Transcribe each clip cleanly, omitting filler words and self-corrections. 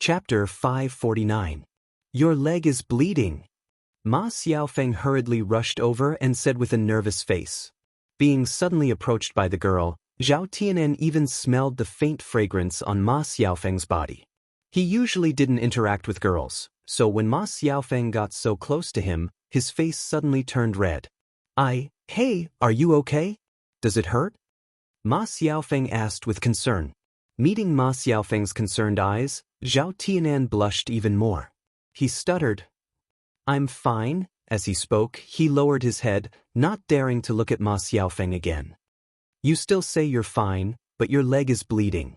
Chapter 549. Your leg is bleeding. Ma Xiaofeng hurriedly rushed over and said with a nervous face. Being suddenly approached by the girl, Zhao Tianan even smelled the faint fragrance on Ma Xiaofeng's body. He usually didn't interact with girls, so when Ma Xiaofeng got so close to him, his face suddenly turned red. Hey, are you okay? Does it hurt? Ma Xiaofeng asked with concern. Meeting Ma Xiaofeng's concerned eyes, Zhao Tianan blushed even more. He stuttered. I'm fine. As he spoke, he lowered his head, not daring to look at Ma Xiaofeng again. You still say you're fine, but your leg is bleeding.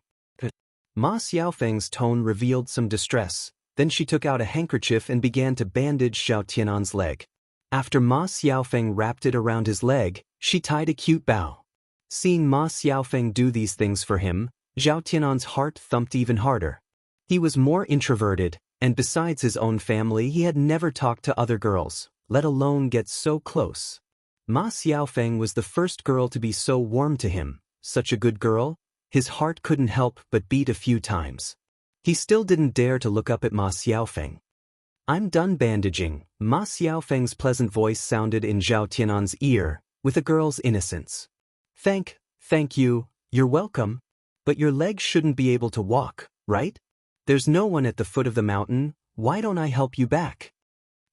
Ma Xiaofeng's tone revealed some distress, then she took out a handkerchief and began to bandage Zhao Tianan's leg. After Ma Xiaofeng wrapped it around his leg, she tied a cute bow. Seeing Ma Xiaofeng do these things for him, Zhao Tianan's heart thumped even harder. He was more introverted, and besides his own family he had never talked to other girls, let alone get so close. Ma Xiaofeng was the first girl to be so warm to him, such a good girl. His heart couldn't help but beat a few times. He still didn't dare to look up at Ma Xiaofeng. I'm done bandaging. Ma Xiaofeng's pleasant voice sounded in Zhao Tianan's ear, with a girl's innocence. Thank you, you're welcome. But your leg shouldn't be able to walk, right? There's no one at the foot of the mountain, why don't I help you back?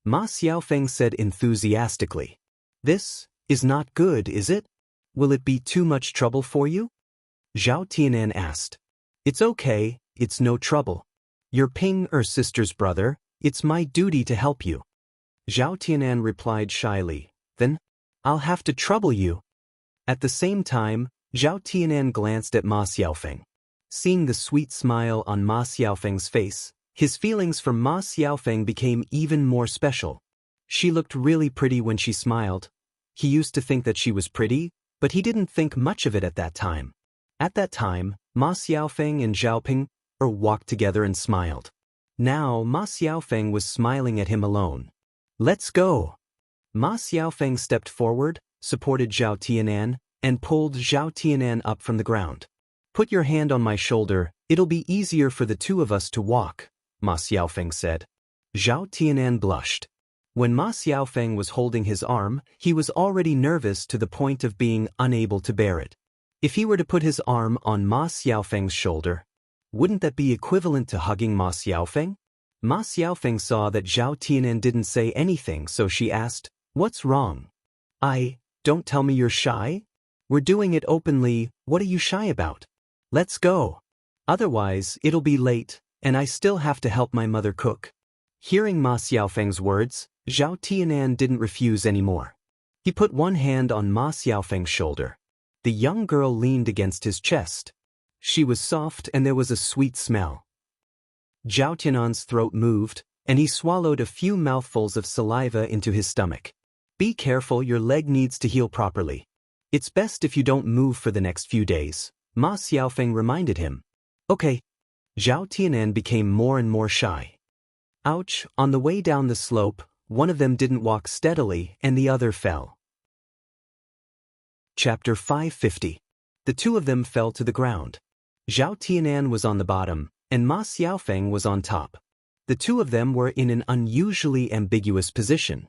Ma Xiaofeng said enthusiastically. This is not good, is it? Will it be too much trouble for you? Zhao Tianan asked. It's okay, it's no trouble. You're Ping-er sister's brother, it's my duty to help you. Zhao Tianan replied shyly. Then, I'll have to trouble you. At the same time, Zhao Tianan glanced at Ma Xiaofeng. Seeing the sweet smile on Ma Xiaofeng's face, his feelings for Ma Xiaofeng became even more special. She looked really pretty when she smiled. He used to think that she was pretty, but he didn't think much of it at that time. At that time, Ma Xiaofeng and Zhao Ping-er walked together and smiled. Now Ma Xiaofeng was smiling at him alone. Let's go! Ma Xiaofeng stepped forward, supported Zhao Tianan, and pulled Zhao Tianan up from the ground. Put your hand on my shoulder, it'll be easier for the two of us to walk, Ma Xiaofeng said. Zhao Tianan blushed. When Ma Xiaofeng was holding his arm, he was already nervous to the point of being unable to bear it. If he were to put his arm on Ma Xiaofeng's shoulder, wouldn't that be equivalent to hugging Ma Xiaofeng? Ma Xiaofeng saw that Zhao Tianan didn't say anything, so she asked, What's wrong? Don't tell me you're shy? We're doing it openly, what are you shy about? Let's go. Otherwise, it'll be late, and I still have to help my mother cook. Hearing Ma Xiaofeng's words, Zhao Tianan didn't refuse anymore. He put one hand on Ma Xiaofeng's shoulder. The young girl leaned against his chest. She was soft and there was a sweet smell. Zhao Tianan's throat moved, and he swallowed a few mouthfuls of saliva into his stomach. Be careful, your leg needs to heal properly. It's best if you don't move for the next few days, Ma Xiaofeng reminded him. Okay. Zhao Tianan became more and more shy. Ouch, on the way down the slope, one of them didn't walk steadily and the other fell. Chapter 550. The two of them fell to the ground. Zhao Tianan was on the bottom, and Ma Xiaofeng was on top. The two of them were in an unusually ambiguous position.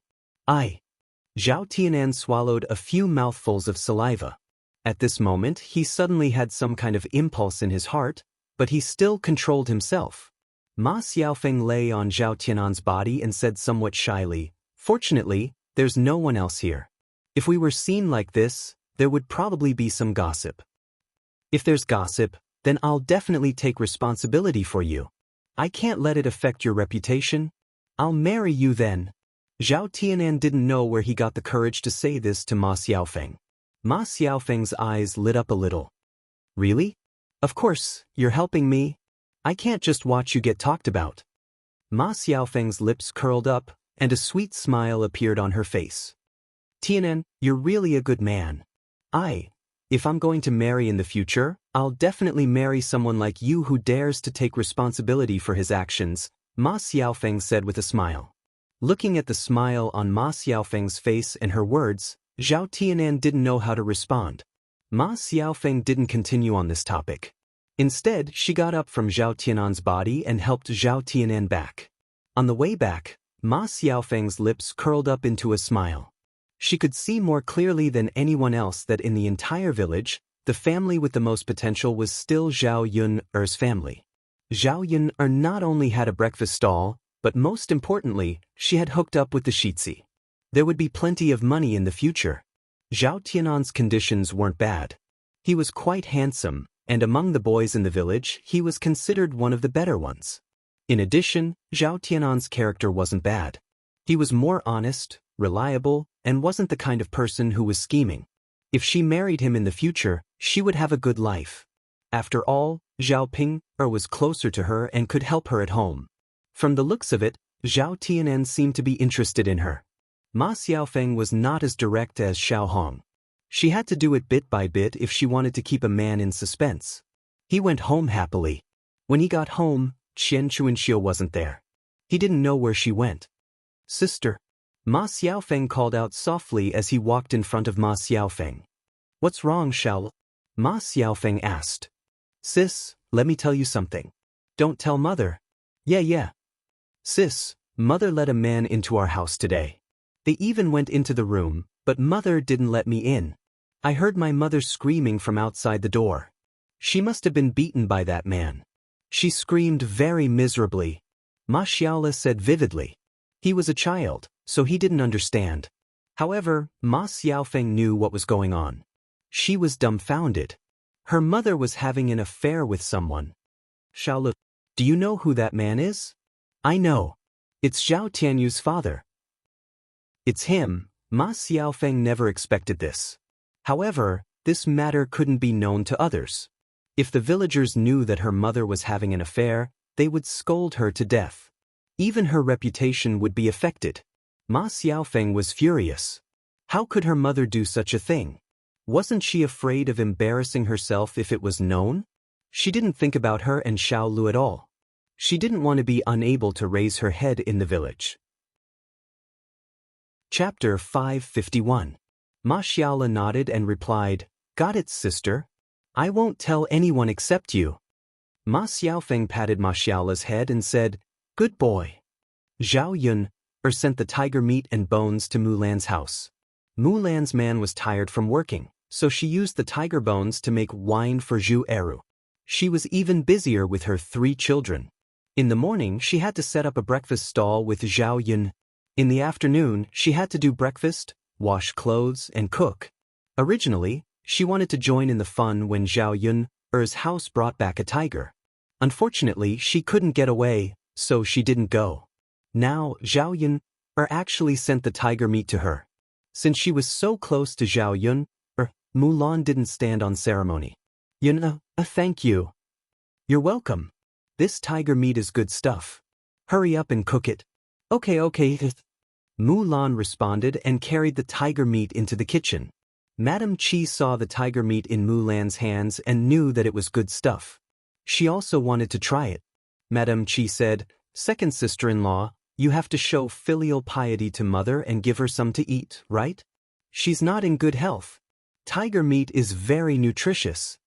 Zhao Tianan swallowed a few mouthfuls of saliva. At this moment, he suddenly had some kind of impulse in his heart, but he still controlled himself. Ma Xiaofeng lay on Zhao Tianan's body and said somewhat shyly, Fortunately, there's no one else here. If we were seen like this, there would probably be some gossip. If there's gossip, then I'll definitely take responsibility for you. I can't let it affect your reputation. I'll marry you then. Zhao Tianan didn't know where he got the courage to say this to Ma Xiaofeng. Ma Xiaofeng's eyes lit up a little. Really? Of course, you're helping me. I can't just watch you get talked about. Ma Xiaofeng's lips curled up, and a sweet smile appeared on her face. Tianan, you're really a good man. If I'm going to marry in the future, I'll definitely marry someone like you who dares to take responsibility for his actions, Ma Xiaofeng said with a smile. Looking at the smile on Ma Xiaofeng's face and her words, Zhao Tianan didn't know how to respond. Ma Xiaofeng didn't continue on this topic. Instead, she got up from Zhao Tianan's body and helped Zhao Tianan back. On the way back, Ma Xiaofeng's lips curled up into a smile. She could see more clearly than anyone else that in the entire village, the family with the most potential was still Zhao Yun's family. Zhao Yun not only had a breakfast stall, but most importantly, she had hooked up with the Shitzi. There would be plenty of money in the future. Zhao Tianan's conditions weren't bad. He was quite handsome, and among the boys in the village, he was considered one of the better ones. In addition, Zhao Tianan's character wasn't bad. He was more honest, reliable, and wasn't the kind of person who was scheming. If she married him in the future, she would have a good life. After all, Zhao Ping was closer to her and could help her at home. From the looks of it, Zhao Tianan seemed to be interested in her. Ma Xiaofeng was not as direct as Xiao Hong. She had to do it bit by bit if she wanted to keep a man in suspense. He went home happily. When he got home, Qian Chuanxiu wasn't there. He didn't know where she went. "Sister." Ma Xiaofeng called out softly as he walked in front of Ma Xiaofeng. "What's wrong, Xiao?" Ma Xiaofeng asked. "Sis, let me tell you something. Don't tell mother." Yeah. "Sis, mother let a man into our house today. They even went into the room, but mother didn't let me in. I heard my mother screaming from outside the door. She must have been beaten by that man. She screamed very miserably," Ma Xiaola said vividly. He was a child, so he didn't understand. However, Ma Xiaofeng knew what was going on. She was dumbfounded. Her mother was having an affair with someone. "Xiaola, do you know who that man is?" "I know. It's Zhao Tianyu's father." "It's him." Ma Xiaofeng never expected this. However, this matter couldn't be known to others. If the villagers knew that her mother was having an affair, they would scold her to death. Even her reputation would be affected. Ma Xiaofeng was furious. How could her mother do such a thing? Wasn't she afraid of embarrassing herself if it was known? She didn't think about her and Xiao Lu at all. She didn't want to be unable to raise her head in the village. Chapter 551. Ma Xiaola nodded and replied, "Got it, sister. I won't tell anyone except you." Ma Xiaofeng patted Ma Xiaola's head and said, "Good boy." Zhao Yun sent the tiger meat and bones to Mulan's house. Mulan's man was tired from working, so she used the tiger bones to make wine for Zhu Eru. She was even busier with her 3 children. In the morning, she had to set up a breakfast stall with Zhao Yun. In the afternoon, she had to do breakfast, wash clothes, and cook. Originally, she wanted to join in the fun when Zhao Yun's house brought back a tiger. Unfortunately, she couldn't get away, so she didn't go. Now, Zhao Yun actually sent the tiger meat to her. Since she was so close to Zhao Yun, Mulan didn't stand on ceremony. "Yun, thank you." "You're welcome. This tiger meat is good stuff. Hurry up and cook it." Okay. Mulan responded and carried the tiger meat into the kitchen. Madame Qi saw the tiger meat in Mulan's hands and knew that it was good stuff. She also wanted to try it. Madame Qi said, "Second sister-in-law, you have to show filial piety to mother and give her some to eat, right? She's not in good health. Tiger meat is very nutritious."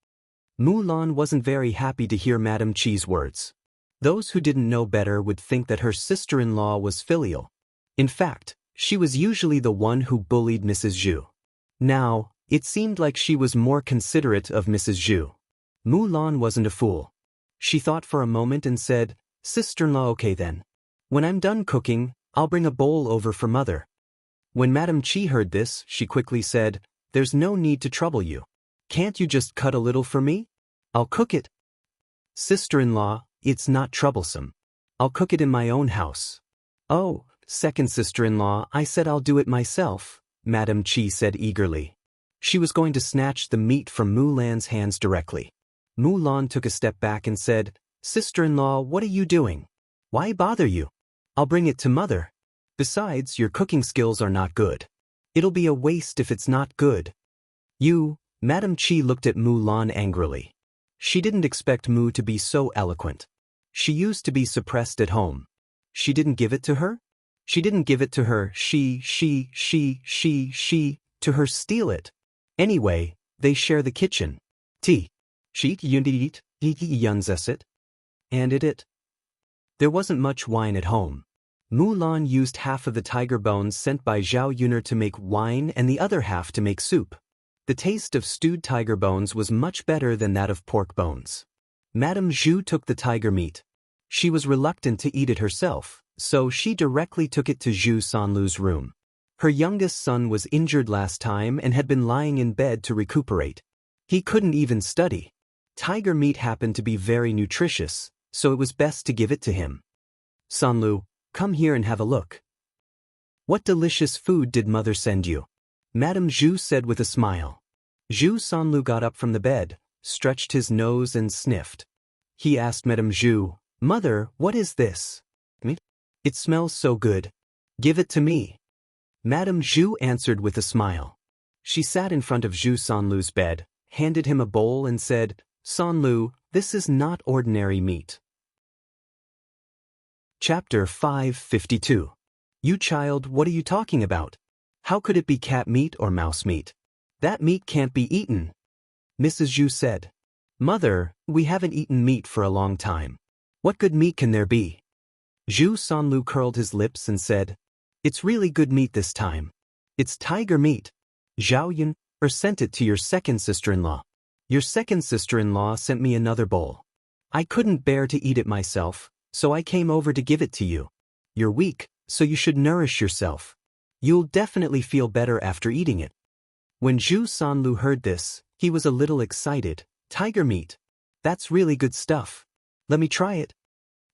Mulan wasn't very happy to hear Madame Qi's words. Those who didn't know better would think that her sister-in-law was filial. In fact, she was usually the one who bullied Mrs. Zhu. Now, it seemed like she was more considerate of Mrs. Zhu. Mulan wasn't a fool. She thought for a moment and said, "Sister-in-law, okay then. When I'm done cooking, I'll bring a bowl over for mother." When Madame Qi heard this, she quickly said, "There's no need to trouble you. Can't you just cut a little for me? I'll cook it." "Sister-in-law, it's not troublesome. I'll cook it in my own house." "Oh, second sister-in-law, I said I'll do it myself," Madame Qi said eagerly. She was going to snatch the meat from Mulan's hands directly. Mulan took a step back and said, "Sister-in-law, what are you doing? Why bother you? I'll bring it to mother. Besides, your cooking skills are not good. It'll be a waste if it's not good." Madame Qi looked at Mulan angrily. She didn't expect Mu to be so eloquent. She used to be suppressed at home. She didn't give it to her? She didn't give it to her, to her steal it. Anyway, they share the kitchen. She, you eat. Yunzesit. And it. There wasn't much wine at home. Mulan used half of the tiger bones sent by Zhao Yuner to make wine and the other half to make soup. The taste of stewed tiger bones was much better than that of pork bones. Madame Zhu took the tiger meat. She was reluctant to eat it herself, so she directly took it to Zhu Sanlu's room. Her youngest son was injured last time and had been lying in bed to recuperate. He couldn't even study. Tiger meat happened to be very nutritious, so it was best to give it to him. Sanlu, come here and have a look. What delicious food did mother send you? Madame Zhu said with a smile. Zhu Sanlu got up from the bed, stretched his nose and sniffed. He asked Madame Zhu, Mother, what is this? Meat? It smells so good. Give it to me. Madame Zhu answered with a smile. She sat in front of Zhu Sanlu's bed, handed him a bowl and said, Sanlu, this is not ordinary meat. Chapter 552. You child, what are you talking about? How could it be cat meat or mouse meat? That meat can't be eaten. Mrs. Zhu said. Mother, we haven't eaten meat for a long time. What good meat can there be? Zhu Sanlu curled his lips and said, It's really good meat this time. It's tiger meat. Zhao Yun sent it to your second sister-in-law. Your second sister-in-law sent me another bowl. I couldn't bear to eat it myself, so I came over to give it to you. You're weak, so you should nourish yourself. You'll definitely feel better after eating it. When Zhu Sanlu heard this, he was a little excited. Tiger meat. That's really good stuff. Let me try it.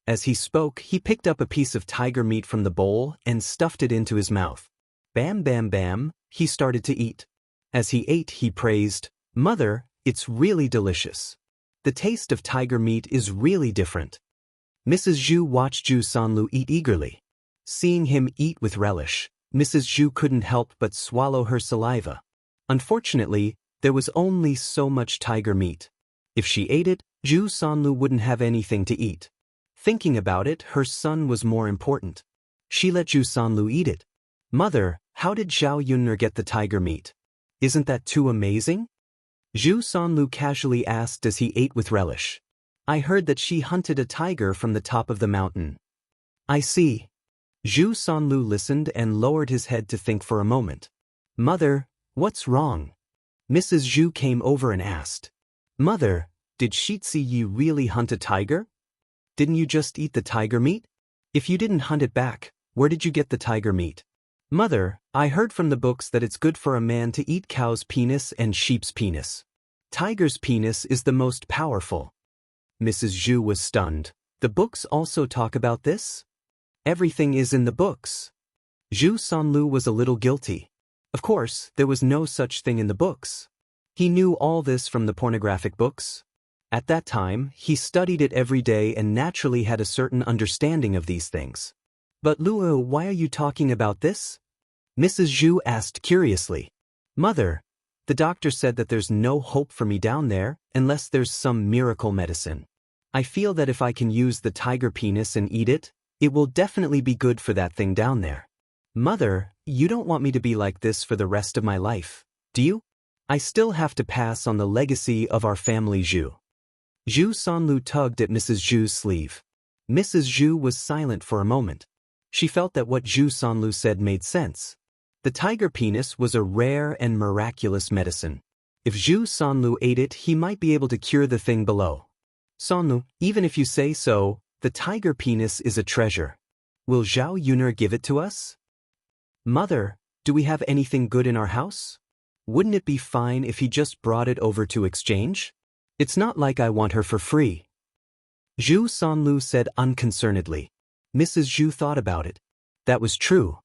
As he spoke, he picked up a piece of tiger meat from the bowl and stuffed it into his mouth. Bam bam bam, he started to eat. As he ate, he praised, Mother, it's really delicious. The taste of tiger meat is really different. Mrs. Zhu watched Zhu Sanlu eat eagerly. Seeing him eat with relish, Mrs. Zhu couldn't help but swallow her saliva. Unfortunately, there was only so much tiger meat. If she ate it, Zhu Sanlu wouldn't have anything to eat. Thinking about it, her son was more important. She let Zhu Sanlu eat it. Mother, how did Zhao Yunner get the tiger meat? Isn't that too amazing? Zhu Sanlu casually asked as he ate with relish. I heard that she hunted a tiger from the top of the mountain. I see. Zhu Sanlu listened and lowered his head to think for a moment. Mother, what's wrong? Mrs. Zhu came over and asked. Mother, did Shitsi Yi really hunt a tiger? Didn't you just eat the tiger meat? If you didn't hunt it back, where did you get the tiger meat? Mother, I heard from the books that it's good for a man to eat cow's penis and sheep's penis. Tiger's penis is the most powerful. Mrs. Zhu was stunned. The books also talk about this? Everything is in the books. Zhu Sanlu was a little guilty. Of course, there was no such thing in the books. He knew all this from the pornographic books. At that time, he studied it every day and naturally had a certain understanding of these things. But Luo, why are you talking about this? Mrs. Zhu asked curiously. Mother, the doctor said that there's no hope for me down there unless there's some miracle medicine. I feel that if I can use the tiger penis and eat it, it will definitely be good for that thing down there. Mother, you don't want me to be like this for the rest of my life, do you? I still have to pass on the legacy of our family Zhu. Zhu Sanlu tugged at Mrs. Zhu's sleeve. Mrs. Zhu was silent for a moment. She felt that what Zhu Sanlu said made sense. The tiger penis was a rare and miraculous medicine. If Zhu Sanlu ate it, he might be able to cure the thing below. Sanlu, even if you say so, the tiger penis is a treasure. Will Zhao Yuner give it to us? Mother, do we have anything good in our house? Wouldn't it be fine if he just brought it over to exchange? It's not like I want her for free. Zhu Sanlu said unconcernedly. Mrs. Zhu thought about it. That was true.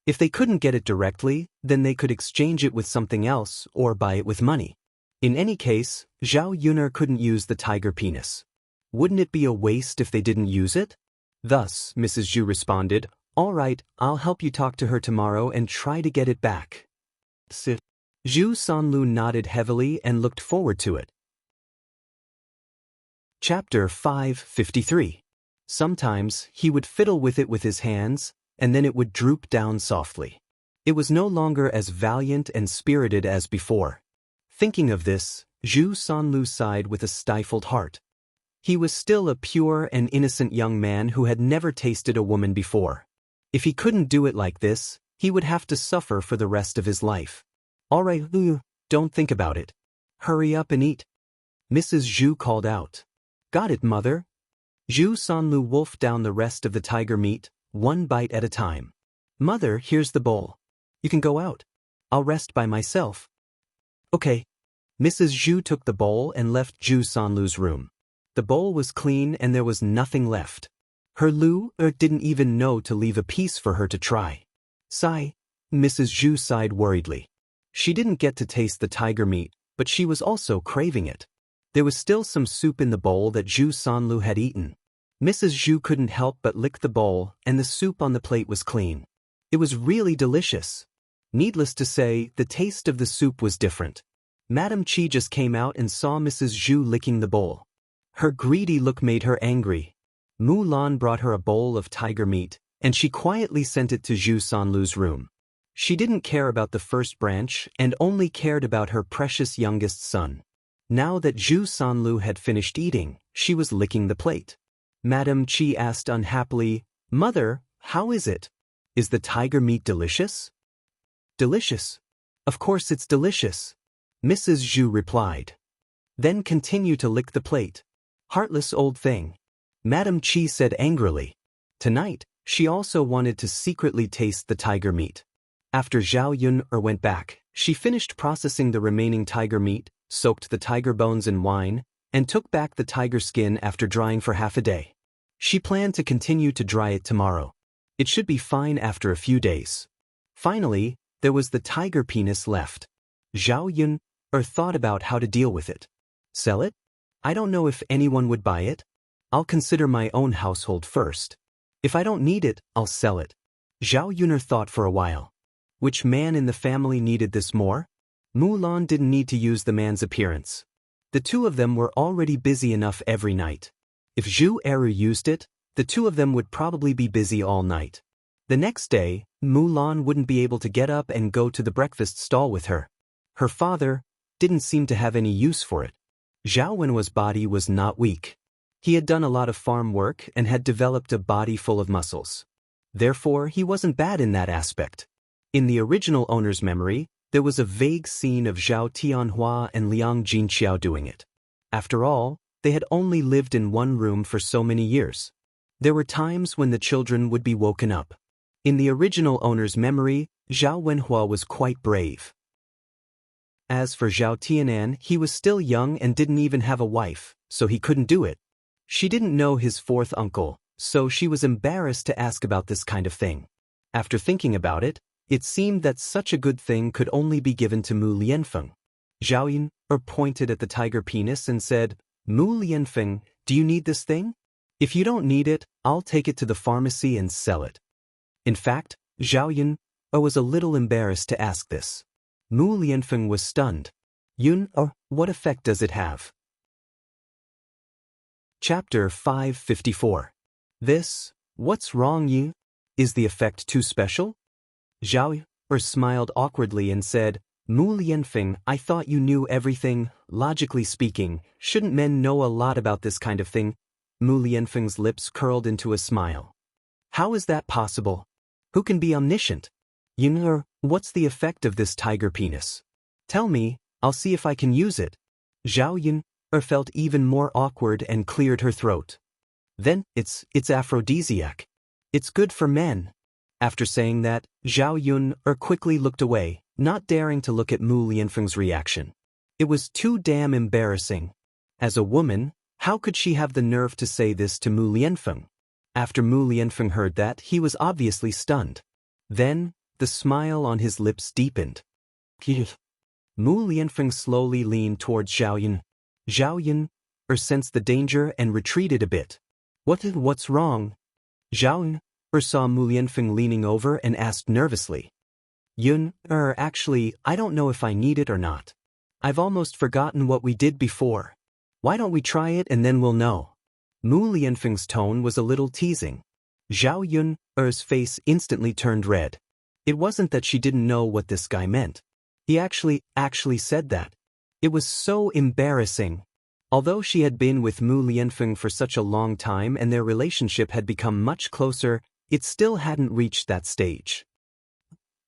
If they couldn't get it directly, then they could exchange it with something else or buy it with money. In any case, Zhao Yuner couldn't use the tiger penis. Wouldn't it be a waste if they didn't use it? Thus, Mrs. Zhu responded, All right, I'll help you talk to her tomorrow and try to get it back. Zhu Sanlu nodded heavily and looked forward to it. Chapter 553. Sometimes, he would fiddle with it with his hands, and then it would droop down softly. It was no longer as valiant and spirited as before. Thinking of this, Zhu Sanlu sighed with a stifled heart. He was still a pure and innocent young man who had never tasted a woman before. If he couldn't do it like this, he would have to suffer for the rest of his life. Alright, don't think about it. Hurry up and eat. Mrs. Zhu called out. Got it, mother. Zhu Sanlu wolfed down the rest of the tiger meat, one bite at a time. Mother, here's the bowl. You can go out. I'll rest by myself. Okay. Mrs. Zhu took the bowl and left Zhu Sanlu's room. The bowl was clean and there was nothing left. Her didn't even know to leave a piece for her to try. Sigh. Mrs. Zhu sighed worriedly. She didn't get to taste the tiger meat, but she was also craving it. There was still some soup in the bowl that Zhu Sanlu had eaten. Mrs. Zhu couldn't help but lick the bowl, and the soup on the plate was clean. It was really delicious. Needless to say, the taste of the soup was different. Madame Qi just came out and saw Mrs. Zhu licking the bowl. Her greedy look made her angry. Mulan brought her a bowl of tiger meat, and she quietly sent it to Zhu Sanlu's room. She didn't care about the first branch and only cared about her precious youngest son. Now that Zhu Sanlu had finished eating, she was licking the plate. Madame Qi asked unhappily, Mother, how is it? Is the tiger meat delicious? Delicious. Of course it's delicious. Mrs. Zhu replied. Then continue to lick the plate. Heartless old thing. Madame Qi said angrily. Tonight, she also wanted to secretly taste the tiger meat. After Zhao Yun went back, she finished processing the remaining tiger meat, soaked the tiger bones in wine, and took back the tiger skin after drying for half a day. She planned to continue to dry it tomorrow. It should be fine after a few days. Finally, there was the tiger penis left. Zhao Yun thought about how to deal with it. Sell it? I don't know if anyone would buy it. I'll consider my own household first. If I don't need it, I'll sell it. Zhao Yun thought for a while. Which man in the family needed this more? Mulan didn't need to use the man's appearance. The two of them were already busy enough every night. If Zhu Eru used it, the two of them would probably be busy all night. The next day, Mulan wouldn't be able to get up and go to the breakfast stall with her. Her father didn't seem to have any use for it. Zhao Wenhua's body was not weak. He had done a lot of farm work and had developed a body full of muscles. Therefore, he wasn't bad in that aspect. In the original owner's memory, there was a vague scene of Zhao Tianhua and Liang Jinqiao doing it. After all, they had only lived in one room for so many years. There were times when the children would be woken up. In the original owner's memory, Zhao Wenhua was quite brave. As for Zhao Tianan, he was still young and didn't even have a wife, so he couldn't do it. She didn't know his fourth uncle, so she was embarrassed to ask about this kind of thing. After thinking about it, it seemed that such a good thing could only be given to Mu Lianfeng. Zhao Yun pointed at the tiger penis and said, Mu Lianfeng, do you need this thing? If you don't need it, I'll take it to the pharmacy and sell it. In fact, Zhao Yun was a little embarrassed to ask this. Mu Lianfeng was stunned. Yun, what effect does it have? Chapter 554. What's wrong you? Is the effect too special? Zhao smiled awkwardly and said, Mu Lianfeng, I thought you knew everything. Logically speaking, shouldn't men know a lot about this kind of thing? Mu Lianfeng's lips curled into a smile. How is that possible? Who can be omniscient? Yun, what's the effect of this tiger penis? Tell me, I'll see if I can use it. Zhao Yun felt even more awkward and cleared her throat. Then, it's aphrodisiac. It's good for men. After saying that, Zhao Yun quickly looked away, not daring to look at Mu Lianfeng's reaction. It was too damn embarrassing. As a woman, how could she have the nerve to say this to Mu Lianfeng? After Mu Lianfeng heard that, he was obviously stunned. Then, the smile on his lips deepened. Mu Lianfeng slowly leaned towards Zhao Yun. Zhao Yun sensed the danger and retreated a bit. What's wrong? Zhao Yun saw Mu Lianfeng leaning over and asked nervously. Yun, actually, I don't know if I need it or not. I've almost forgotten what we did before. Why don't we try it and then we'll know? Mu Lianfeng's tone was a little teasing. Zhao Yun's face instantly turned red. It wasn't that she didn't know what this guy meant. He actually said that. It was so embarrassing. Although she had been with Mu Lianfeng for such a long time and their relationship had become much closer, it still hadn't reached that stage.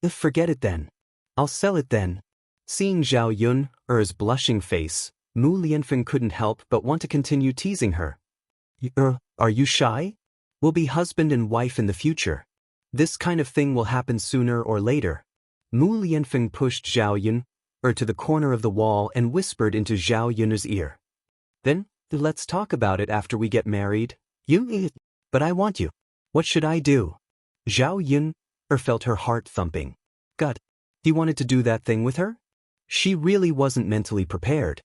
Forget it then. I'll sell it then. Seeing Zhao Yun's blushing face, Mu Lianfeng couldn't help but want to continue teasing her. Are you shy? We'll be husband and wife in the future. This kind of thing will happen sooner or later. Mu Lianfeng pushed Zhao Yun to the corner of the wall and whispered into Zhao Yun's ear. Then, let's talk about it after we get married. But I want you. What should I do? Zhao Yun felt her heart thumping. God, he wanted to do that thing with her? She really wasn't mentally prepared.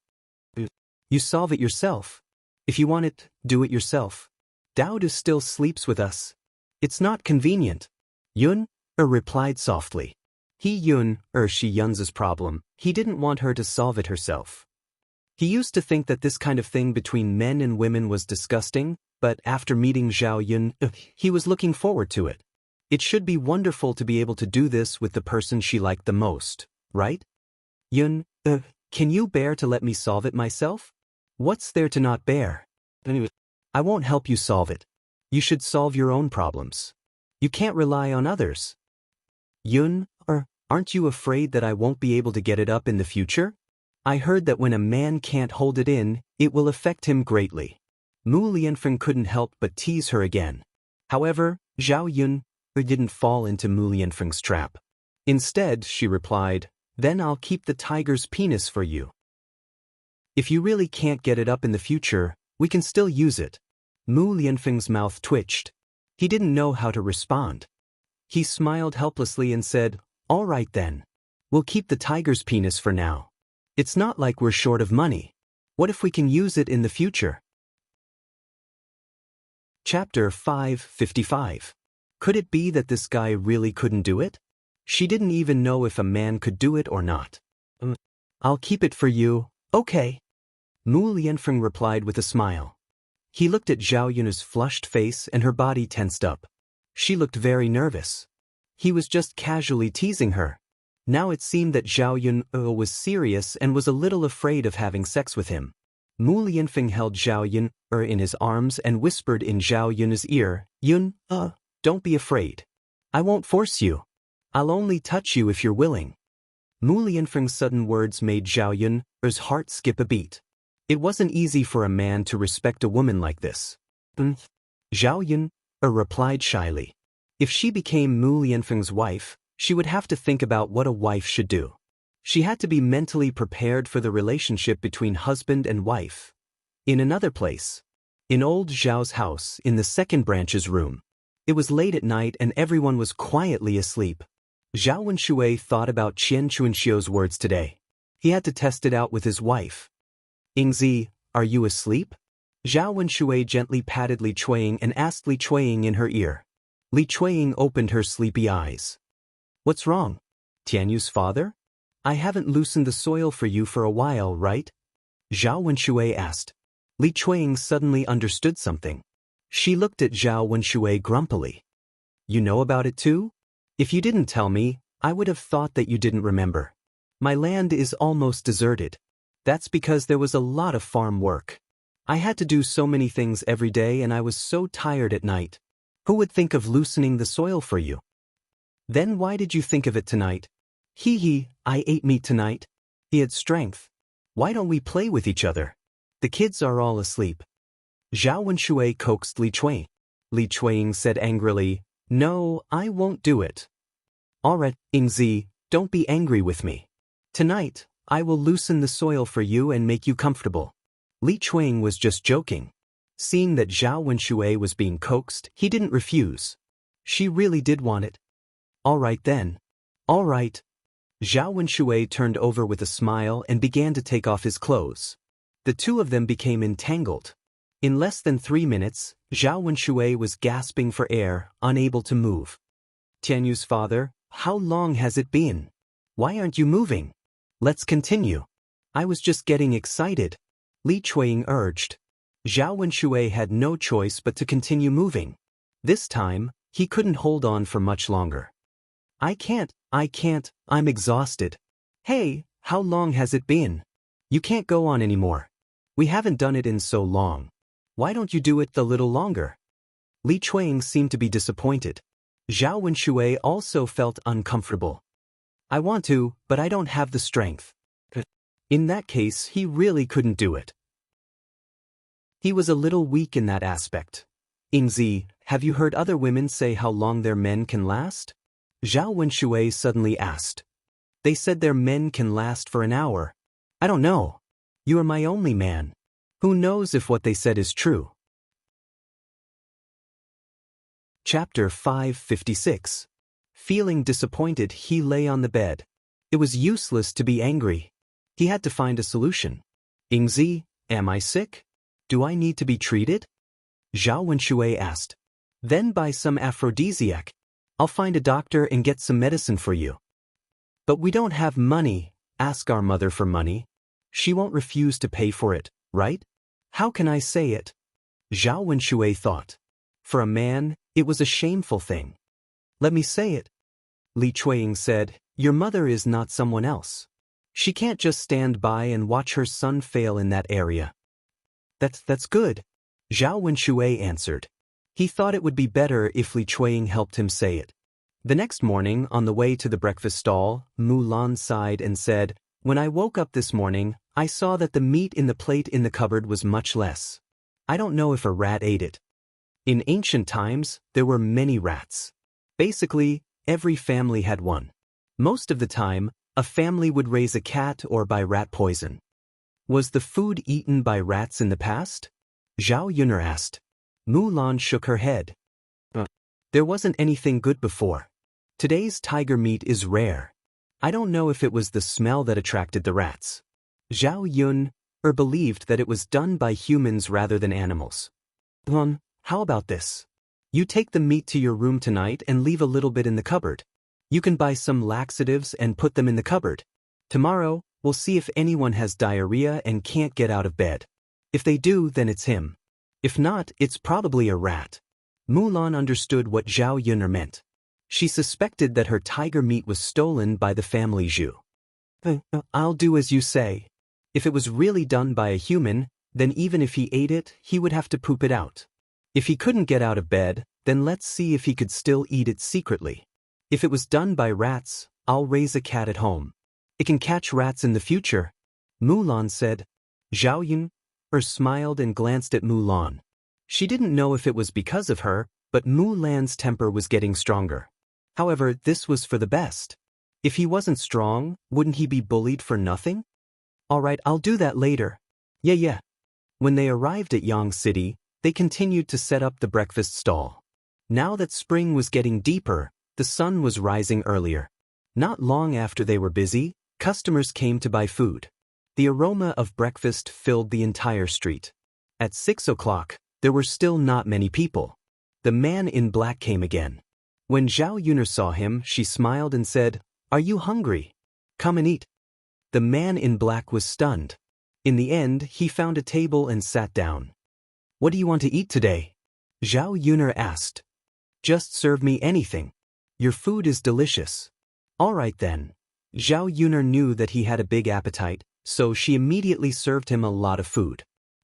You solve it yourself. If you want it, do it yourself. Dao still sleeps with us. It's not convenient. Yun replied softly. She Yun's problem. He didn't want her to solve it herself. He used to think that this kind of thing between men and women was disgusting, but after meeting Zhao Yun, he was looking forward to it. It should be wonderful to be able to do this with the person she liked the most, right? Yun, can you bear to let me solve it myself? What's there to not bear? Anyway, I won't help you solve it. You should solve your own problems. You can't rely on others. Yun, aren't you afraid that I won't be able to get it up in the future? I heard that when a man can't hold it in, it will affect him greatly. Mu Lianfeng couldn't help but tease her again. However, Zhao Yun didn't fall into Mu Lianfeng's trap. Instead, she replied, then I'll keep the tiger's penis for you. If you really can't get it up in the future, we can still use it. Mu Lianfeng's mouth twitched. He didn't know how to respond. He smiled helplessly and said, all right then. We'll keep the tiger's penis for now. It's not like we're short of money. What if we can use it in the future? Chapter 555. Could it be that this guy really couldn't do it? She didn't even know if a man could do it or not. I'll keep it for you, okay. Mu Lianfeng replied with a smile. He looked at Zhao Yun's flushed face and her body tensed up. She looked very nervous. He was just casually teasing her. Now it seemed that Zhao Yun was serious and was a little afraid of having sex with him. Mu Lianfeng held Zhao Yun in his arms and whispered in Zhao Yun's ear, Yun, don't be afraid. I won't force you. I'll only touch you if you're willing. Mu Lianfeng's sudden words made Zhao Yun's heart skip a beat. It wasn't easy for a man to respect a woman like this. Zhao Yun replied shyly. If she became Mu Lianfeng's wife, she would have to think about what a wife should do. She had to be mentally prepared for the relationship between husband and wife. In another place, in old Zhao's house, in the second branch's room, it was late at night and everyone was quietly asleep. Zhao Wenshui thought about Qian Chuanxiu's words today. He had to test it out with his wife. Yingzi, are you asleep? Zhao Wenshui gently patted Li Chuanying and asked Li Chuanying in her ear. Li Chuanying opened her sleepy eyes. What's wrong? Tianyu's father? I haven't loosened the soil for you for a while, right? Zhao Wenshui asked. Li Chuanying suddenly understood something. She looked at Zhao Wenshui grumpily. You know about it too? If you didn't tell me, I would have thought that you didn't remember. My land is almost deserted. That's because there was a lot of farm work. I had to do so many things every day and I was so tired at night. Who would think of loosening the soil for you? Then why did you think of it tonight? I ate meat tonight. He had strength. Why don't we play with each other? The kids are all asleep. Zhao Wenshui coaxed Li Chuanying. Li Chuanying said angrily, no, I won't do it. All right, Yingzi, don't be angry with me. Tonight, I will loosen the soil for you and make you comfortable. Li Chuanying was just joking. Seeing that Zhao Wenshui was being coaxed, he didn't refuse. She really did want it. All right then. All right. Zhao Wenshui turned over with a smile and began to take off his clothes. The two of them became entangled. In less than 3 minutes, Zhao Wenshui was gasping for air, unable to move. Tianyu's father, how long has it been? Why aren't you moving? Let's continue. I was just getting excited. Li Chuanying urged. Zhao Wenshui had no choice but to continue moving. This time, he couldn't hold on for much longer. I can't, I'm exhausted. Hey, how long has it been? You can't go on anymore. We haven't done it in so long. Why don't you do it a little longer? Li Chuang seemed to be disappointed. Zhao Wenshui also felt uncomfortable. I want to, but I don't have the strength. In that case, he really couldn't do it. He was a little weak in that aspect. Ingzi, have you heard other women say how long their men can last? Zhao Wenshui suddenly asked. They said their men can last for an hour. I don't know. You are my only man. Who knows if what they said is true? Chapter 556. Feeling disappointed, he lay on the bed. It was useless to be angry. He had to find a solution. Ingzi, am I sick? Do I need to be treated? Zhao Wenshui asked. Then buy some aphrodisiac. I'll find a doctor and get some medicine for you. But we don't have money. Ask our mother for money. She won't refuse to pay for it, right? How can I say it? Zhao Wenshui thought. For a man, it was a shameful thing. Let me say it. Li Chuang said, your mother is not someone else. She can't just stand by and watch her son fail in that area. That's good. Zhao Wenshui answered. He thought it would be better if Li Chuang helped him say it. The next morning, on the way to the breakfast stall, Mulan sighed and said, when I woke up this morning, I saw that the meat in the plate in the cupboard was much less. I don't know if a rat ate it. In ancient times, there were many rats. Basically, every family had one. Most of the time, a family would raise a cat or buy rat poison. Was the food eaten by rats in the past? Zhao Yun'er asked. Mulan shook her head. There wasn't anything good before. Today's tiger meat is rare. I don't know if it was the smell that attracted the rats. Zhao Yun'er believed that it was done by humans rather than animals. How about this? You take the meat to your room tonight and leave a little bit in the cupboard. You can buy some laxatives and put them in the cupboard. Tomorrow, we'll see if anyone has diarrhea and can't get out of bed. If they do, then it's him. If not, it's probably a rat. Mulan understood what Zhao Yun'er meant. She suspected that her tiger meat was stolen by the family Zhu. I'll do as you say. If it was really done by a human, then even if he ate it, he would have to poop it out. If he couldn't get out of bed, then let's see if he could still eat it secretly. If it was done by rats, I'll raise a cat at home. It can catch rats in the future, Mulan said. Zhao Yun'er smiled and glanced at Mulan. She didn't know if it was because of her, but Mulan's temper was getting stronger. However, this was for the best. If he wasn't strong, wouldn't he be bullied for nothing? All right, I'll do that later. Yeah. When they arrived at Yang City, they continued to set up the breakfast stall. Now that spring was getting deeper, the sun was rising earlier. Not long after they were busy, customers came to buy food. The aroma of breakfast filled the entire street. At 6 o'clock, there were still not many people. The man in black came again. When Zhao Yun'er saw him, she smiled and said, Are you hungry? Come and eat. The man in black was stunned. In the end, he found a table and sat down. What do you want to eat today? Zhao Yun'er asked. Just serve me anything. Your food is delicious. All right then. Zhao Yun'er knew that he had a big appetite, so she immediately served him a lot of food.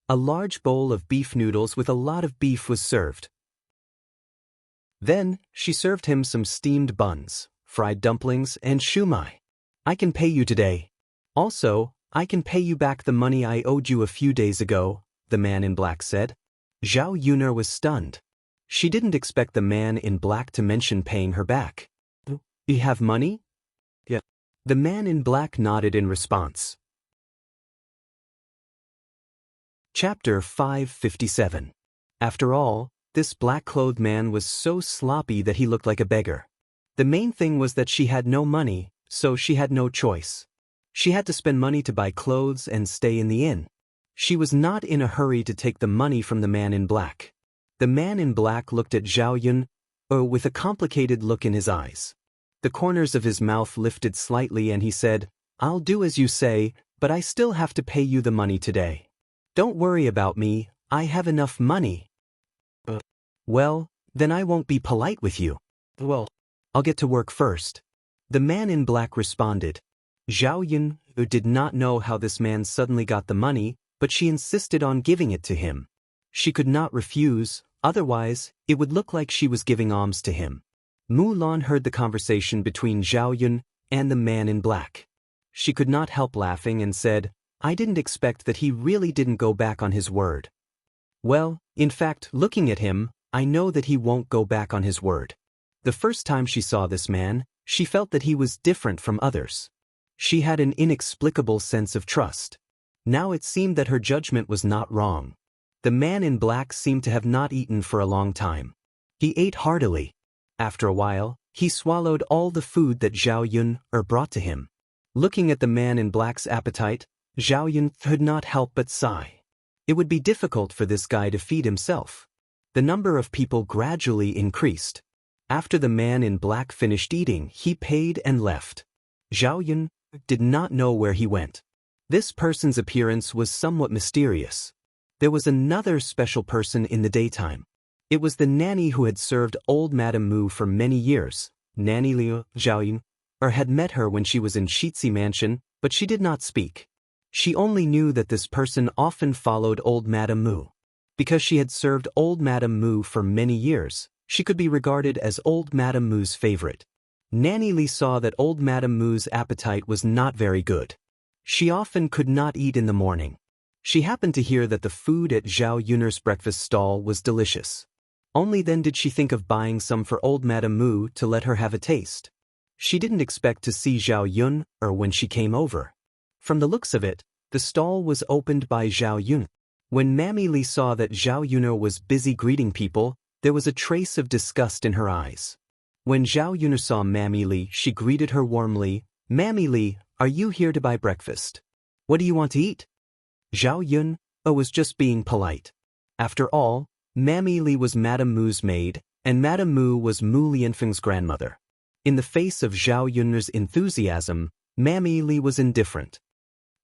A large bowl of beef noodles with a lot of beef was served. Then, she served him some steamed buns, fried dumplings, and shumai. I can pay you today. Also, I can pay you back the money I owed you a few days ago, the man in black said. Zhao Yun'er was stunned. She didn't expect the man in black to mention paying her back. You have money? Yeah. The man in black nodded in response. Chapter 557. After all, this black-clothed man was so sloppy that he looked like a beggar. The main thing was that she had no money, so she had no choice. She had to spend money to buy clothes and stay in the inn. She was not in a hurry to take the money from the man in black. The man in black looked at Zhao Yun'er with a complicated look in his eyes. The corners of his mouth lifted slightly and he said, I'll do as you say, but I still have to pay you the money today. Don't worry about me, I have enough money. Well, then I won't be polite with you. Well, I'll get to work first. The man in black responded. Zhao Yun'er did not know how this man suddenly got the money, but she insisted on giving it to him. She could not refuse, otherwise, it would look like she was giving alms to him. Mulan heard the conversation between Zhao Yun and the man in black. She could not help laughing and said, "I didn't expect that he really didn't go back on his word." Well, in fact, looking at him, I know that he won't go back on his word. The first time she saw this man, she felt that he was different from others. She had an inexplicable sense of trust. Now it seemed that her judgment was not wrong. The man in black seemed to have not eaten for a long time. He ate heartily. After a while, he swallowed all the food that Zhao Yun brought to him. Looking at the man in black's appetite, Zhao Yun could not help but sigh. It would be difficult for this guy to feed himself. The number of people gradually increased. After the man in black finished eating, he paid and left. Zhao Yun did not know where he went. This person's appearance was somewhat mysterious. There was another special person in the daytime. It was the nanny who had served old Madame Mu for many years. Nanny Liu Zhaoyun had met her when she was in Shitzi Mansion, but she did not speak. She only knew that this person often followed old Madame Mu. Because she had served old Madame Mu for many years, she could be regarded as old Madame Mu's favorite. Nanny Li saw that old Madame Mu's appetite was not very good. She often could not eat in the morning. She happened to hear that the food at Zhao Yun's breakfast stall was delicious. Only then did she think of buying some for old Madame Mu to let her have a taste. She didn't expect to see Zhao Yun when she came over. From the looks of it, the stall was opened by Zhao Yun. When Mammy Li saw that Zhao Yun was busy greeting people, there was a trace of disgust in her eyes. When Zhao Yun saw Mammy Li, she greeted her warmly. "Mammy Li, are you here to buy breakfast? What do you want to eat?" Zhao Yun was just being polite. After all, Mammy Li was Madame Mu's maid, and Madame Mu was Mu Lianfeng's grandmother. In the face of Zhao Yun's enthusiasm, Mammy Li was indifferent.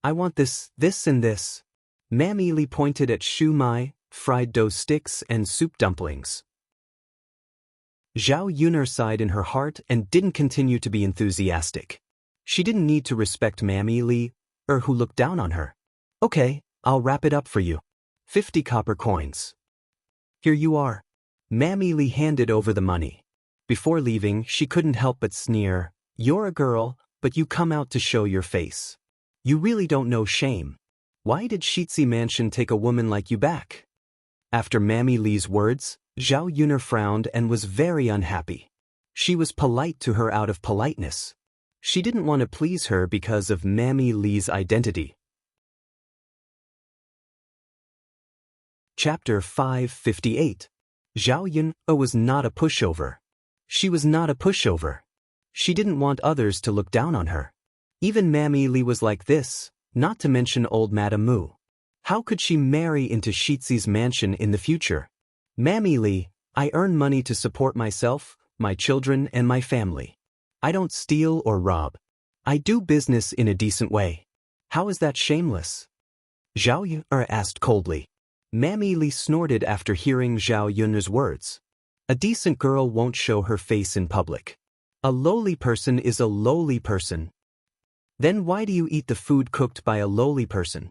"I want this, this and this." Mammy Li pointed at shu mai, fried dough sticks and soup dumplings. Zhao Yun sighed in her heart and didn't continue to be enthusiastic. She didn't need to respect Mammy Li, who looked down on her. "Okay, I'll wrap it up for you. 50 copper coins. Here you are." Mammy Li handed over the money. Before leaving, she couldn't help but sneer, "You're a girl, but you come out to show your face. You really don't know shame. Why did Shitzi Mansion take a woman like you back?" After Mammy Li's words, Zhao Yun frowned and was very unhappy. She was polite to her out of politeness. She didn't want to please her because of Mammy Li's identity. Chapter 558. Zhao Yun was not a pushover. She was not a pushover. She didn't want others to look down on her. Even Mammy Li was like this, not to mention old Madame Mu. How could she marry into Shitzi's mansion in the future? "Mammy Li, I earn money to support myself, my children and my family. I don't steal or rob. I do business in a decent way. How is that shameless?" Zhao Yun asked coldly. Mammy Li snorted after hearing Zhao Yun's words. A decent girl won't show her face in public. A lowly person is a lowly person. Then why do you eat the food cooked by a lowly person?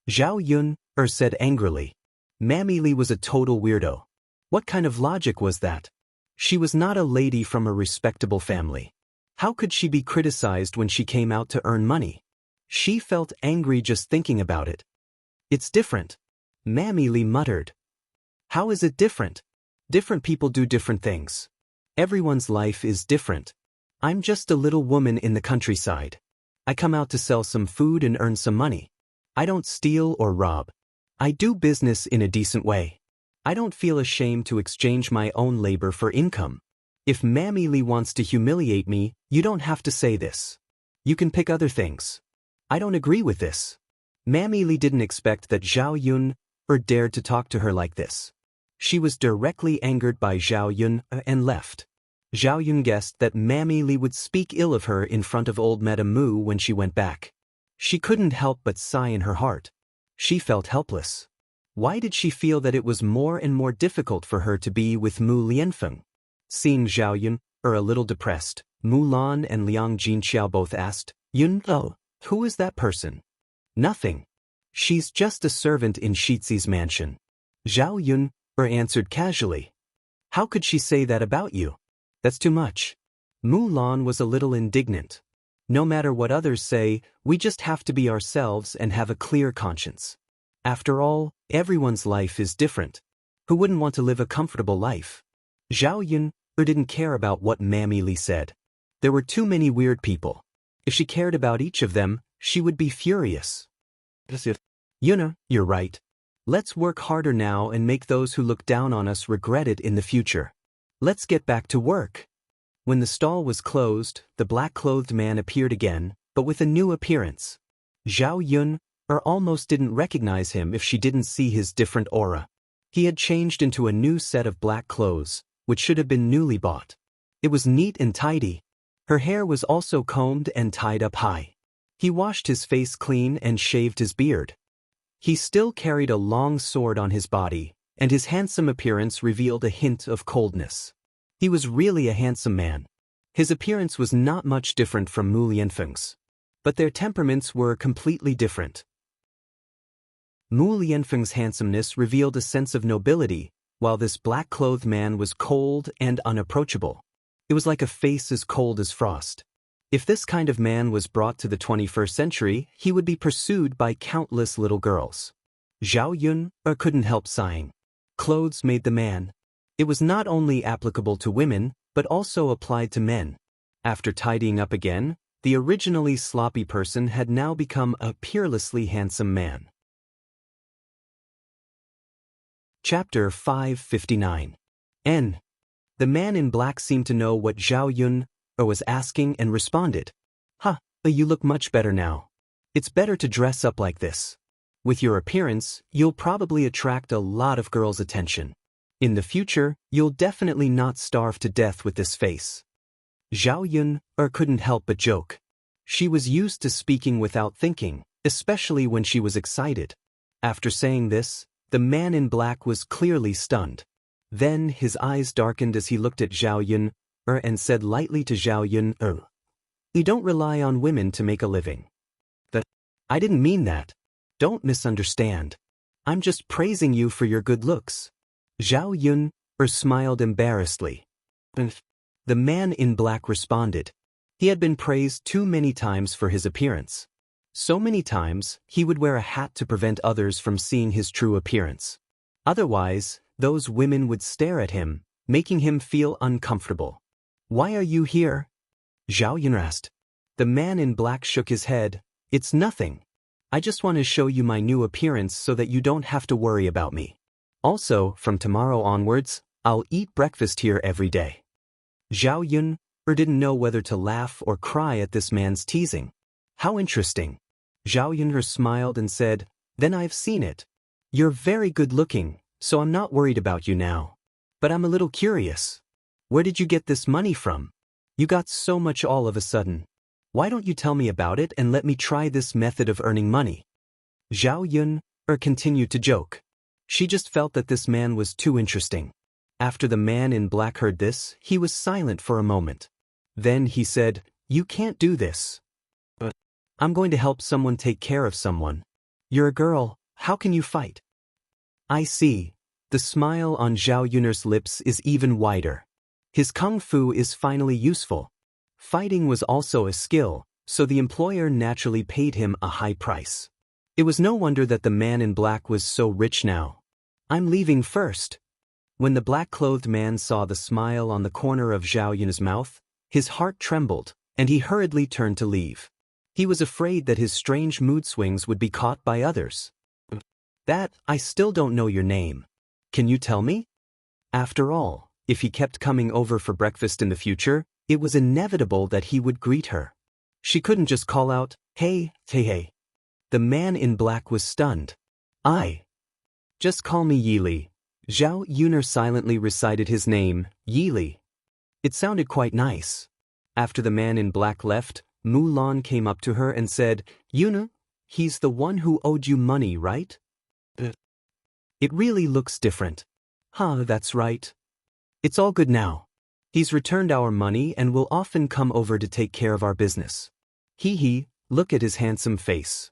Zhao Yun said angrily. Mammy Li was a total weirdo. What kind of logic was that? She was not a lady from a respectable family. How could she be criticized when she came out to earn money? She felt angry just thinking about it. "It's different," Mammy Li muttered. "How is it different? Different people do different things. Everyone's life is different. I'm just a little woman in the countryside. I come out to sell some food and earn some money. I don't steal or rob. I do business in a decent way. I don't feel ashamed to exchange my own labor for income. If Mammy Li wants to humiliate me, you don't have to say this. You can pick other things. I don't agree with this." Mammy Li didn't expect that Zhao Yun dared to talk to her like this. She was directly angered by Zhao Yun and left. Zhao Yun guessed that Mammy Li would speak ill of her in front of old Madame Mu when she went back. She couldn't help but sigh in her heart. She felt helpless. Why did she feel that it was more and more difficult for her to be with Mu Lianfeng? Seeing Zhao Yun a little depressed, Mulan and Liang Jinxiao both asked, "Yun, who is that person?" "Nothing." She's just a servant in Shizi's mansion. Zhao Yun answered casually. How could she say that about you? That's too much. Mulan was a little indignant. No matter what others say, we just have to be ourselves and have a clear conscience. After all, everyone's life is different. Who wouldn't want to live a comfortable life? Zhao Yun didn't care about what Mammy Li said. There were too many weird people. If she cared about each of them, she would be furious. Yuna, you're right. Let's work harder now and make those who look down on us regret it in the future. Let's get back to work. When the stall was closed, the black-clothed man appeared again, but with a new appearance. Zhao Yun almost didn't recognize him if she didn't see his different aura. He had changed into a new set of black clothes, which should have been newly bought. It was neat and tidy. Her hair was also combed and tied up high. He washed his face clean and shaved his beard. He still carried a long sword on his body, and his handsome appearance revealed a hint of coldness. He was really a handsome man. His appearance was not much different from Mu Lianfeng's. But their temperaments were completely different. Mu Lianfeng's handsomeness revealed a sense of nobility, while this black-clothed man was cold and unapproachable. It was like a face as cold as frost. If this kind of man was brought to the 21st century, he would be pursued by countless little girls. Zhao Yun couldn't help sighing. Clothes made the man. It was not only applicable to women, but also applied to men. After tidying up again, the originally sloppy person had now become a peerlessly handsome man. Chapter 559. N. The man in black seemed to know what Zhao Yun was asking and responded. You look much better now. It's better to dress up like this. With your appearance, you'll probably attract a lot of girls' attention. In the future, you'll definitely not starve to death with this face. Zhao Yun couldn't help but joke. She was used to speaking without thinking, especially when she was excited. After saying this, the man in black was clearly stunned. Then his eyes darkened as he looked at Zhao Yun and said lightly to Zhao Yun, You don't rely on women to make a living. I didn't mean that. Don't misunderstand. I'm just praising you for your good looks. Zhao Yun smiled embarrassedly. The man in black responded. He had been praised too many times for his appearance. So many times, he would wear a hat to prevent others from seeing his true appearance. Otherwise, those women would stare at him, making him feel uncomfortable. Why are you here? Zhao Yun asked. The man in black shook his head. It's nothing. I just want to show you my new appearance so that you don't have to worry about me. Also, from tomorrow onwards, I'll eat breakfast here every day. Zhao Yun didn't know whether to laugh or cry at this man's teasing. How interesting. Zhao Yun smiled and said, Then I've seen it. You're very good looking, so I'm not worried about you now. But I'm a little curious. Where did you get this money from? You got so much all of a sudden. Why don't you tell me about it and let me try this method of earning money? Zhao Yun continued to joke. She just felt that this man was too interesting. After the man in black heard this, he was silent for a moment. Then he said, You can't do this. But I'm going to help someone take care of someone. You're a girl, how can you fight? I see. The smile on Zhao Yun's lips is even wider. His kung fu is finally useful. Fighting was also a skill, so the employer naturally paid him a high price. It was no wonder that the man in black was so rich now. I'm leaving first. When the black-clothed man saw the smile on the corner of Zhao Yun's mouth, his heart trembled, and he hurriedly turned to leave. He was afraid that his strange mood swings would be caught by others. I still don't know your name. Can you tell me? After all, if he kept coming over for breakfast in the future, it was inevitable that he would greet her. She couldn't just call out, Hey. The man in black was stunned. Just call me Yili. Zhao Yun silently recited his name, Yili. It sounded quite nice. After the man in black left, Mulan came up to her and said, Yuna, he's the one who owed you money, right? It really looks different. That's right. It's all good now. He's returned our money and will often come over to take care of our business. Look at his handsome face.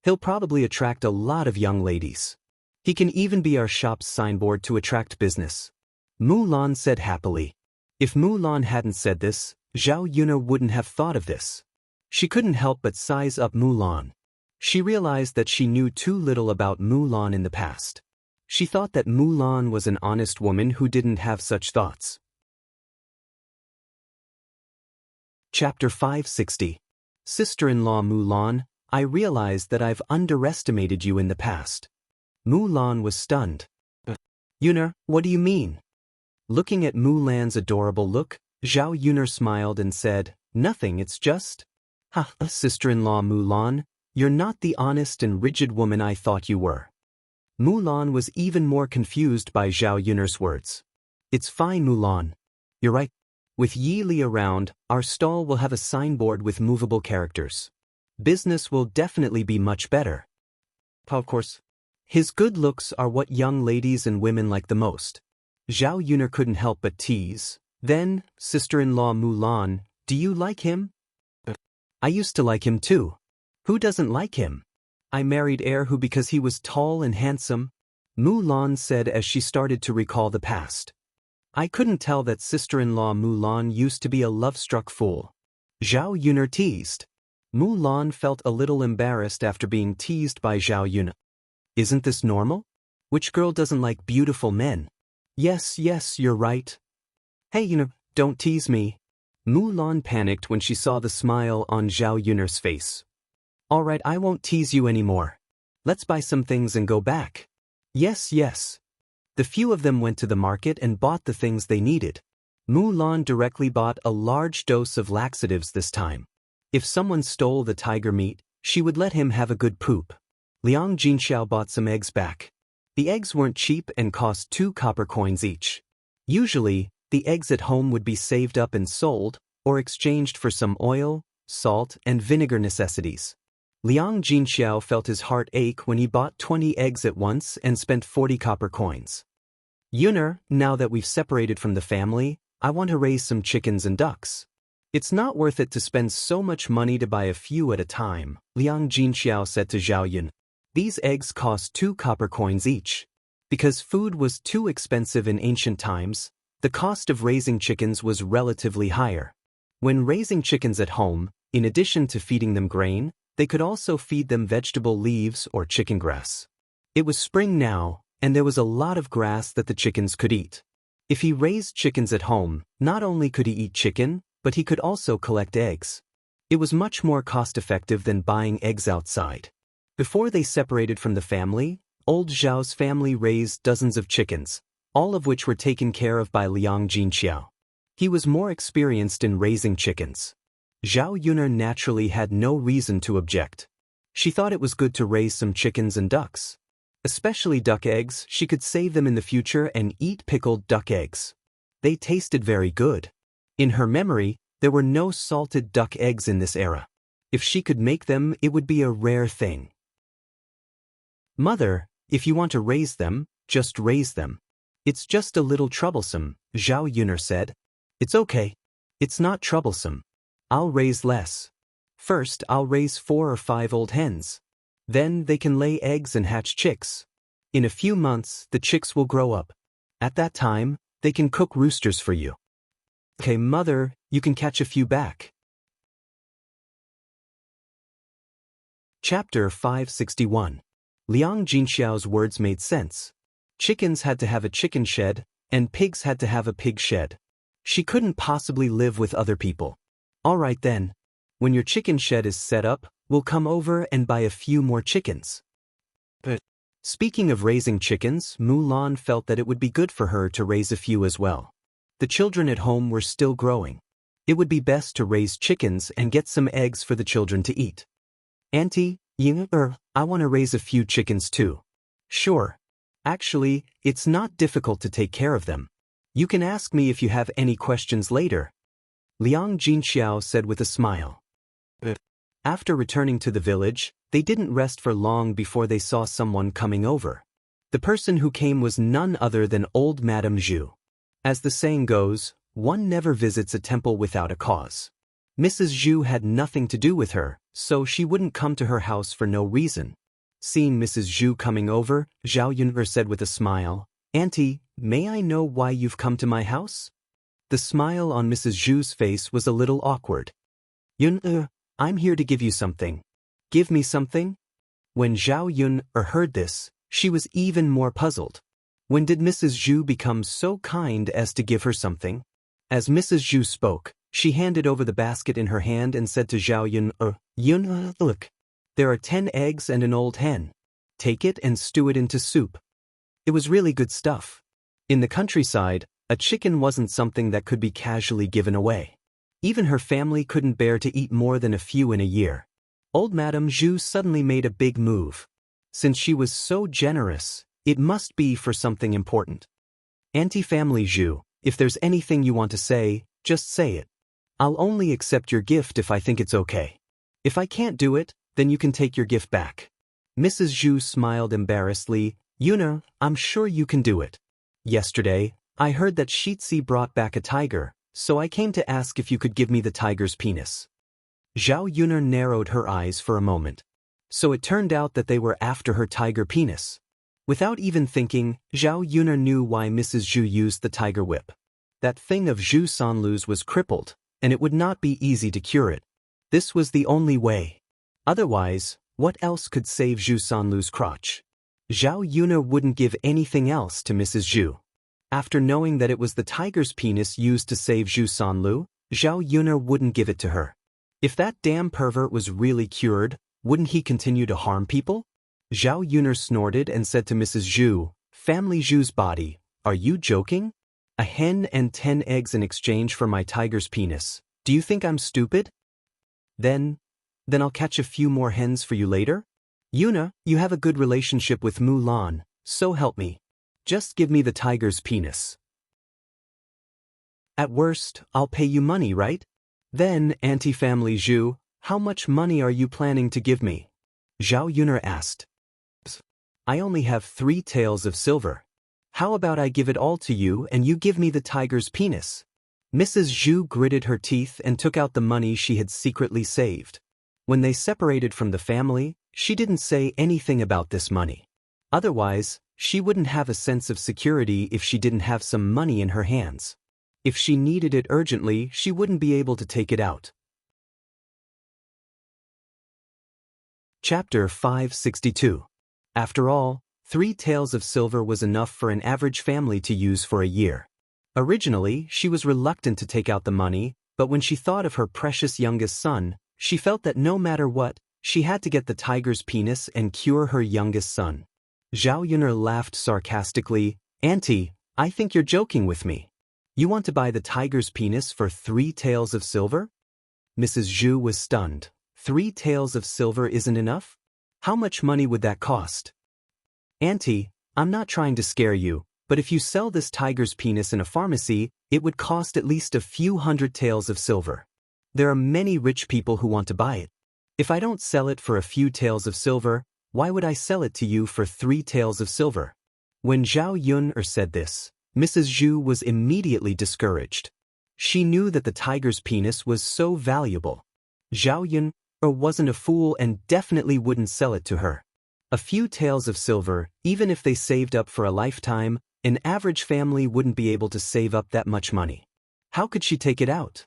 He'll probably attract a lot of young ladies. He can even be our shop's signboard to attract business. Mulan said happily. If Mulan hadn't said this, Zhao Yuna wouldn't have thought of this. She couldn't help but size up Mulan. She realized that she knew too little about Mulan in the past. She thought that Mulan was an honest woman who didn't have such thoughts. Chapter 560. Sister-in-law Mulan, I realized that I've underestimated you in the past. Mulan was stunned. Yuna, what do you mean? Looking at Mulan's adorable look, Zhao Yuna smiled and said, nothing, it's just… Ha, sister-in-law Mulan, you're not the honest and rigid woman I thought you were. Mulan was even more confused by Zhao Yuna's words. It's fine, Mulan. You're right. With Yi Li around, our stall will have a signboard with movable characters. Business will definitely be much better. Of course. His good looks are what young ladies and women like the most. Zhao Yuna couldn't help but tease. Then, sister-in-law Mulan, do you like him? I used to like him too. Who doesn't like him? I married Erhu because he was tall and handsome, Mulan said as she started to recall the past. I couldn't tell that sister-in-law Mulan used to be a love-struck fool. Zhao Yuna teased. Mulan felt a little embarrassed after being teased by Zhao Yuna. Isn't this normal? Which girl doesn't like beautiful men? Yes, you're right. Hey Yuna, don't tease me. Mulan panicked when she saw the smile on Zhao Yuna's face. Alright, I won't tease you anymore. Let's buy some things and go back. Yes. The few of them went to the market and bought the things they needed. Mulan directly bought a large dose of laxatives this time. If someone stole the tiger meat, she would let him have a good poop. Liang Jinxiao bought some eggs back. The eggs weren't cheap and cost 2 copper coins each. Usually, the eggs at home would be saved up and sold, or exchanged for some oil, salt, and vinegar necessities. Liang Jinxiao felt his heart ache when he bought 20 eggs at once and spent 40 copper coins. Yuna, now that we've separated from the family, I want to raise some chickens and ducks. It's not worth it to spend so much money to buy a few at a time, Liang Jinxiao said to Zhao Yun. These eggs cost 2 copper coins each. Because food was too expensive in ancient times, the cost of raising chickens was relatively higher. When raising chickens at home, in addition to feeding them grain, they could also feed them vegetable leaves or chicken grass. It was spring now, and there was a lot of grass that the chickens could eat. If he raised chickens at home, not only could he eat chicken, but he could also collect eggs. It was much more cost-effective than buying eggs outside. Before they separated from the family, old Zhao's family raised dozens of chickens, all of which were taken care of by Liang Jinxiao. He was more experienced in raising chickens. Zhao Yuna naturally had no reason to object. She thought it was good to raise some chickens and ducks. Especially duck eggs, she could save them in the future and eat pickled duck eggs. They tasted very good. In her memory, there were no salted duck eggs in this era. If she could make them, it would be a rare thing. Mother, if you want to raise them, just raise them. It's just a little troublesome, Zhao Yuna said. It's okay. It's not troublesome. I'll raise less. First, I'll raise 4 or 5 old hens. Then they can lay eggs and hatch chicks. In a few months, the chicks will grow up. At that time, they can cook roosters for you. Okay, Mother, you can catch a few back. Chapter 561. Liang Jinxiao's words made sense. Chickens had to have a chicken shed, and pigs had to have a pig shed. She couldn't possibly live with other people. Alright then. When your chicken shed is set up, we'll come over and buy a few more chickens. But speaking of raising chickens, Mulan felt that it would be good for her to raise a few as well. The children at home were still growing. It would be best to raise chickens and get some eggs for the children to eat. Auntie, I want to raise a few chickens too. Sure. Actually, it's not difficult to take care of them. You can ask me if you have any questions later, Liang Jinxiao said with a smile. After returning to the village, they didn't rest for long before they saw someone coming over. The person who came was none other than old Madame Zhu. As the saying goes, one never visits a temple without a cause. Mrs. Zhu had nothing to do with her, so she wouldn't come to her house for no reason. Seeing Mrs. Zhu coming over, Zhao Yun'er said with a smile, "Auntie, may I know why you've come to my house?" The smile on Mrs. Zhu's face was a little awkward. "Yun'er, I'm here to give you something." "Give me something?" When Zhao Yun'er heard this, she was even more puzzled. When did Mrs. Zhu become so kind as to give her something? As Mrs. Zhu spoke, she handed over the basket in her hand and said to Zhao Yun'er, "Yun'er, look. There are 10 eggs and an old hen. Take it and stew it into soup." It was really good stuff. In the countryside, a chicken wasn't something that could be casually given away. Even her family couldn't bear to eat more than a few in a year. Old Madame Zhu suddenly made a big move. Since she was so generous, it must be for something important. "Auntie Family Zhu, if there's anything you want to say, just say it. I'll only accept your gift if I think it's okay. If I can't do it, then you can take your gift back." Mrs. Zhu smiled embarrassedly. "Yuna, I'm sure you can do it. Yesterday, I heard that Shitzi brought back a tiger, so I came to ask if you could give me the tiger's penis." Zhao Yun'er narrowed her eyes for a moment. So it turned out that they were after her tiger penis. Without even thinking, Zhao Yun'er knew why Mrs. Zhu used the tiger whip. That thing of Zhu Sanlu's was crippled, and it would not be easy to cure it. This was the only way. Otherwise, what else could save Zhu Sanlu's crotch? Zhao Yun'er wouldn't give anything else to Mrs. Zhu. After knowing that it was the tiger's penis used to save Zhu Sanlu, Zhao Yun'er wouldn't give it to her. If that damn pervert was really cured, wouldn't he continue to harm people? Zhao Yun'er snorted and said to Mrs. Zhu, "Family Zhu's body, are you joking? A hen and 10 eggs in exchange for my tiger's penis. Do you think I'm stupid? Then I'll catch a few more hens for you later? Yuna, you have a good relationship with Mulan, so help me. Just give me the tiger's penis. At worst, I'll pay you money, right? Then, Auntie Family Zhu, how much money are you planning to give me?" Zhao Yun'er asked. "I only have 3 taels of silver. How about I give it all to you and you give me the tiger's penis?" Mrs. Zhu gritted her teeth and took out the money she had secretly saved. When they separated from the family, she didn't say anything about this money. Otherwise, she wouldn't have a sense of security if she didn't have some money in her hands. If she needed it urgently, she wouldn't be able to take it out. Chapter 562. After all, 3 taels of silver was enough for an average family to use for a year. Originally, she was reluctant to take out the money, but when she thought of her precious youngest son, she felt that no matter what, she had to get the tiger's penis and cure her youngest son. Zhao Yun'er laughed sarcastically. "Auntie, I think you're joking with me. You want to buy the tiger's penis for 3 taels of silver?" Mrs. Zhu was stunned. 3 taels of silver isn't enough? How much money would that cost? "Auntie, I'm not trying to scare you, but if you sell this tiger's penis in a pharmacy, it would cost at least a few hundred taels of silver. There are many rich people who want to buy it. If I don't sell it for a few taels of silver, why would I sell it to you for 3 taels of silver?" When Zhao Yun'er said this, Mrs. Zhu was immediately discouraged. She knew that the tiger's penis was so valuable. Zhao Yun'er wasn't a fool and definitely wouldn't sell it to her. A few taels of silver, even if they saved up for a lifetime, an average family wouldn't be able to save up that much money. How could she take it out?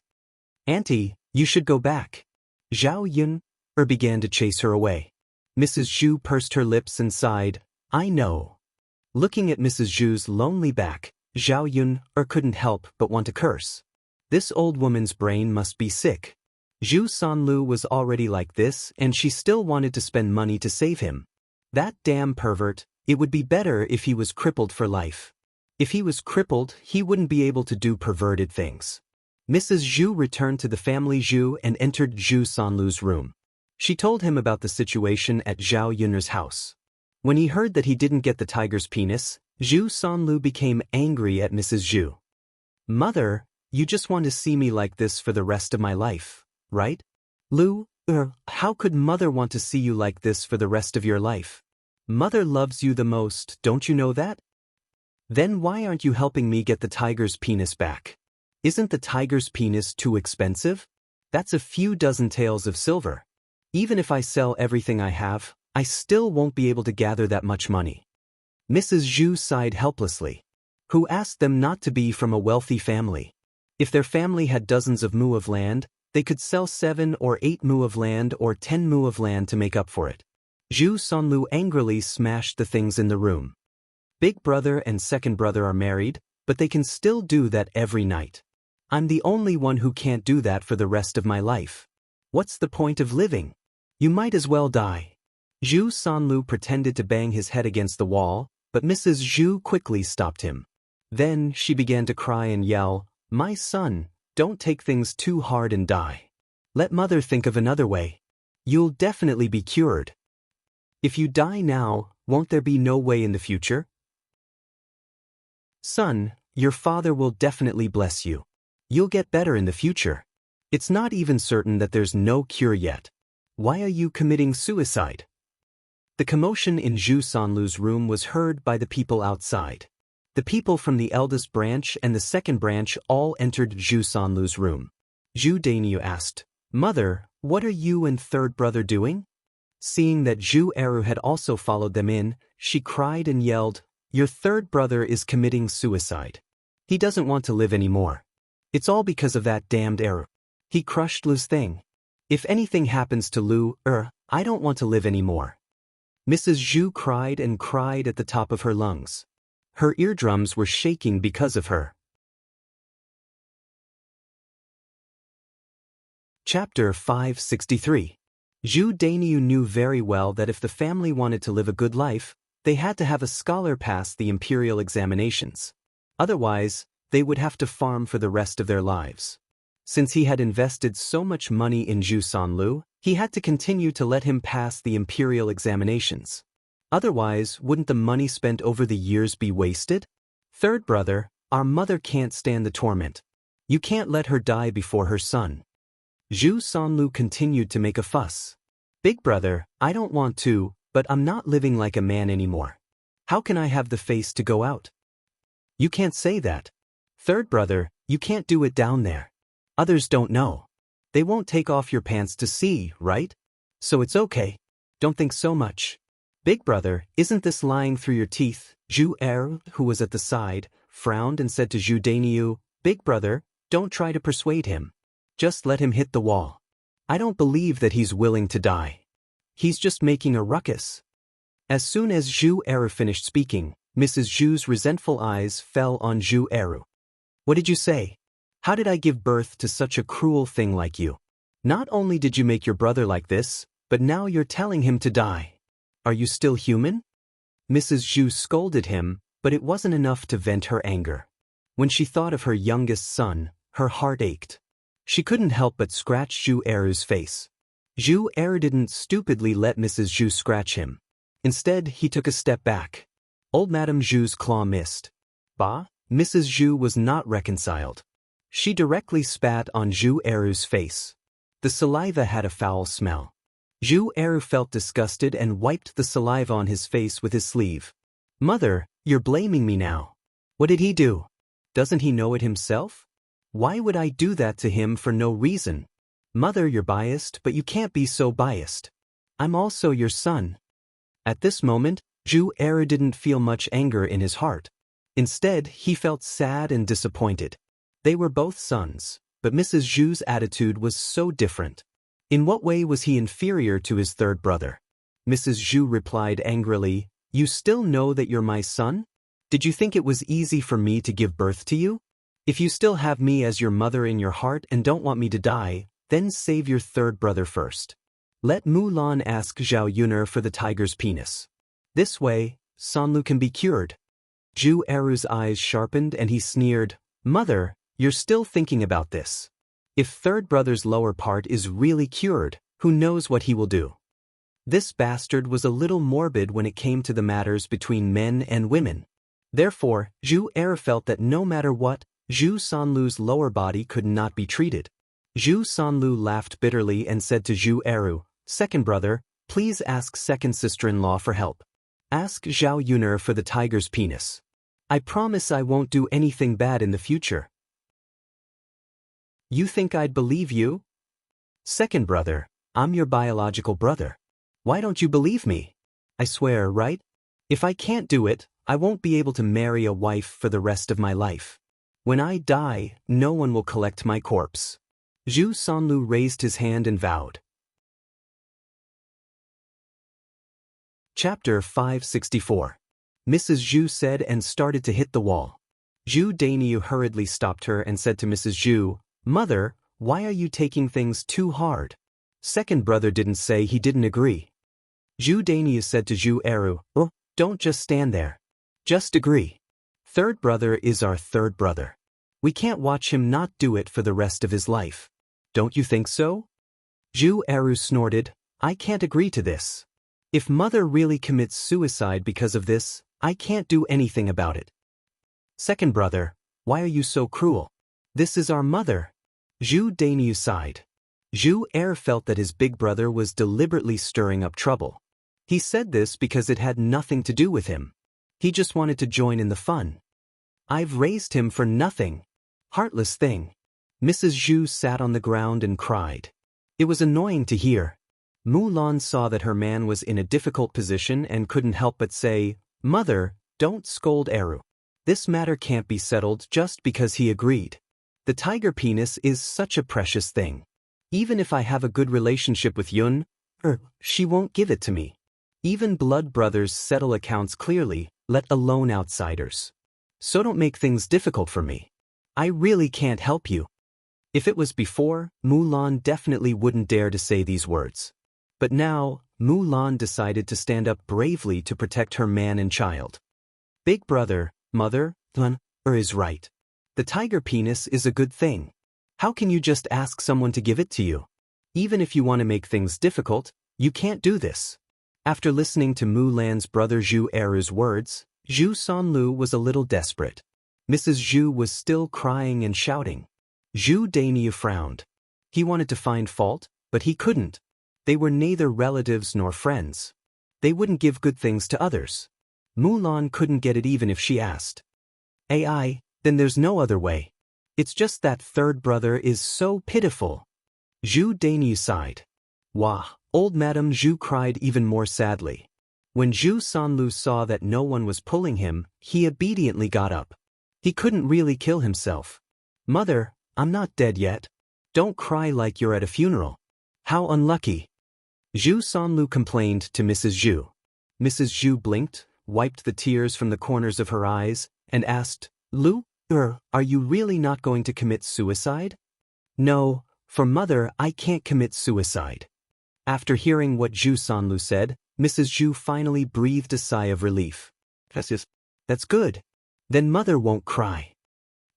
"Auntie, you should go back." Zhao Yun'er began to chase her away. Mrs. Zhu pursed her lips and sighed, "I know." Looking at Mrs. Zhu's lonely back, Zhao Yun'er couldn't help but want to curse. This old woman's brain must be sick. Zhu Sanlu was already like this and she still wanted to spend money to save him. That damn pervert, it would be better if he was crippled for life. If he was crippled, he wouldn't be able to do perverted things. Mrs. Zhu returned to the family Zhu and entered Zhu Sanlu's room. She told him about the situation at Zhao Yun'er's house. When he heard that he didn't get the tiger's penis, Zhu Sanlu became angry at Mrs. Zhu. "Mother, you just want to see me like this for the rest of my life, right? How could mother want to see you like this for the rest of your life? Mother loves you the most, don't you know that? Then why aren't you helping me get the tiger's penis back? Isn't the tiger's penis too expensive? That's a few dozen taels of silver. Even if I sell everything I have, I still won't be able to gather that much money. Mrs. Zhu sighed helplessly. Who asked them not to be from a wealthy family? If their family had dozens of mu of land, they could sell 7 or 8 mu of land or 10 mu of land to make up for it. Zhu Sanlu angrily smashed the things in the room. Big brother and second brother are married, but they can still do that every night. I'm the only one who can't do that for the rest of my life. What's the point of living? You might as well die. Zhu Sanlu pretended to bang his head against the wall, but Mrs. Zhu quickly stopped him. Then she began to cry and yell, "My son, don't take things too hard and die. Let mother think of another way. You'll definitely be cured. If you die now, won't there be no way in the future? Son, your father will definitely bless you. You'll get better in the future. It's not even certain that there's no cure yet. Why are you committing suicide?" The commotion in Zhu Sanlu's room was heard by the people outside. The people from the eldest branch and the second branch all entered Zhu Sanlu's room. Zhu Dainiu asked, "Mother, what are you and third brother doing?" Seeing that Zhu Eru had also followed them in, she cried and yelled, "Your third brother is committing suicide. He doesn't want to live anymore. It's all because of that damned Eru. He crushed Lu's thing. If anything happens to Lu, I don't want to live anymore." Mrs. Zhu cried and cried at the top of her lungs. Her eardrums were shaking because of her. Chapter 563. Zhu Dainiu knew very well that if the family wanted to live a good life, they had to have a scholar pass the imperial examinations. Otherwise, they would have to farm for the rest of their lives. Since he had invested so much money in Zhu Sanlu, he had to continue to let him pass the imperial examinations. Otherwise, wouldn't the money spent over the years be wasted? Third brother, our mother can't stand the torment. You can't let her die before her son. Zhu Sanlu continued to make a fuss. Big brother, I don't want to, but I'm not living like a man anymore. How can I have the face to go out? You can't say that. Third brother, you can't do it down there. Others don't know. They won't take off your pants to see, right? So it's okay. Don't think so much. Big brother, isn't this lying through your teeth? Zhu Er, who was at the side, frowned and said to Zhu Dainiu, "Big brother, don't try to persuade him. Just let him hit the wall. I don't believe that he's willing to die. He's just making a ruckus." As soon as Zhu Eru finished speaking, Mrs. Zhu's resentful eyes fell on Zhu Eru. "What did you say? How did I give birth to such a cruel thing like you? Not only did you make your brother like this, but now you're telling him to die. Are you still human?" Mrs. Zhu scolded him, but it wasn't enough to vent her anger. When she thought of her youngest son, her heart ached. She couldn't help but scratch Zhu Eru's face. Zhu Eru didn't stupidly let Mrs. Zhu scratch him. Instead, he took a step back. Old Madame Zhu's claw missed. Bah, Mrs. Zhu was not reconciled. She directly spat on Zhu Eru's face. The saliva had a foul smell. Zhu Eru felt disgusted and wiped the saliva on his face with his sleeve. "Mother, you're blaming me now. What did he do? Doesn't he know it himself? Why would I do that to him for no reason? Mother, you're biased, but you can't be so biased. I'm also your son." At this moment, Zhu Eru didn't feel much anger in his heart. Instead, he felt sad and disappointed. They were both sons, but Mrs. Zhu's attitude was so different. In what way was he inferior to his third brother? Mrs. Zhu replied angrily, "You still know that you're my son? Did you think it was easy for me to give birth to you? If you still have me as your mother in your heart and don't want me to die, then save your third brother first. Let Mulan ask Zhao Yuner for the tiger's penis. This way, Sanlu can be cured." Zhu Eru's eyes sharpened and he sneered, "Mother, you're still thinking about this. If third brother's lower part is really cured, who knows what he will do?" This bastard was a little morbid when it came to the matters between men and women. Therefore, Zhu Eru felt that no matter what, Zhu Sanlu's lower body could not be treated. Zhu Sanlu laughed bitterly and said to Zhu Eru, "Second brother, please ask second sister-in-law for help. Ask Zhao Yuner for the tiger's penis. I promise I won't do anything bad in the future." "You think I'd believe you?" "Second brother, I'm your biological brother. Why don't you believe me? I swear, right? If I can't do it, I won't be able to marry a wife for the rest of my life. When I die, no one will collect my corpse. Zhu Sanlu raised his hand and vowed. Chapter 564. Mrs. Zhu said and started to hit the wall. Zhu Dainiu hurriedly stopped her and said to Mrs. Zhu, "Mother, why are you taking things too hard?" Second brother didn't say he didn't agree. Zhu Dainiu said to Zhu Eru, "Oh, don't just stand there. Just agree. Third brother is our third brother. We can't watch him not do it for the rest of his life. Don't you think so?" Zhu Eru snorted, "I can't agree to this. If mother really commits suicide because of this, I can't do anything about it." Second brother, "Why are you so cruel? This is our mother." Zhu Dainiu sighed. Zhu Er felt that his big brother was deliberately stirring up trouble. He said this because it had nothing to do with him. He just wanted to join in the fun. "I've raised him for nothing. Heartless thing." Mrs. Zhu sat on the ground and cried. It was annoying to hear. Mulan saw that her man was in a difficult position and couldn't help but say, "Mother, don't scold Eru. This matter can't be settled just because he agreed. The tiger penis is such a precious thing. Even if I have a good relationship with Yun, she won't give it to me. Even blood brothers settle accounts clearly, let alone outsiders. So don't make things difficult for me. I really can't help you." If it was before, Mulan definitely wouldn't dare to say these words. But now, Mulan decided to stand up bravely to protect her man and child. "Big brother, mother, is right. The tiger penis is a good thing. How can you just ask someone to give it to you? Even if you want to make things difficult, you can't do this." After listening to Mulan's brother Zhu Eru's words, Zhu Sanlu was a little desperate. Mrs. Zhu was still crying and shouting. Zhu Dainiu frowned. He wanted to find fault, but he couldn't. They were neither relatives nor friends. They wouldn't give good things to others. Mulan couldn't get it even if she asked. "AI, then there's no other way. It's just that third brother is so pitiful." Zhu Dainiu sighed. "Wah." Old Madame Zhu cried even more sadly. When Zhu Sanlu saw that no one was pulling him, he obediently got up. He couldn't really kill himself. "Mother, I'm not dead yet. Don't cry like you're at a funeral. How unlucky." Zhu Sanlu complained to Mrs. Zhu. Mrs. Zhu blinked, wiped the tears from the corners of her eyes, and asked, "Lu, are you really not going to commit suicide?" "No, for mother I can't commit suicide." After hearing what Zhu Sanlu said, Mrs. Zhu finally breathed a sigh of relief. That's good. Then mother won't cry."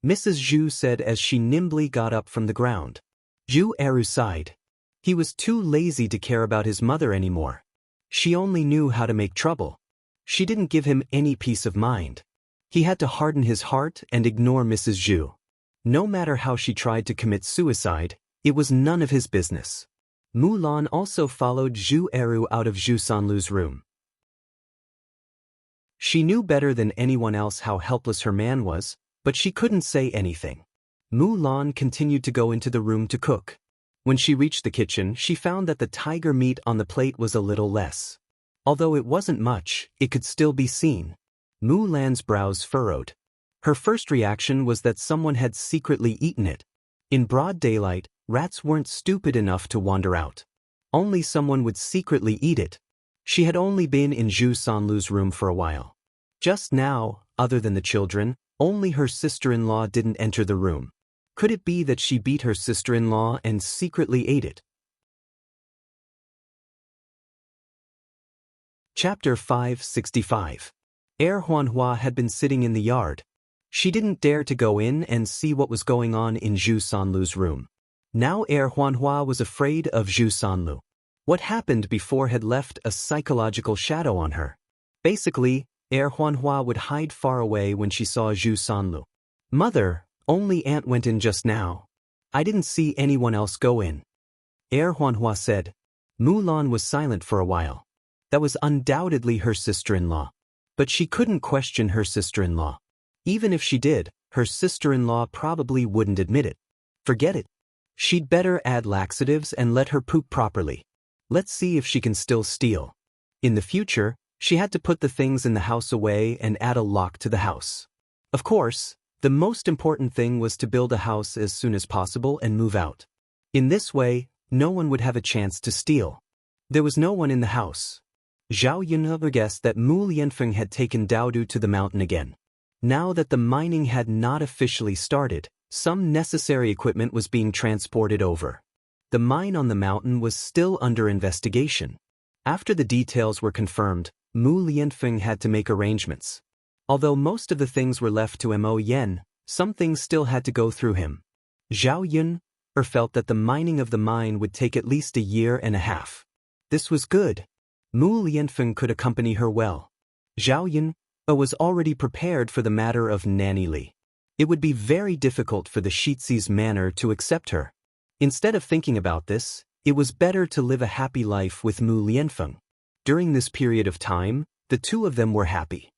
Mrs. Zhu said as she nimbly got up from the ground. Zhu Eru sighed. He was too lazy to care about his mother anymore. She only knew how to make trouble. She didn't give him any peace of mind. He had to harden his heart and ignore Mrs. Zhu. No matter how she tried to commit suicide, it was none of his business. Mulan also followed Zhu Eru out of Zhu Sanlu's room. She knew better than anyone else how helpless her man was, but she couldn't say anything. Mulan continued to go into the room to cook. When she reached the kitchen, she found that the tiger meat on the plate was a little less. Although it wasn't much, it could still be seen. Mulan's brows furrowed. Her first reaction was that someone had secretly eaten it. In broad daylight, rats weren't stupid enough to wander out. Only someone would secretly eat it. She had only been in Zhu Sanlu's room for a while. Just now, other than the children, only her sister-in-law didn't enter the room. Could it be that she beat her sister-in-law and secretly ate it? Chapter 565. Huanhua had been sitting in the yard. She didn't dare to go in and see what was going on in Zhu Sanlu's room. Now Huanhua was afraid of Zhu Sanlu. What happened before had left a psychological shadow on her. Basically, Huanhua would hide far away when she saw Zhu Sanlu. "Mother, only Aunt went in just now. I didn't see anyone else go in," Huanhua said. Mulan was silent for a while. That was undoubtedly her sister-in-law. But she couldn't question her sister-in-law. Even if she did, her sister-in-law probably wouldn't admit it. Forget it. She'd better add laxatives and let her poop properly. Let's see if she can still steal. In the future, she had to put the things in the house away and add a lock to the house. Of course, the most important thing was to build a house as soon as possible and move out. In this way, no one would have a chance to steal. There was no one in the house. Zhao Yun guessed that Mu Lianfeng had taken Daodu to the mountain again. Now that the mining had not officially started, some necessary equipment was being transported over. The mine on the mountain was still under investigation. After the details were confirmed, Mu Lianfeng had to make arrangements. Although most of the things were left to Mo Yen, some things still had to go through him. Zhao Yun felt that the mining of the mine would take at least a year and a half. This was good. Mu Lianfeng could accompany her well. Zhao Yun was already prepared for the matter of Nanny Li. It would be very difficult for the Shizi's manor to accept her. Instead of thinking about this, it was better to live a happy life with Mu Lianfeng. During this period of time, the two of them were happy.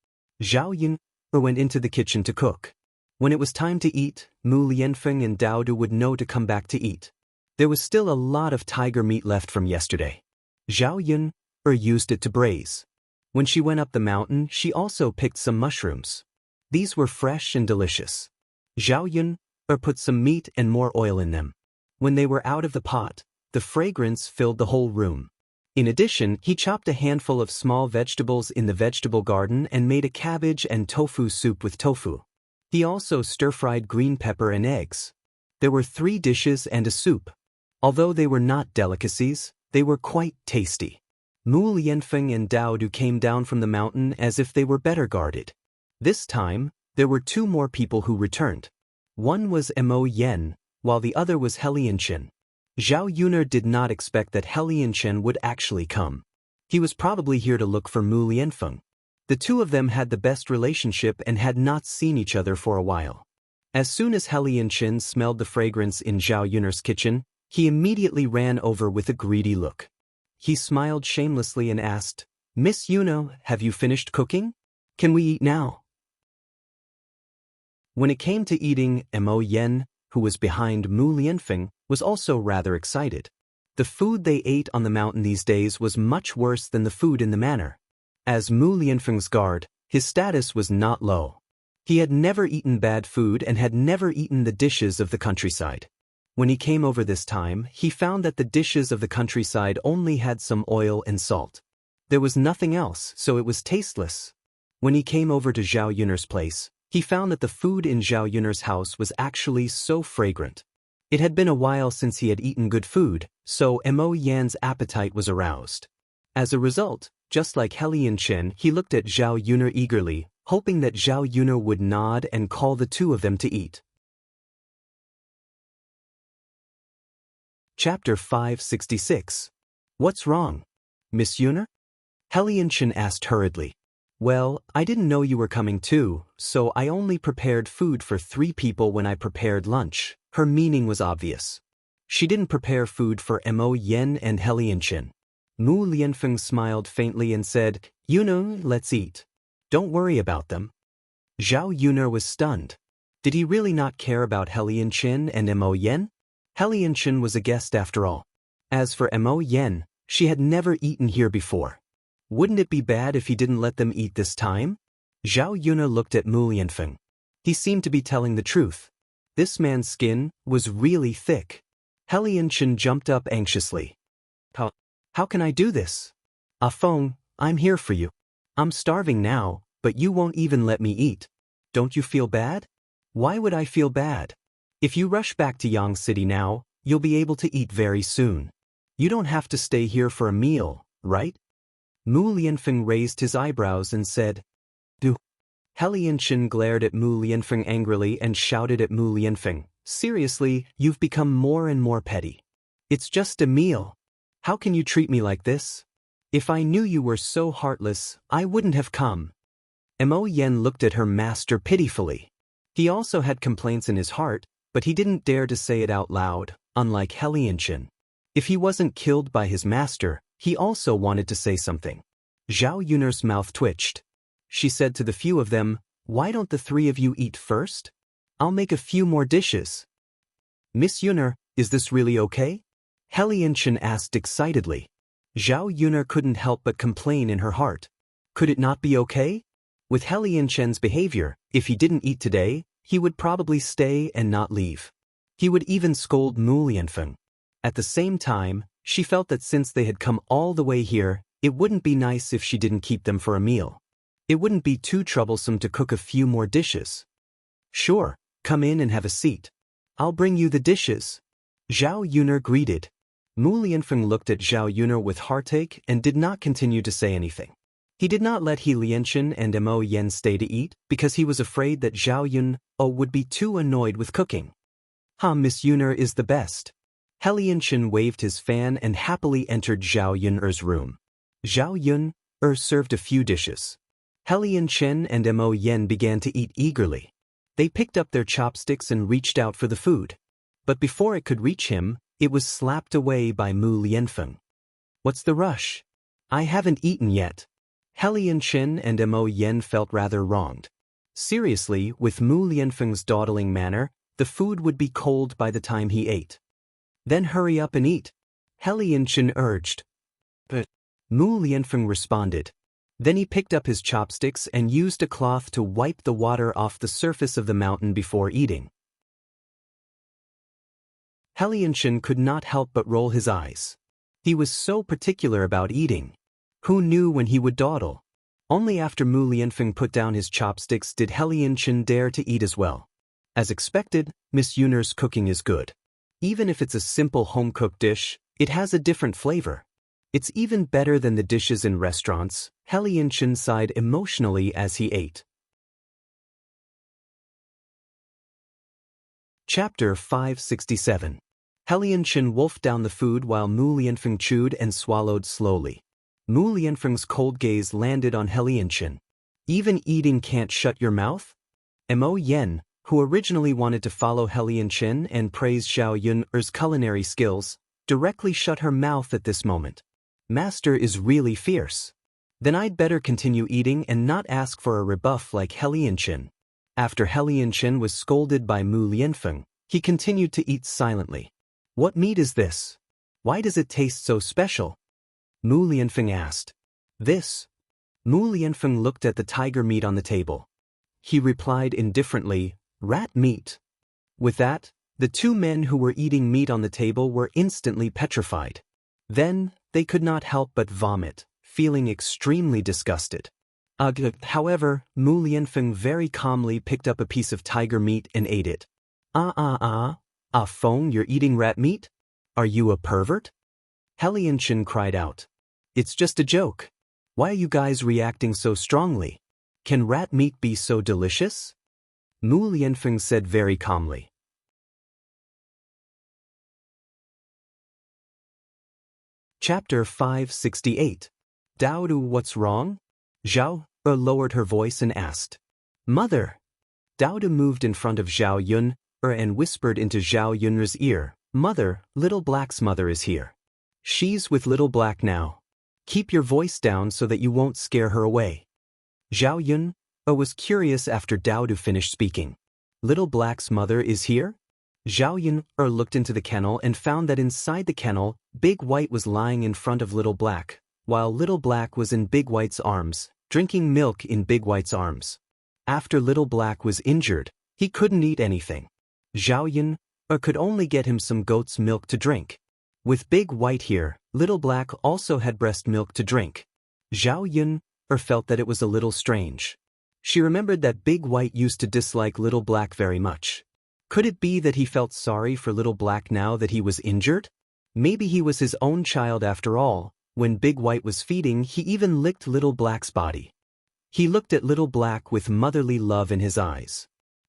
Zhao Yun went into the kitchen to cook. When it was time to eat, Mu Lianfeng and Daodu would know to come back to eat. There was still a lot of tiger meat left from yesterday. Zhao Yun used it to braise. When she went up the mountain, she also picked some mushrooms. These were fresh and delicious. Zhao Yun put some meat and more oil in them. When they were out of the pot, the fragrance filled the whole room. In addition, he chopped a handful of small vegetables in the vegetable garden and made a cabbage and tofu soup with tofu. He also stir-fried green pepper and eggs. There were 3 dishes and a soup. Although they were not delicacies, they were quite tasty. Mu Lianfeng and Daodu came down from the mountain as if they were better guarded. This time, there were 2 more people who returned. One was Mo Yen, while the other was Helianchen. Zhao Yun did not expect that Helianchen would actually come. He was probably here to look for Mu Lianfeng. The two of them had the best relationship and had not seen each other for a while. As soon as Helianchen smelled the fragrance in Zhao Yun's kitchen, he immediately ran over with a greedy look. He smiled shamelessly and asked, "Miss Yuno, have you finished cooking? Can we eat now?" When it came to eating, Mo Yen, who was behind Mu Lianfeng, was also rather excited. The food they ate on the mountain these days was much worse than the food in the manor. As Mu Lianfeng's guard, his status was not low. He had never eaten bad food and had never eaten the dishes of the countryside. When he came over this time, he found that the dishes of the countryside only had some oil and salt. There was nothing else, so it was tasteless. When he came over to Zhao Yun's place, he found that the food in Zhao Yun's house was actually so fragrant. It had been a while since he had eaten good food, so Mo Yan's appetite was aroused. As a result, just like Helianchen, he looked at Zhao Yun eagerly, hoping that Zhao Yun would nod and call the two of them to eat. Chapter 566. What's wrong, Miss Yun? Helianchen asked hurriedly. Well, I didn't know you were coming too, so I only prepared food for 3 people when I prepared lunch. Her meaning was obvious. She didn't prepare food for Mo Yen and Helianchen. Mu Lianfeng smiled faintly and said, "Yun, let's eat. Don't worry about them." Zhao Yun was stunned. Did he really not care about Helianchen and Mo Yen? Helianchen was a guest after all. As for Mo Yen, she had never eaten here before. Wouldn't it be bad if he didn't let them eat this time? Zhao Yun looked at Mu Lianfeng. He seemed to be telling the truth. This man's skin was really thick. Helianchen jumped up anxiously. How can I do this? Feng, I'm here for you. I'm starving now, but you won't even let me eat. Don't you feel bad? Why would I feel bad? If you rush back to Yang City now, you'll be able to eat very soon. You don't have to stay here for a meal, right? Mu Lianfeng raised his eyebrows and said, "Do." Helianchen glared at Mu Lianfeng angrily and shouted at Mu Lianfeng, "Seriously, you've become more and more petty. It's just a meal. How can you treat me like this? If I knew you were so heartless, I wouldn't have come." Mo Yen looked at her master pitifully. He also had complaints in his heart, but he didn't dare to say it out loud, unlike Helianchen. If he wasn't killed by his master, he also wanted to say something. Zhao Yun's mouth twitched. She said to the few of them, "Why don't the 3 of you eat first? I'll make a few more dishes." "Miss Yun, Is this really okay? Helianchen asked excitedly. Zhao Yuner couldn't help but complain in her heart. Could it not be okay? With Helianchen's behavior, if he didn't eat today, he would probably stay and not leave. He would even scold Mu Lianfeng. At the same time, she felt that since they had come all the way here, it wouldn't be nice if she didn't keep them for a meal. It wouldn't be too troublesome to cook a few more dishes. Sure, come in and have a seat. I'll bring you the dishes. Zhao Yuner greeted. Mu Lianfeng looked at Zhao Yuner with heartache and did not continue to say anything. He did not let He Lianchen and Mo Yen stay to eat because he was afraid that Zhao Yun would be too annoyed with cooking. Miss Yuner is the best. Helianchen waved his fan and happily entered Zhao Yun's room. Zhao Yun served a few dishes. Helianchen and Mo Yen began to eat eagerly. They picked up their chopsticks and reached out for the food. But before it could reach him, it was slapped away by Mu Lianfeng. What's the rush? I haven't eaten yet. Helianchen and Mo Yen felt rather wronged. Seriously, with Mu Lianfeng's dawdling manner, the food would be cold by the time he ate. Then hurry up and eat, Helianchen urged. But Mu Lianfeng responded. Then he picked up his chopsticks and used a cloth to wipe the water off the surface of the mountain before eating. Helianchen could not help but roll his eyes. He was so particular about eating. Who knew when he would dawdle? Only after Mu Lianfeng put down his chopsticks did Helianchen dare to eat as well. As expected, Miss Yuner's cooking is good. Even if it's a simple home-cooked dish, it has a different flavor. It's even better than the dishes in restaurants, Helianchen sighed emotionally as he ate. Chapter 567. Helianchen wolfed down the food while Mu Lianfeng chewed and swallowed slowly. Mu Lianfeng's cold gaze landed on Helianchen. Even eating can't shut your mouth? Mo Yen, who originally wanted to follow Helianchen and praise Zhao Yun's culinary skills, directly shut her mouth at this moment. Master is really fierce. Then I'd better continue eating and not ask for a rebuff like Helianchen. After Helianchen was scolded by Mu Lianfeng, he continued to eat silently. What meat is this? Why does it taste so special? Mu Lianfeng asked. This. Mu Lianfeng looked at the tiger meat on the table. He replied indifferently, rat meat. With that, the two men who were eating meat on the table were instantly petrified. Then, they could not help but vomit, feeling extremely disgusted. However, Mu Lianfeng very calmly picked up a piece of tiger meat and ate it. Feng, you're eating rat meat? Are you a pervert? Helianchen cried out. It's just a joke. Why are you guys reacting so strongly? Can rat meat be so delicious? Mu Lianfeng said very calmly. Chapter 568. Daodu, what's wrong? Zhao lowered her voice and asked. Mother. Daodu moved in front of Zhao Yun and whispered into Zhao Yun's ear, Mother, Little Black's mother is here. She's with Little Black now. Keep your voice down so that you won't scare her away. Zhao Yun was curious after Daodu finished speaking. Little Black's mother is here? Zhao Yun looked into the kennel and found that inside the kennel, Big White was lying in front of Little Black, while Little Black was in Big White's arms, drinking milk in Big White's arms. After Little Black was injured, he couldn't eat anything. Zhao Yun could only get him some goat's milk to drink. With Big White here, Little Black also had breast milk to drink. Zhao Yun felt that it was a little strange. She remembered that Big White used to dislike Little Black very much. Could it be that he felt sorry for Little Black now that he was injured? Maybe he was his own child after all. When Big White was feeding, he even licked Little Black's body. He looked at Little Black with motherly love in his eyes.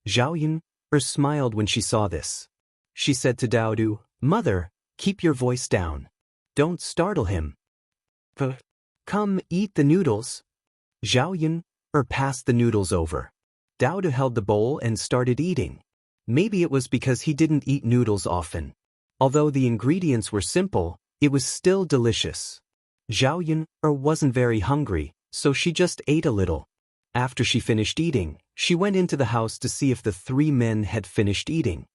Zhao Yun smiled when she saw this. She said to Daodu, Mother, keep your voice down. Don't startle him. Come, eat the noodles. Zhao Yun passed the noodles over. Daodu held the bowl and started eating. Maybe it was because he didn't eat noodles often. Although the ingredients were simple, it was still delicious. Zhao Yun wasn't very hungry, so she just ate a little. After she finished eating, she went into the house to see if the three men had finished eating.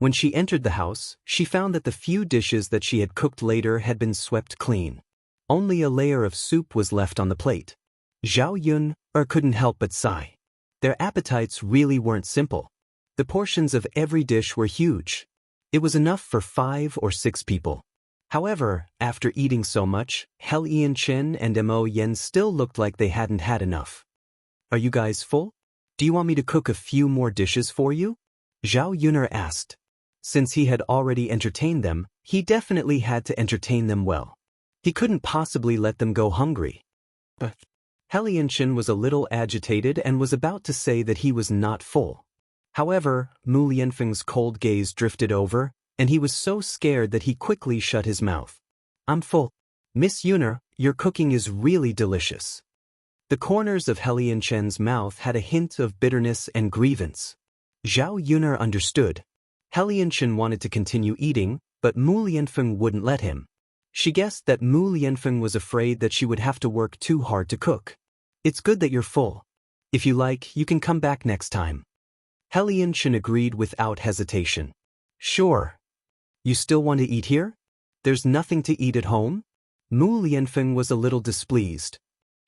When she entered the house, she found that the few dishes that she had cooked later had been swept clean. Only a layer of soup was left on the plate. Zhao Yun couldn't help but sigh. Their appetites really weren't simple. The portions of every dish were huge. It was enough for 5 or 6 people. However, after eating so much, Helian Chen and Mo Yen still looked like they hadn't had enough. Are you guys full? Do you want me to cook a few more dishes for you? Zhao Yuner asked. Since he had already entertained them, he definitely had to entertain them well. He couldn't possibly let them go hungry. But Helian Chen was a little agitated and was about to say that he was not full. However, Mu Lianfeng's cold gaze drifted over, and he was so scared that he quickly shut his mouth. I'm full. Miss Yuner, your cooking is really delicious. The corners of Helian Chen's mouth had a hint of bitterness and grievance. Zhao Yuner understood. Helian Chen wanted to continue eating, but Mu Lianfeng wouldn't let him. She guessed that Mu Lianfeng was afraid that she would have to work too hard to cook. It's good that you're full. If you like, you can come back next time. Helian Chen agreed without hesitation. Sure. You still want to eat here? There's nothing to eat at home? Mu Lianfeng was a little displeased.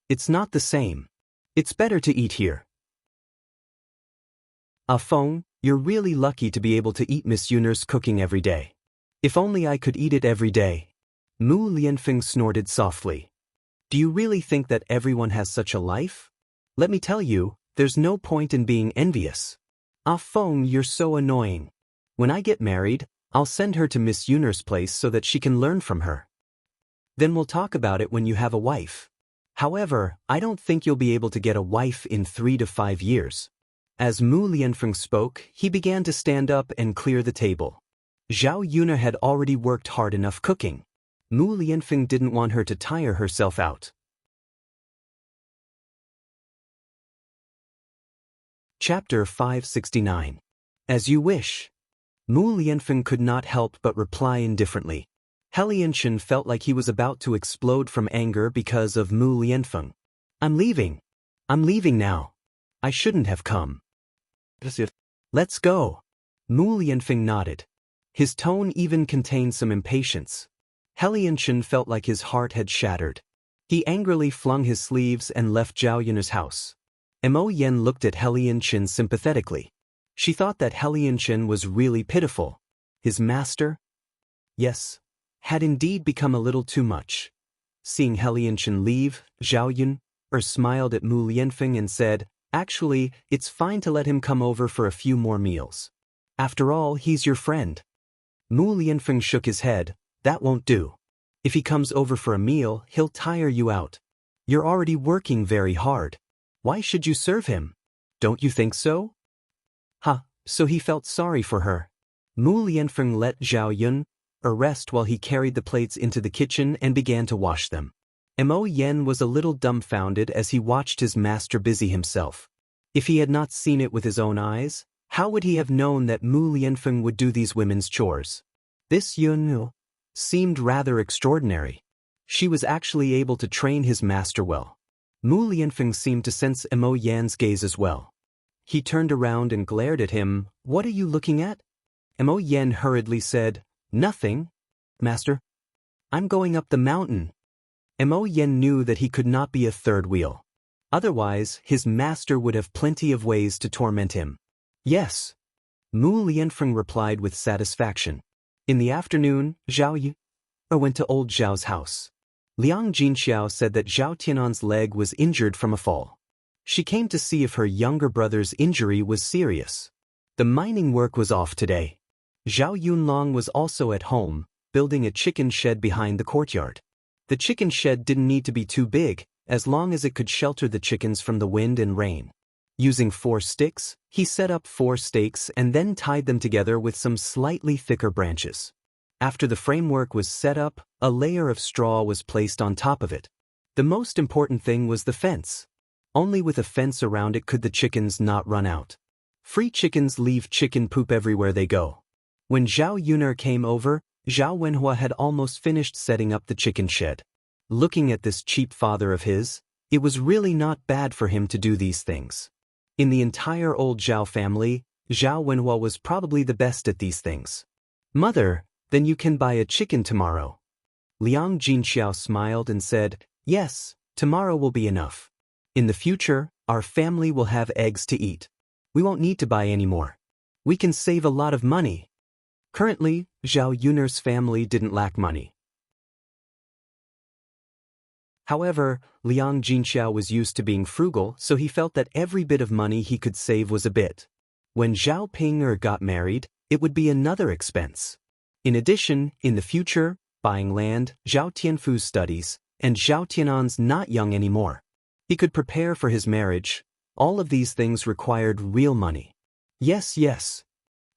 It's not the same. It's better to eat here. Ah Feng, you're really lucky to be able to eat Miss Yuner's cooking every day. If only I could eat it every day. Mu Lianfeng snorted softly. Do you really think that everyone has such a life? Let me tell you, there's no point in being envious. Ah Feng, you're so annoying. When I get married, I'll send her to Miss Yuner's place so that she can learn from her. Then we'll talk about it when you have a wife. However, I don't think you'll be able to get a wife in 3 to 5 years. As Mu Lianfeng spoke, he began to stand up and clear the table. Zhao Yuner had already worked hard enough cooking. Mu Lianfeng didn't want her to tire herself out. Chapter 569. As you wish. Mu Lianfeng could not help but reply indifferently. Helian Chen felt like he was about to explode from anger because of Mu Lianfeng. I'm leaving. I'm leaving now. I shouldn't have come. Let's go. Mu Lianfeng nodded. His tone even contained some impatience. Helian Chen felt like his heart had shattered. He angrily flung his sleeves and left Zhao Yuner's house. Mo Yen looked at Helian Chen sympathetically. She thought that Helian Chen was really pitiful. His master? Yes, had indeed become a little too much. Seeing Helian Chen leave, Zhao Yuner smiled at Mu Lianfeng and said, Actually, it's fine to let him come over for a few more meals. After all, he's your friend. Mu Lianfeng shook his head. That won't do. If he comes over for a meal, he'll tire you out. You're already working very hard. Why should you serve him? Don't you think so? So he felt sorry for her. Mu Lianfeng let Zhao Yuner rest while he carried the plates into the kitchen and began to wash them. Mo Yen was a little dumbfounded as he watched his master busy himself. If he had not seen it with his own eyes, how would he have known that Mu Lianfeng would do these women's chores? This Yun seemed rather extraordinary. She was actually able to train his master well. Mu Lianfeng seemed to sense Mo Yan's gaze as well. He turned around and glared at him. What are you looking at? Mo Yen hurriedly said, Nothing, master. I'm going up the mountain. Mo Yen knew that he could not be a third wheel. Otherwise, his master would have plenty of ways to torment him. Yes. Mu Lianfeng replied with satisfaction. In the afternoon, Zhao Yuner went to old Zhao's house. Liang Jinxiao said that Zhao Tianan's leg was injured from a fall. She came to see if her younger brother's injury was serious. The mining work was off today. Zhao Yunlong was also at home, building a chicken shed behind the courtyard. The chicken shed didn't need to be too big, as long as it could shelter the chickens from the wind and rain. Using 4 sticks, he set up 4 stakes and then tied them together with some slightly thicker branches. After the framework was set up, a layer of straw was placed on top of it. The most important thing was the fence. Only with a fence around it could the chickens not run out. Free chickens leave chicken poop everywhere they go. When Zhao Yuner came over, Zhao Wenhua had almost finished setting up the chicken shed. Looking at this cheap father of his, it was really not bad for him to do these things. In the entire old Zhao family, Zhao Wenhua was probably the best at these things. Mother, then you can buy a chicken tomorrow. Liang Jinxiao smiled and said, yes, tomorrow will be enough. In the future, our family will have eggs to eat. We won't need to buy any more. We can save a lot of money. Currently, Zhao Yun'er's family didn't lack money. However, Liang Jinxiao was used to being frugal, so he felt that every bit of money he could save was a bit. When Zhao Ping'er got married, it would be another expense. In addition, in the future, buying land, Zhao Tianfu's studies, and Zhao Tianan's not young anymore. He could prepare for his marriage. All of these things required real money. Yes, yes.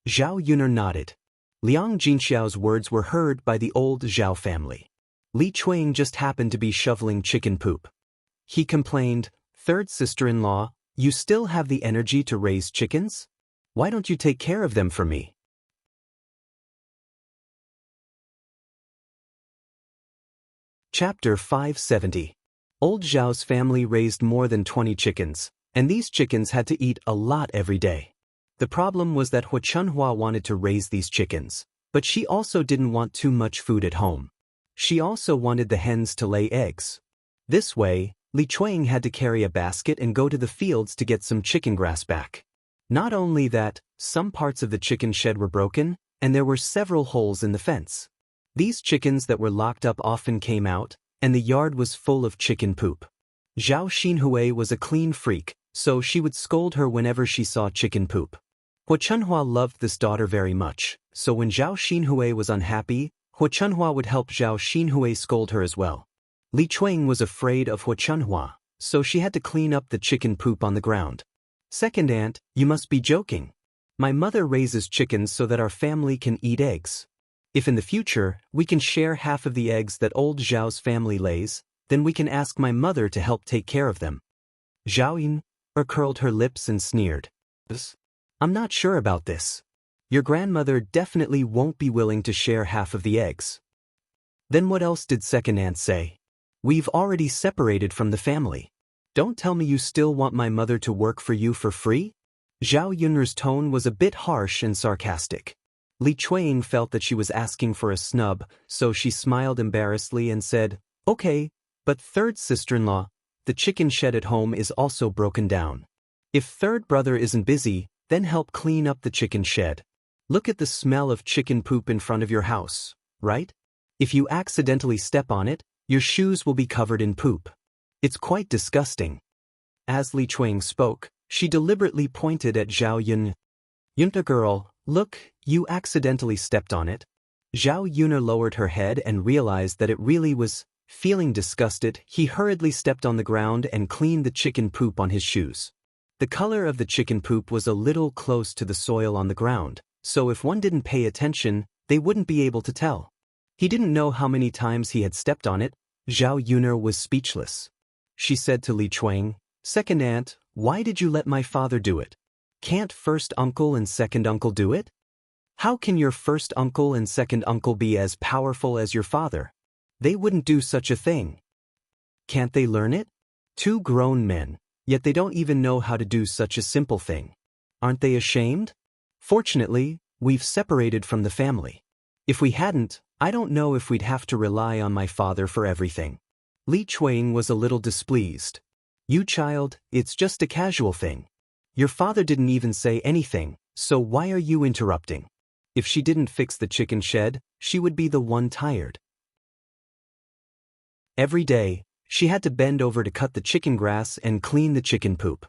Zhao Yun'er nodded. Liang Jinxiao's words were heard by the old Zhao family. Li Chuang just happened to be shoveling chicken poop. He complained, third sister-in-law, you still have the energy to raise chickens? Why don't you take care of them for me? Chapter 570. Old Zhao's family raised more than 20 chickens, and these chickens had to eat a lot every day. The problem was that Hua Chunhua wanted to raise these chickens, but she also didn't want too much food at home. She also wanted the hens to lay eggs. This way, Li Chuang had to carry a basket and go to the fields to get some chicken grass back. Not only that, some parts of the chicken shed were broken, and there were several holes in the fence. These chickens that were locked up often came out, and the yard was full of chicken poop. Zhao Xinhui was a clean freak, so she would scold her whenever she saw chicken poop. Hua Chunhua loved this daughter very much, so when Zhao Xinhui was unhappy, Hua Chunhua would help Zhao Xinhui scold her as well. Li Chuang was afraid of Hua Chunhua, so she had to clean up the chicken poop on the ground. Second aunt, you must be joking. My mother raises chickens so that our family can eat eggs. If in the future, we can share half of the eggs that old Zhao's family lays, then we can ask my mother to help take care of them. Zhao Yun'er curled her lips and sneered. I'm not sure about this. Your grandmother definitely won't be willing to share half of the eggs. Then what else did second aunt say? We've already separated from the family. Don't tell me you still want my mother to work for you for free? Zhao Yun'er's tone was a bit harsh and sarcastic. Li Chuang felt that she was asking for a snub, so she smiled embarrassedly and said, okay, but third sister-in-law, the chicken shed at home is also broken down. If third brother isn't busy, then help clean up the chicken shed. Look at the smell of chicken poop in front of your house, right? If you accidentally step on it, your shoes will be covered in poop. It's quite disgusting. As Li Chuang spoke, she deliberately pointed at Zhao Yun. Yun'er girl, look, you accidentally stepped on it. Zhao Yun'er lowered her head and realized that it really was. Feeling disgusted, he hurriedly stepped on the ground and cleaned the chicken poop on his shoes. The color of the chicken poop was a little close to the soil on the ground, so if one didn't pay attention, they wouldn't be able to tell. He didn't know how many times he had stepped on it. Zhao Yun'er was speechless. She said to Li Chuang, second aunt, why did you let my father do it? Can't first uncle and second uncle do it? How can your first uncle and second uncle be as powerful as your father? They wouldn't do such a thing. Can't they learn it? Two grown men, yet they don't even know how to do such a simple thing. Aren't they ashamed? Fortunately, we've separated from the family. If we hadn't, I don't know if we'd have to rely on my father for everything. Li Chuang was a little displeased. You child, it's just a casual thing. Your father didn't even say anything, so why are you interrupting? If she didn't fix the chicken shed, she would be the one tired. Every day, she had to bend over to cut the chicken grass and clean the chicken poop.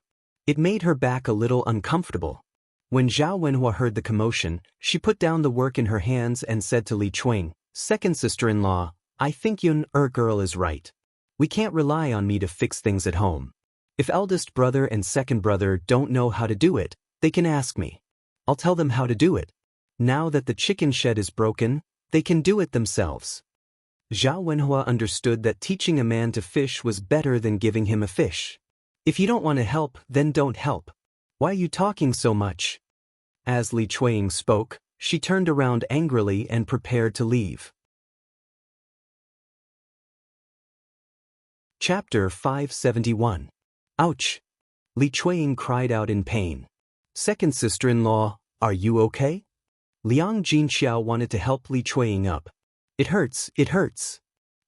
It made her back a little uncomfortable. When Zhao Wenhua heard the commotion, she put down the work in her hands and said to Li Chuang, second sister-in-law, I think Yun'er girl is right. We can't rely on me to fix things at home. If eldest brother and second brother don't know how to do it, they can ask me. I'll tell them how to do it. Now that the chicken shed is broken, they can do it themselves. Zhao Wenhua understood that teaching a man to fish was better than giving him a fish. If you don't want to help, then don't help. Why are you talking so much? As Li Chuang spoke, she turned around angrily and prepared to leave. Chapter 571. Ouch! Li Chuang cried out in pain. Second sister-in-law, are you okay? Liang Jinxiao wanted to help Li Chuiying up. It hurts, it hurts.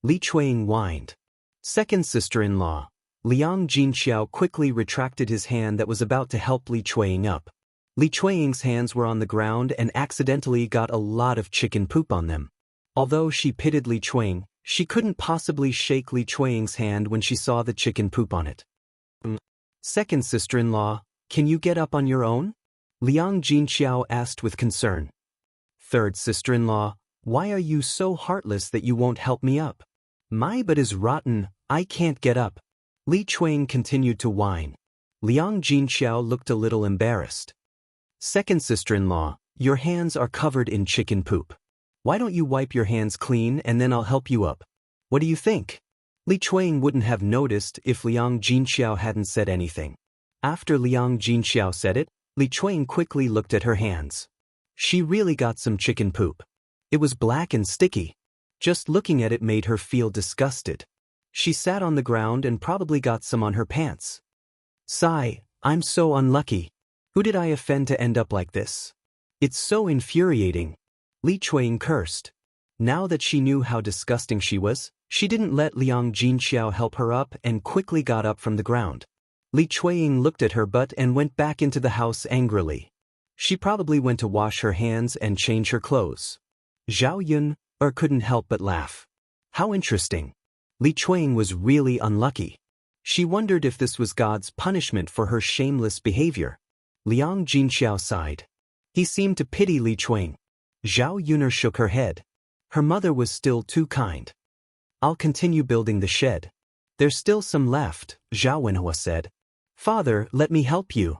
Li Chuiying whined. Second sister-in-law. Liang Jinxiao quickly retracted his hand that was about to help Li Chuiying up. Li Chuiying's hands were on the ground and accidentally got a lot of chicken poop on them. Although she pitied Li Chuiying, she couldn't possibly shake Li Chuiying's hand when she saw the chicken poop on it. Second sister-in-law, can you get up on your own? Liang Jinxiao asked with concern. Third sister-in-law, why are you so heartless that you won't help me up? My butt is rotten, I can't get up. Li Chuiying continued to whine. Liang Jinxiao looked a little embarrassed. Second sister-in-law, your hands are covered in chicken poop. Why don't you wipe your hands clean and then I'll help you up? What do you think? Li Chuiying wouldn't have noticed if Liang Jinxiao hadn't said anything. After Liang Jinxiao said it, Li Chuiying quickly looked at her hands. She really got some chicken poop. It was black and sticky. Just looking at it made her feel disgusted. She sat on the ground and probably got some on her pants. Sigh, I'm so unlucky. Who did I offend to end up like this? It's so infuriating. Li Chuiying cursed. Now that she knew how disgusting she was, she didn't let Liang Jinxiao help her up and quickly got up from the ground. Li Chuiying looked at her butt and went back into the house angrily. She probably went to wash her hands and change her clothes. Zhao Yun couldn't help but laugh. How interesting. Li Chuiying was really unlucky. She wondered if this was God's punishment for her shameless behavior. Liang Jinxiao sighed. He seemed to pity Li Chuiying. Zhao Yun shook her head. Her mother was still too kind. I'll continue building the shed. There's still some left, Zhao Wenhua said. Father, let me help you.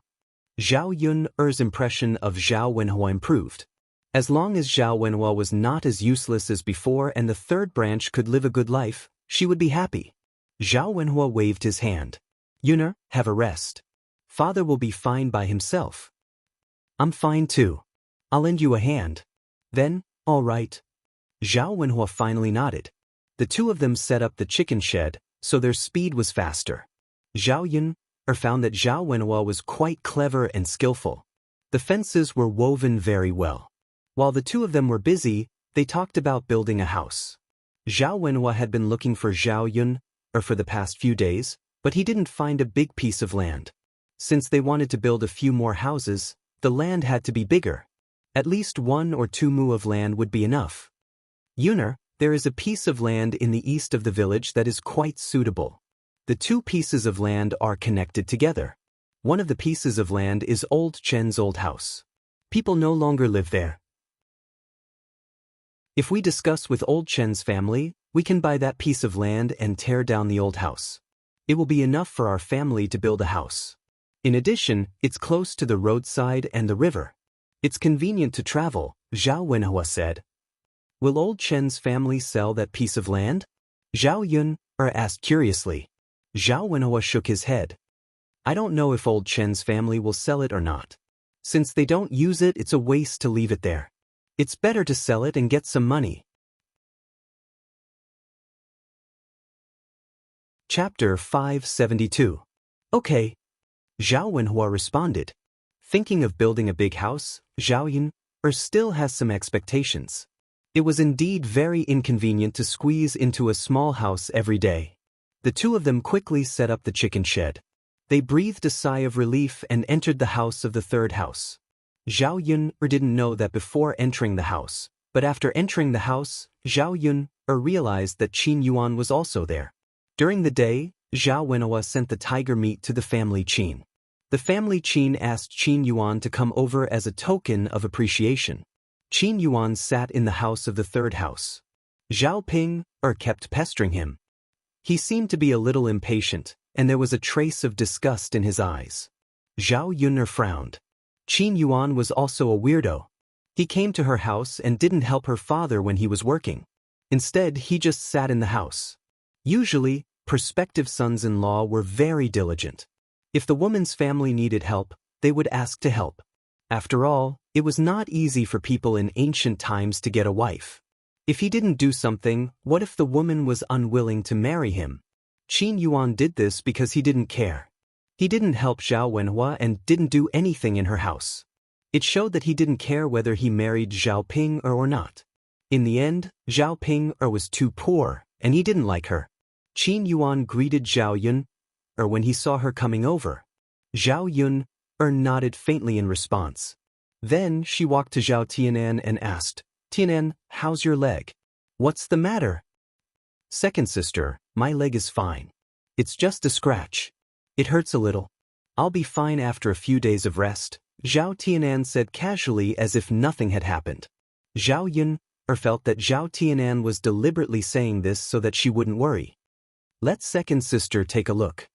Zhao Yun's impression of Zhao Wenhua improved. As long as Zhao Wenhua was not as useless as before and the third branch could live a good life, she would be happy. Zhao Wenhua waved his hand. Yuner, have a rest. Father will be fine by himself. I'm fine too. I'll lend you a hand. Then, all right. Zhao Wenhua finally nodded. The two of them set up the chicken shed, so their speed was faster. Zhao Yun found that Zhao Wenhua was quite clever and skillful. The fences were woven very well. While the two of them were busy, they talked about building a house. Zhao Wenhua had been looking for Zhao Yun for the past few days, but he didn't find a big piece of land. Since they wanted to build a few more houses, the land had to be bigger. At least 1 or 2 mu of land would be enough. Yuner, there is a piece of land in the east of the village that is quite suitable. The 2 pieces of land are connected together. One of the pieces of land is Old Chen's old house. People no longer live there. If we discuss with Old Chen's family, we can buy that piece of land and tear down the old house. It will be enough for our family to build a house. In addition, it's close to the roadside and the river. It's convenient to travel, Zhao Wenhua said. Will Old Chen's family sell that piece of land? Zhao Yun asked curiously. Zhao Wenhua shook his head. I don't know if Old Chen's family will sell it or not. Since they don't use it, it's a waste to leave it there. It's better to sell it and get some money. Chapter 572. Okay. Zhao Wenhua responded. Thinking of building a big house, Zhao Yun still has some expectations. It was indeed very inconvenient to squeeze into a small house every day. The two of them quickly set up the chicken shed. They breathed a sigh of relief and entered the house of the third house. Zhao Yun didn't know that before entering the house, but after entering the house, Zhao Yun realized that Qin Yuan was also there. During the day, Zhao Wenhua sent the tiger meat to the family Qin. The family Qin asked Qin Yuan to come over as a token of appreciation. Qin Yuan sat in the house of the third house. Zhao Ping kept pestering him. He seemed to be a little impatient, and there was a trace of disgust in his eyes. Zhao Yun frowned. Qin Yuan was also a weirdo. He came to her house and didn't help her father when he was working. Instead, he just sat in the house. Usually, prospective sons-in-law were very diligent. If the woman's family needed help, they would ask to help. After all, it was not easy for people in ancient times to get a wife. If he didn't do something, what if the woman was unwilling to marry him? Qin Yuan did this because he didn't care. He didn't help Zhao Wenhua and didn't do anything in her house. It showed that he didn't care whether he married Zhao Ping or not. In the end, Zhao Ping was too poor, and he didn't like her. Qin Yuan greeted Zhao Yun when he saw her coming over. Zhao Yun nodded faintly in response. Then she walked to Zhao Tianan and asked, "Tianan, how's your leg?" "What's the matter?" "Second sister, my leg is fine. It's just a scratch. It hurts a little. I'll be fine after a few days of rest," Zhao Tianan said casually as if nothing had happened. Zhao Yun felt that Zhao Tianan was deliberately saying this so that she wouldn't worry. "Let second sister take a look."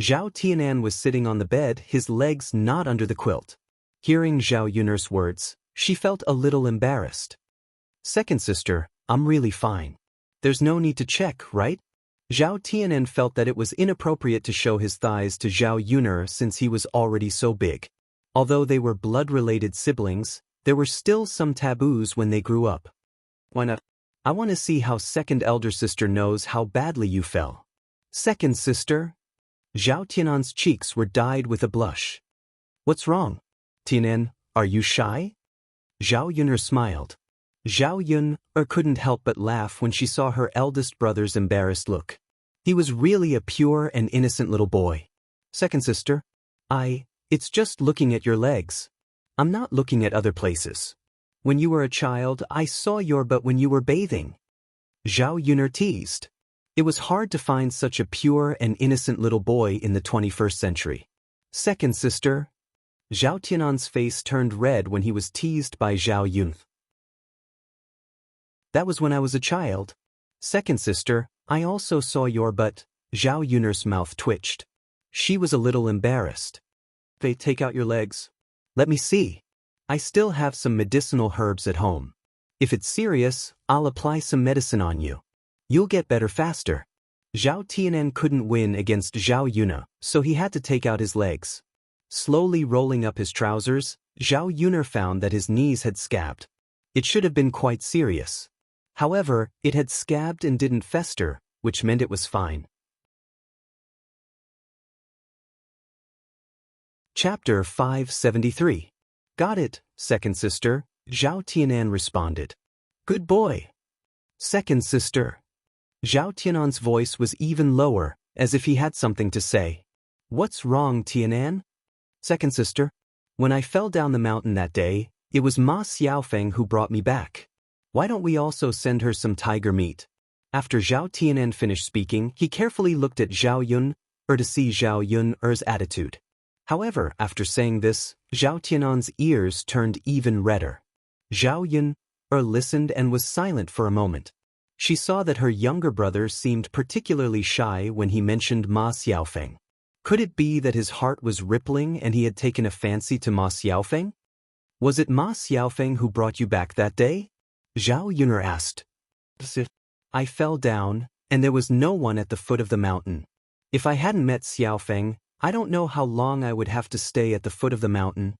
Zhao Tianan was sitting on the bed, his legs not under the quilt. Hearing Zhao Yun's words, she felt a little embarrassed. "Second sister, I'm really fine. There's no need to check, right?" Zhao Tianan felt that it was inappropriate to show his thighs to Zhao Yun since he was already so big. Although they were blood-related siblings, there were still some taboos when they grew up. "Why not? I want to see how second elder sister knows how badly you fell." "Second sister?" Zhao Tianan's cheeks were dyed with a blush. "What's wrong? Tianan, are you shy?" Zhao Yun smiled. Zhao Yun couldn't help but laugh when she saw her eldest brother's embarrassed look. He was really a pure and innocent little boy. "Second sister, it's just looking at your legs. I'm not looking at other places. When you were a child, I saw your butt when you were bathing." Zhao Yun teased. It was hard to find such a pure and innocent little boy in the 21st century. "Second sister?" Zhao Tianan's face turned red when he was teased by Zhao Yun. "That was when I was a child. Second sister, I also saw your butt." Zhao Yun's mouth twitched. She was a little embarrassed. "They take out your legs. Let me see. I still have some medicinal herbs at home. If it's serious, I'll apply some medicine on you. You'll get better faster." Zhao Tianan couldn't win against Zhao Yun, so he had to take out his legs. Slowly rolling up his trousers, Zhao Yun found that his knees had scabbed. It should have been quite serious. However, it had scabbed and didn't fester, which meant it was fine. Chapter 573. "Got it, second sister," Zhao Tianan responded. "Good boy." "Second sister." Zhao Tianan's voice was even lower, as if he had something to say. "What's wrong, Tianan?" "Second sister, when I fell down the mountain that day, it was Ma Xiaofeng who brought me back. Why don't we also send her some tiger meat?" After Zhao Tianan finished speaking, he carefully looked at Zhao Yun, to see Zhao Yun's attitude. However, after saying this, Zhao Tianan's ears turned even redder. Zhao Yun listened and was silent for a moment. She saw that her younger brother seemed particularly shy when he mentioned Ma Xiaofeng. Could it be that his heart was rippling and he had taken a fancy to Ma Xiaofeng? "Was it Ma Xiaofeng who brought you back that day?" Zhao Yun asked. "I fell down, and there was no one at the foot of the mountain. If I hadn't met Xiaofeng, I don't know how long I would have to stay at the foot of the mountain."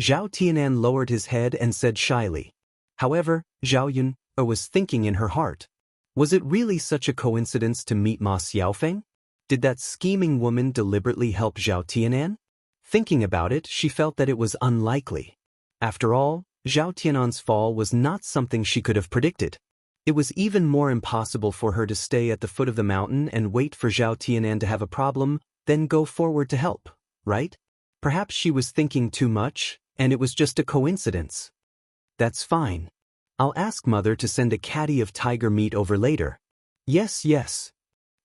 Zhao Tianan lowered his head and said shyly. However, Zhao Yun was thinking in her heart. Was it really such a coincidence to meet Ma Xiaofeng? Did that scheming woman deliberately help Zhao Tianan? Thinking about it, she felt that it was unlikely. After all, Zhao Tianan's fall was not something she could have predicted. It was even more impossible for her to stay at the foot of the mountain and wait for Zhao Tianan to have a problem, then go forward to help, right? Perhaps she was thinking too much, and it was just a coincidence. "That's fine. I'll ask Mother to send a caddy of tiger meat over later." Yes.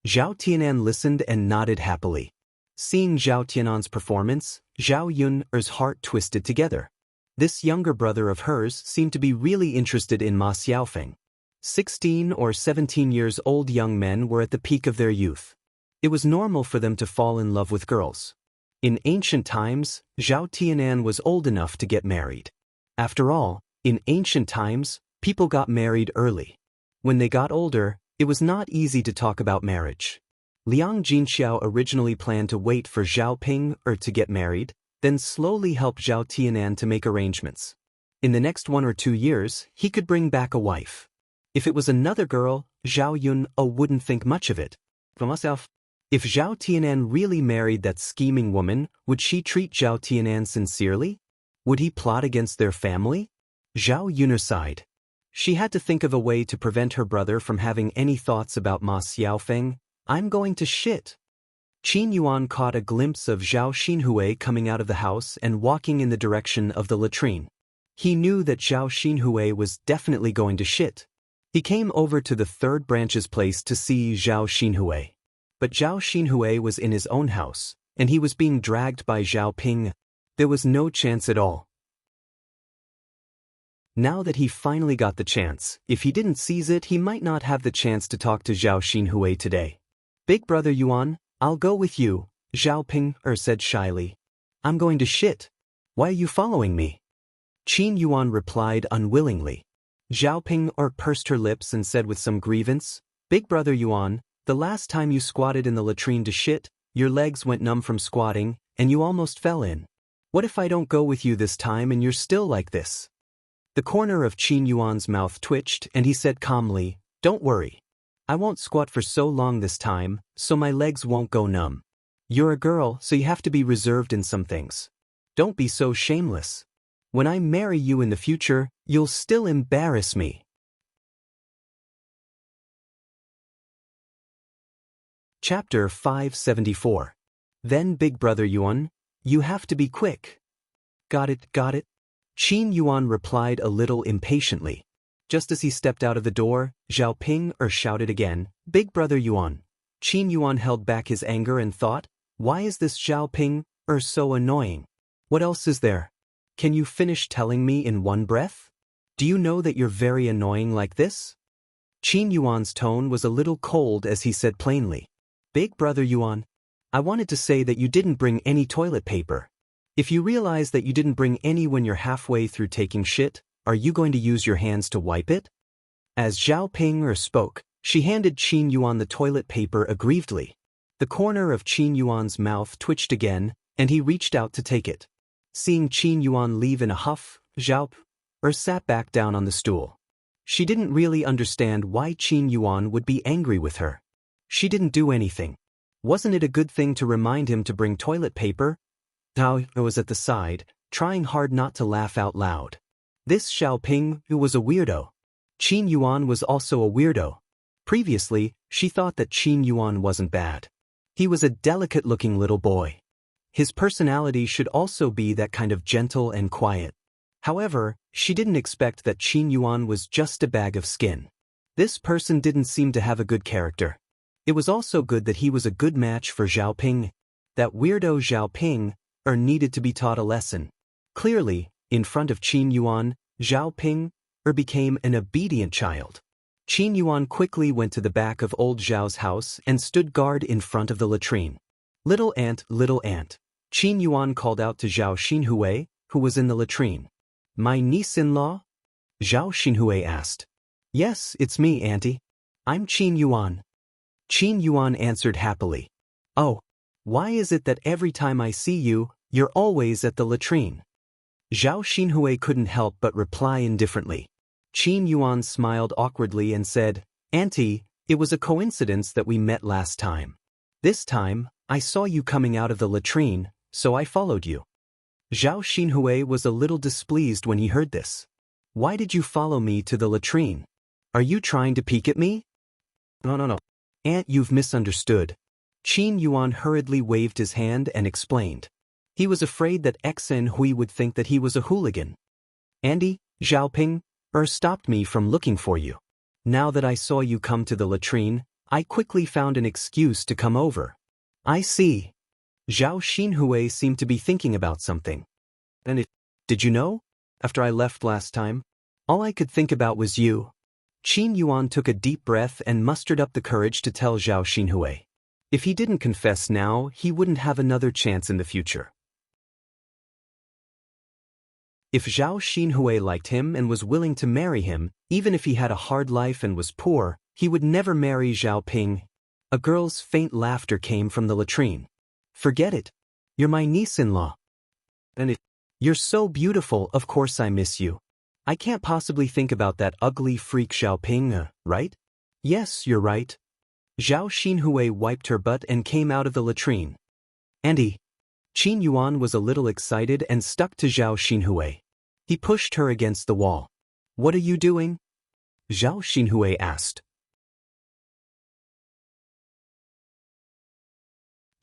Zhao Tianan listened and nodded happily. Seeing Zhao Tianan's performance, Zhao Yun's heart twisted together. This younger brother of hers seemed to be really interested in Ma Xiaofeng. 16 or 17 years old young men were at the peak of their youth. It was normal for them to fall in love with girls. In ancient times, Zhao Tianan was old enough to get married. After all, in ancient times, people got married early. When they got older, it was not easy to talk about marriage. Liang Jinxiao originally planned to wait for Zhao Ping to get married, then slowly help Zhao Tianan to make arrangements. In the next 1 or 2 years, he could bring back a wife. If it was another girl, Zhao Yun wouldn't think much of it. For myself, If Zhao Tianan really married that scheming woman, would she treat Zhao Tianan sincerely? Would he plot against their family? Zhao Yun'er sighed. She had to think of a way to prevent her brother from having any thoughts about Ma Xiaofeng. I'm going to shit. Qin Yuan caught a glimpse of Zhao Xinhui coming out of the house and walking in the direction of the latrine. He knew that Zhao Xinhui was definitely going to shit. He came over to the third branch's place to see Zhao Xinhui. But Zhao Xinhui was in his own house, and he was being dragged by Zhao Ping. There was no chance at all. Now that he finally got the chance, if he didn't seize it, he might not have the chance to talk to Zhao Xinhui today. Big brother Yuan, I'll go with you, Zhao Ping said shyly. I'm going to shit. Why are you following me? Qin Yuan replied unwillingly. Zhao Ping pursed her lips and said with some grievance, Big brother Yuan, the last time you squatted in the latrine to shit, your legs went numb from squatting, and you almost fell in. What if I don't go with you this time and you're still like this? The corner of Qin Yuan's mouth twitched and he said calmly, Don't worry. I won't squat for so long this time, so my legs won't go numb. You're a girl, so you have to be reserved in some things. Don't be so shameless. When I marry you in the future, you'll still embarrass me. Chapter 574. Then Big Brother Yuan, you have to be quick. Got it, got it. Qin Yuan replied a little impatiently. Just as he stepped out of the door, Zhao Ping shouted again, Big Brother Yuan. Qin Yuan held back his anger and thought, why is this Zhao Ping so annoying? What else is there? Can you finish telling me in one breath? Do you know that you're very annoying like this? Qin Yuan's tone was a little cold as he said plainly, Big Brother Yuan, I wanted to say that you didn't bring any toilet paper. If you realize that you didn't bring any when you're halfway through taking shit, are you going to use your hands to wipe it? As Zhao Ping spoke, she handed Qin Yuan the toilet paper aggrievedly. The corner of Qin Yuan's mouth twitched again, and he reached out to take it. Seeing Qin Yuan leave in a huff, Zhao sat back down on the stool. She didn't really understand why Qin Yuan would be angry with her. She didn't do anything. Wasn't it a good thing to remind him to bring toilet paper? Zhao was at the side, trying hard not to laugh out loud. This Zhao Ping was a weirdo. Qin Yuan was also a weirdo. Previously, she thought that Qin Yuan wasn't bad. He was a delicate-looking little boy. His personality should also be that kind of gentle and quiet. However, she didn't expect that Qin Yuan was just a bag of skin. This person didn't seem to have a good character. It was also good that he was a good match for Zhao Ping. That weirdo Zhao Ping needed to be taught a lesson. Clearly, in front of Qin Yuan, Zhao Ping became an obedient child. Qin Yuan quickly went to the back of old Zhao's house and stood guard in front of the latrine. Little ant, Qin Yuan called out to Zhao Xinhui, who was in the latrine. My niece-in-law? Zhao Xinhui asked. Yes, it's me, auntie. I'm Qin Yuan. Qin Yuan answered happily. Oh, why is it that every time I see you, you're always at the latrine? Zhao Xinhui couldn't help but reply indifferently. Qin Yuan smiled awkwardly and said, Auntie, it was a coincidence that we met last time. This time, I saw you coming out of the latrine, so I followed you. Zhao Xinhui was a little displeased when he heard this. Why did you follow me to the latrine? Are you trying to peek at me? No. Aunt, you've misunderstood. Qin Yuan hurriedly waved his hand and explained. He was afraid that Xen Hui would think that he was a hooligan. Andy, Zhao Ping stopped me from looking for you. Now that I saw you come to the latrine, I quickly found an excuse to come over. I see. Zhao Xinhui seemed to be thinking about something. Did you know? After I left last time, all I could think about was you. Qin Yuan took a deep breath and mustered up the courage to tell Zhao Xinhui. If he didn't confess now, he wouldn't have another chance in the future. If Zhao Xinhui liked him and was willing to marry him, even if he had a hard life and was poor, he would never marry Zhao Ping. A girl's faint laughter came from the latrine. Forget it. You're my niece-in-law. You're so beautiful, of course I miss you. I can't possibly think about that ugly freak Zhao Ping, right? Yes, you're right. Zhao Xinhui wiped her butt and came out of the latrine. Auntie. Qin Yuan was a little excited and stuck to Zhao Xinhui. He pushed her against the wall. What are you doing? Zhao Xinhui asked.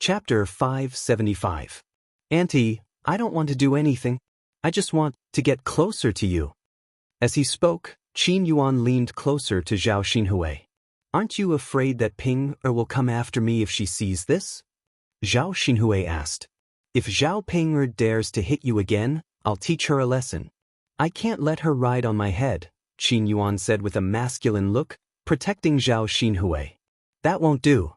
Chapter 575. Auntie, I don't want to do anything. I just want to get closer to you. As he spoke, Qin Yuan leaned closer to Zhao Xinhui. Aren't you afraid that Ping Er will come after me if she sees this? Zhao Xinhui asked. If Zhao Ping Er dares to hit you again, I'll teach her a lesson. I can't let her ride on my head, Qin Yuan said with a masculine look, protecting Zhao Xinhui. That won't do.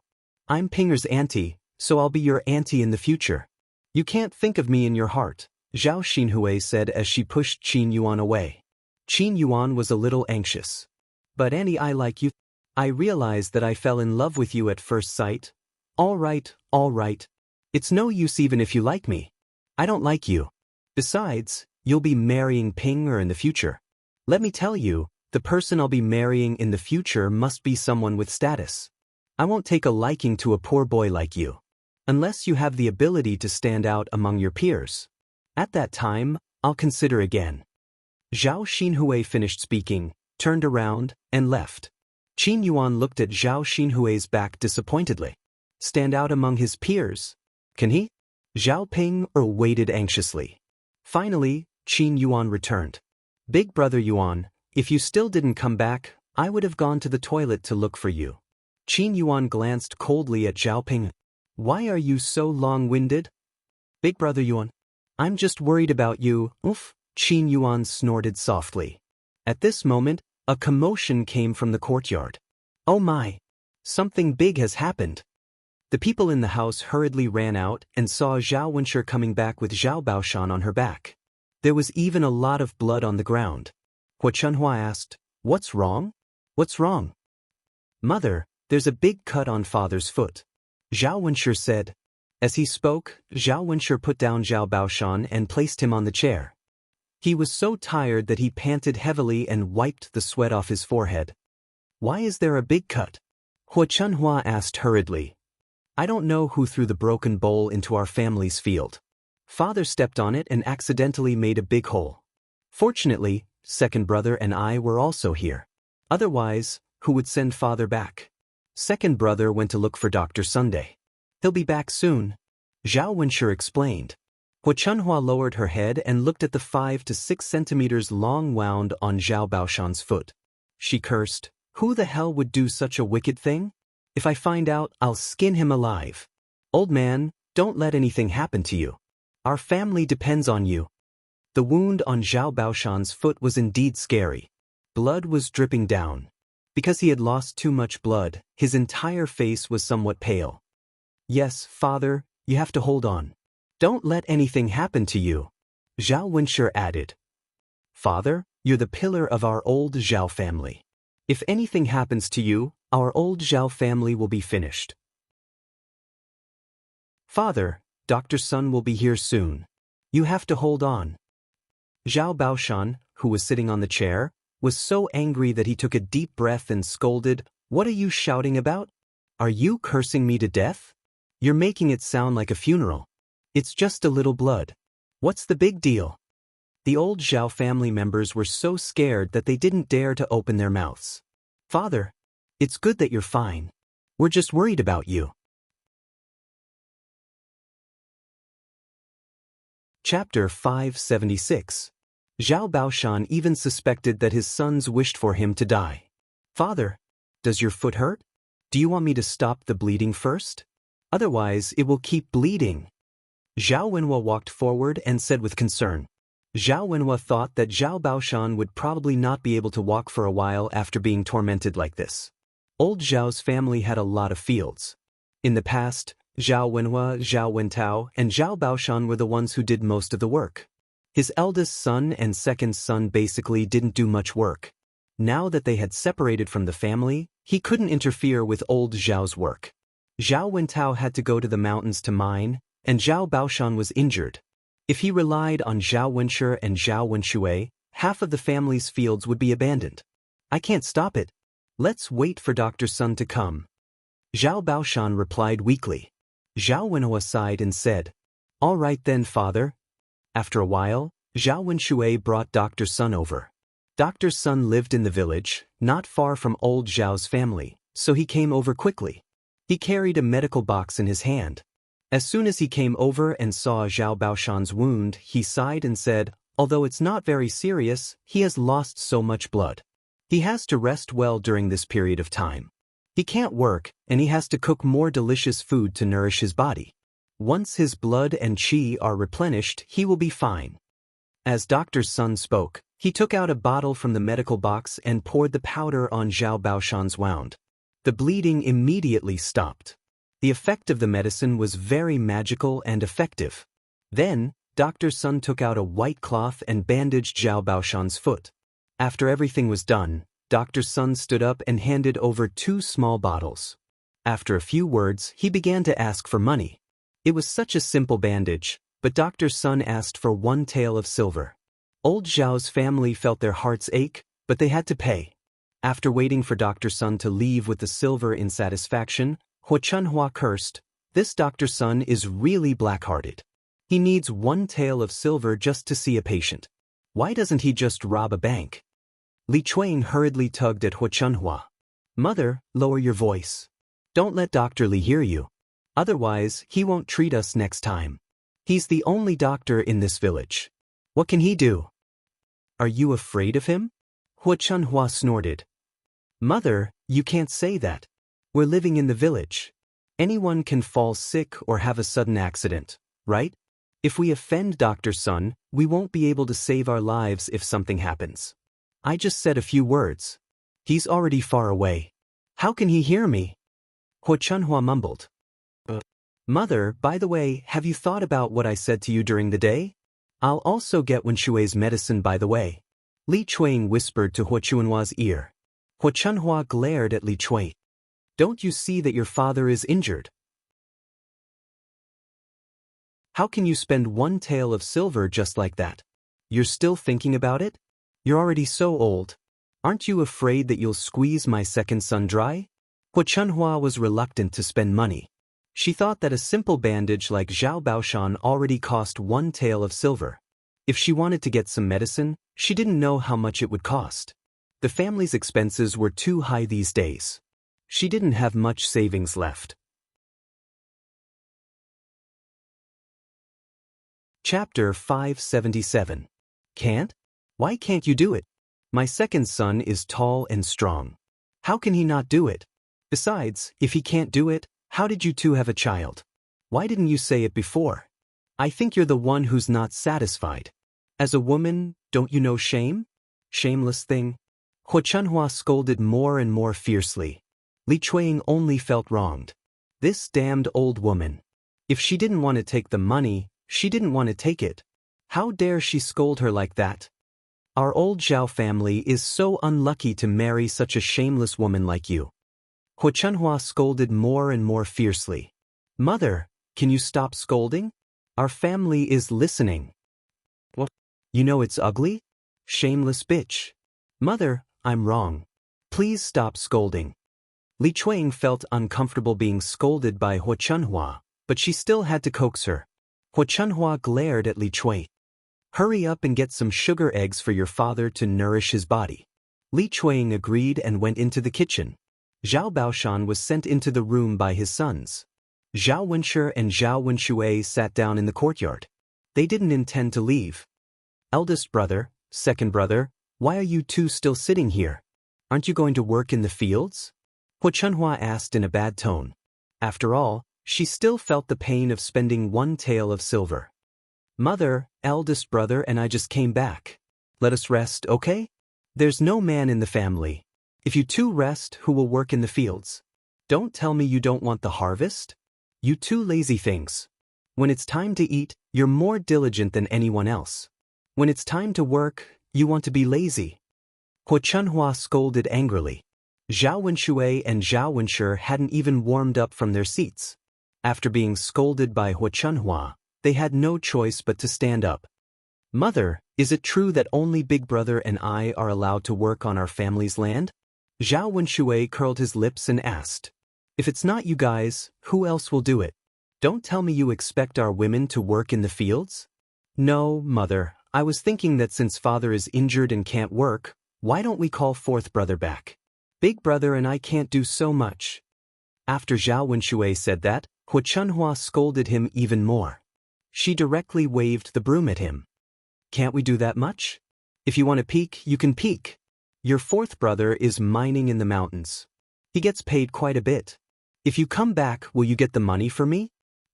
I'm Ping Er's auntie, so I'll be your auntie in the future. You can't think of me in your heart, Zhao Xinhui said as she pushed Qin Yuan away. Qin Yuan was a little anxious. But Auntie, I like you. I realized that I fell in love with you at first sight. All right. It's no use even if you like me. I don't like you. Besides, you'll be marrying Ping Er in the future. Let me tell you, the person I'll be marrying in the future must be someone with status. I won't take a liking to a poor boy like you. Unless you have the ability to stand out among your peers. At that time, I'll consider again. Zhao Xinhui finished speaking, turned around, and left. Qin Yuan looked at Zhao Xinhui's back disappointedly. Stand out among his peers? Can he? Zhao Ping Er waited anxiously. Finally, Qin Yuan returned. Big brother Yuan, if you still didn't come back, I would have gone to the toilet to look for you. Qin Yuan glanced coldly at Zhao Ping. Why are you so long-winded? Big brother Yuan. I'm just worried about you, oof, Qin Yuan snorted softly. At this moment, a commotion came from the courtyard. Oh my! Something big has happened. The people in the house hurriedly ran out and saw Zhao Wenshi coming back with Zhao Baoshan on her back. There was even a lot of blood on the ground. Hua Chunhua asked, What's wrong? What's wrong? Mother, there's a big cut on father's foot. Zhao Wenshi said. As he spoke, Zhao Wenshi put down Zhao Baoshan and placed him on the chair. He was so tired that he panted heavily and wiped the sweat off his forehead. Why is there a big cut? Hua Chunhua asked hurriedly. I don't know who threw the broken bowl into our family's field. Father stepped on it and accidentally made a big hole. Fortunately, second brother and I were also here. Otherwise, who would send father back? Second brother went to look for Dr. Sunday. He'll be back soon. Zhao Wenshi explained. Hua Chunhua lowered her head and looked at the 5 to 6 centimeters long wound on Zhao Baoshan's foot. She cursed, Who the hell would do such a wicked thing? If I find out, I'll skin him alive. Old man, don't let anything happen to you. Our family depends on you. The wound on Zhao Baoshan's foot was indeed scary. Blood was dripping down. Because he had lost too much blood, his entire face was somewhat pale. Yes, father, you have to hold on. Don't let anything happen to you. Zhao Wenshi added. Father, you're the pillar of our old Zhao family. If anything happens to you, our old Zhao family will be finished. Father, Dr. Sun will be here soon. You have to hold on. Zhao Baoshan, who was sitting on the chair, was so angry that he took a deep breath and scolded, What are you shouting about? Are you cursing me to death? You're making it sound like a funeral. It's just a little blood. What's the big deal? The old Zhao family members were so scared that they didn't dare to open their mouths. Father, it's good that you're fine. We're just worried about you. Chapter 576. Zhao Baoshan even suspected that his sons wished for him to die. Father, does your foot hurt? Do you want me to stop the bleeding first? Otherwise, it will keep bleeding. Zhao Wenhua walked forward and said with concern. Zhao Wenhua thought that Zhao Baoshan would probably not be able to walk for a while after being tormented like this. Old Zhao's family had a lot of fields. In the past, Zhao Wenhua, Zhao Wentao, and Zhao Baoshan were the ones who did most of the work. His eldest son and second son basically didn't do much work. Now that they had separated from the family, he couldn't interfere with old Zhao's work. Zhao Wentao had to go to the mountains to mine, and Zhao Baoshan was injured. If he relied on Zhao Wenshi and Zhao Wenshui, half of the family's fields would be abandoned. I can't stop it. Let's wait for Dr. Sun to come. Zhao Baoshan replied weakly. Zhao Wenhua sighed and said, "All right then, father." After a while, Zhao Wenshui brought Dr. Sun over. Dr. Sun lived in the village, not far from old Zhao's family, so he came over quickly. He carried a medical box in his hand. As soon as he came over and saw Zhao Baoshan's wound, he sighed and said, "Although it's not very serious, he has lost so much blood. He has to rest well during this period of time. He can't work, and he has to cook more delicious food to nourish his body. Once his blood and qi are replenished, he will be fine." As Dr. Sun spoke, he took out a bottle from the medical box and poured the powder on Zhao Baoshan's wound. The bleeding immediately stopped. The effect of the medicine was very magical and effective. Then, Dr. Sun took out a white cloth and bandaged Zhao Baoshan's foot. After everything was done, Dr. Sun stood up and handed over 2 small bottles. After a few words, he began to ask for money. It was such a simple bandage, but Dr. Sun asked for 1 tael of silver. Old Zhao's family felt their hearts ache, but they had to pay. After waiting for Dr. Sun to leave with the silver in satisfaction, Hua Chunhua cursed, "This Dr. Sun is really black-hearted. He needs 1 tael of silver just to see a patient. Why doesn't he just rob a bank?" Li Chuan hurriedly tugged at Hua Chunhua. "Mother, lower your voice. Don't let Dr. Li hear you. Otherwise, he won't treat us next time. He's the only doctor in this village. What can he do?" "Are you afraid of him?" Hua Chunhua snorted. "Mother, you can't say that. We're living in the village. Anyone can fall sick or have a sudden accident, right? If we offend Dr. Sun, we won't be able to save our lives if something happens. I just said a few words. He's already far away. How can he hear me?" Hua Chunhua mumbled. "Mother, by the way, have you thought about what I said to you during the day? I'll also get Wenshui's medicine by the way." Li Chuan whispered to Hua Chunhua's ear. Hua Chunhua glared at Li Chuan. "Don't you see that your father is injured? How can you spend 1 tael of silver just like that? You're still thinking about it? You're already so old. Aren't you afraid that you'll squeeze my second son dry?" Hua Chunhua was reluctant to spend money. She thought that a simple bandage like Zhao Baoshan already cost 1 tael of silver. If she wanted to get some medicine, she didn't know how much it would cost. The family's expenses were too high these days. She didn't have much savings left. Chapter 577. Can't? Why can't you do it? My second son is tall and strong. How can he not do it? Besides, if he can't do it, how did you 2 have a child? Why didn't you say it before? I think you're the one who's not satisfied. As a woman, don't you know shame? Shameless thing. Hua Chunhua scolded more and more fiercely. Li Chuan only felt wronged. This damned old woman. If she didn't want to take the money, she didn't want to take it. How dare she scold her like that? Our old Zhao family is so unlucky to marry such a shameless woman like you. Hua Chunhua scolded more and more fiercely. Mother, can you stop scolding? Our family is listening. What? You know it's ugly? Shameless bitch. Mother, I'm wrong. Please stop scolding. Li Chuan felt uncomfortable being scolded by Hua Chunhua, but she still had to coax her. Hua Chunhua glared at Li Chuan. Hurry up and get some sugar eggs for your father to nourish his body. Li Chuan agreed and went into the kitchen. Zhao Baoshan was sent into the room by his sons. Zhao Wenshi and Zhao Wenshui sat down in the courtyard. They didn't intend to leave. Eldest brother, second brother, why are you 2 still sitting here? Aren't you going to work in the fields? Hua Chunhua asked in a bad tone. After all, she still felt the pain of spending 1 tael of silver. Mother, eldest brother and I just came back. Let us rest, okay? There's no man in the family. If you 2 rest, who will work in the fields? Don't tell me you don't want the harvest? You 2 lazy things. When it's time to eat, you're more diligent than anyone else. When it's time to work, you want to be lazy. Hua Chunhua scolded angrily. Zhao Wenshui and Zhao Wenshi hadn't even warmed up from their seats. After being scolded by Hua Chunhua, they had no choice but to stand up. Mother, is it true that only Big Brother and I are allowed to work on our family's land? Zhao Wenshui curled his lips and asked. If it's not you guys, who else will do it? Don't tell me you expect our women to work in the fields? No, mother, I was thinking that since father is injured and can't work, why don't we call fourth brother back? Big brother and I can't do so much. After Zhao Wenshui said that, Hu Chunhua scolded him even more. She directly waved the broom at him. Can't we do that much? If you want to peek, you can peek. Your fourth brother is mining in the mountains. He gets paid quite a bit. If you come back, will you get the money for me?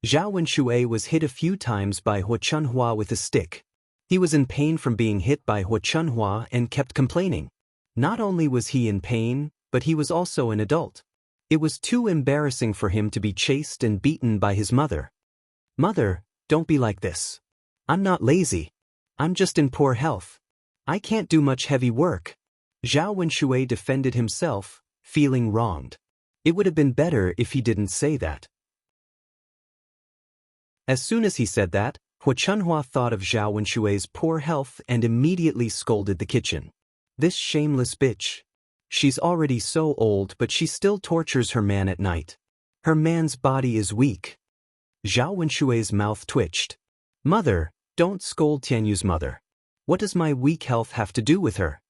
Zhao Wenshui was hit a few times by Hu Chunhua with a stick. He was in pain from being hit by Hu Chunhua and kept complaining. Not only was he in pain, but he was also an adult. It was too embarrassing for him to be chased and beaten by his mother. Mother, don't be like this. I'm not lazy. I'm just in poor health. I can't do much heavy work. Zhao Wenshui defended himself, feeling wronged. It would have been better if he didn't say that. As soon as he said that, Hu Chunhua thought of Zhao Wenshui's poor health and immediately scolded the kitchen. This shameless bitch. She's already so old but she still tortures her man at night. Her man's body is weak. Zhao Wenshui's mouth twitched. Mother, don't scold Tianyu's mother. What does my weak health have to do with her?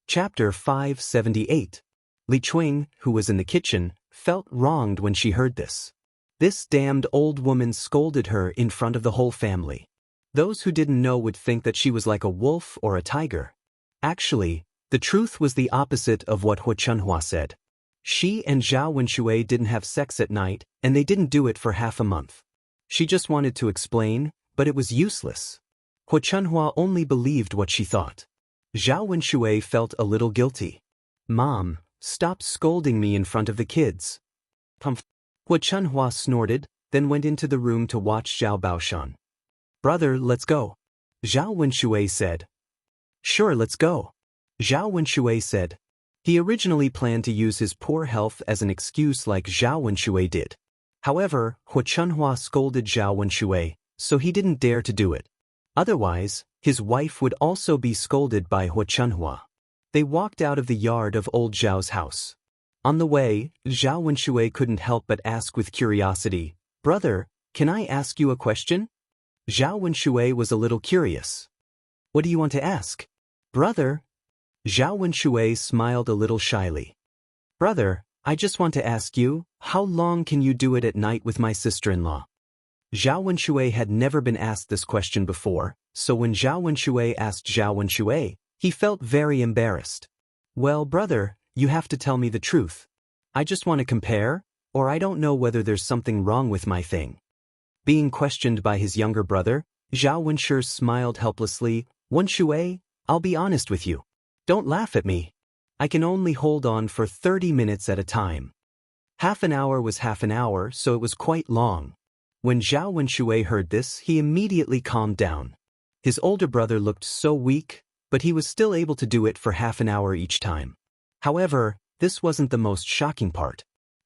Chapter 578. Li Chuing, who was in the kitchen, felt wronged when she heard this. This damned old woman scolded her in front of the whole family. Those who didn't know would think that she was like a wolf or a tiger. Actually, the truth was the opposite of what Hu Chunhua said. She and Zhao Wenshui didn't have sex at night, and they didn't do it for half a month. She just wanted to explain, but it was useless. Hu Chunhua only believed what she thought. Zhao Wenshui felt a little guilty. Mom, stop scolding me in front of the kids. Hu Chunhua snorted, then went into the room to watch Zhao Baoshan. Brother, let's go. Zhao Wenshui said. Sure, let's go. Zhao Wenshui said. He originally planned to use his poor health as an excuse like Zhao Wenshui did. However, Hu Chunhua scolded Zhao Wenshui, so he didn't dare to do it. Otherwise, his wife would also be scolded by Hu Chunhua. They walked out of the yard of old Zhao's house. On the way, Zhao Wenshui couldn't help but ask with curiosity, Brother, can I ask you a question? Zhao Wenshui was a little curious. What do you want to ask? Brother? Zhao Wenshui smiled a little shyly. Brother, I just want to ask you, how long can you do it at night with my sister-in-law? Zhao Wenshui had never been asked this question before, so when Zhao Wenshui asked Zhao Wenshui, he felt very embarrassed. Well, brother, you have to tell me the truth. I just want to compare, or I don't know whether there's something wrong with my thing. Being questioned by his younger brother, Zhao Wenshui smiled helplessly. Wenshui, I'll be honest with you. Don't laugh at me. I can only hold on for 30 minutes at a time. Half an hour was half an hour, so it was quite long. When Zhao Wenshui heard this, he immediately calmed down. His older brother looked so weak, but he was still able to do it for half an hour each time. However, this wasn't the most shocking part.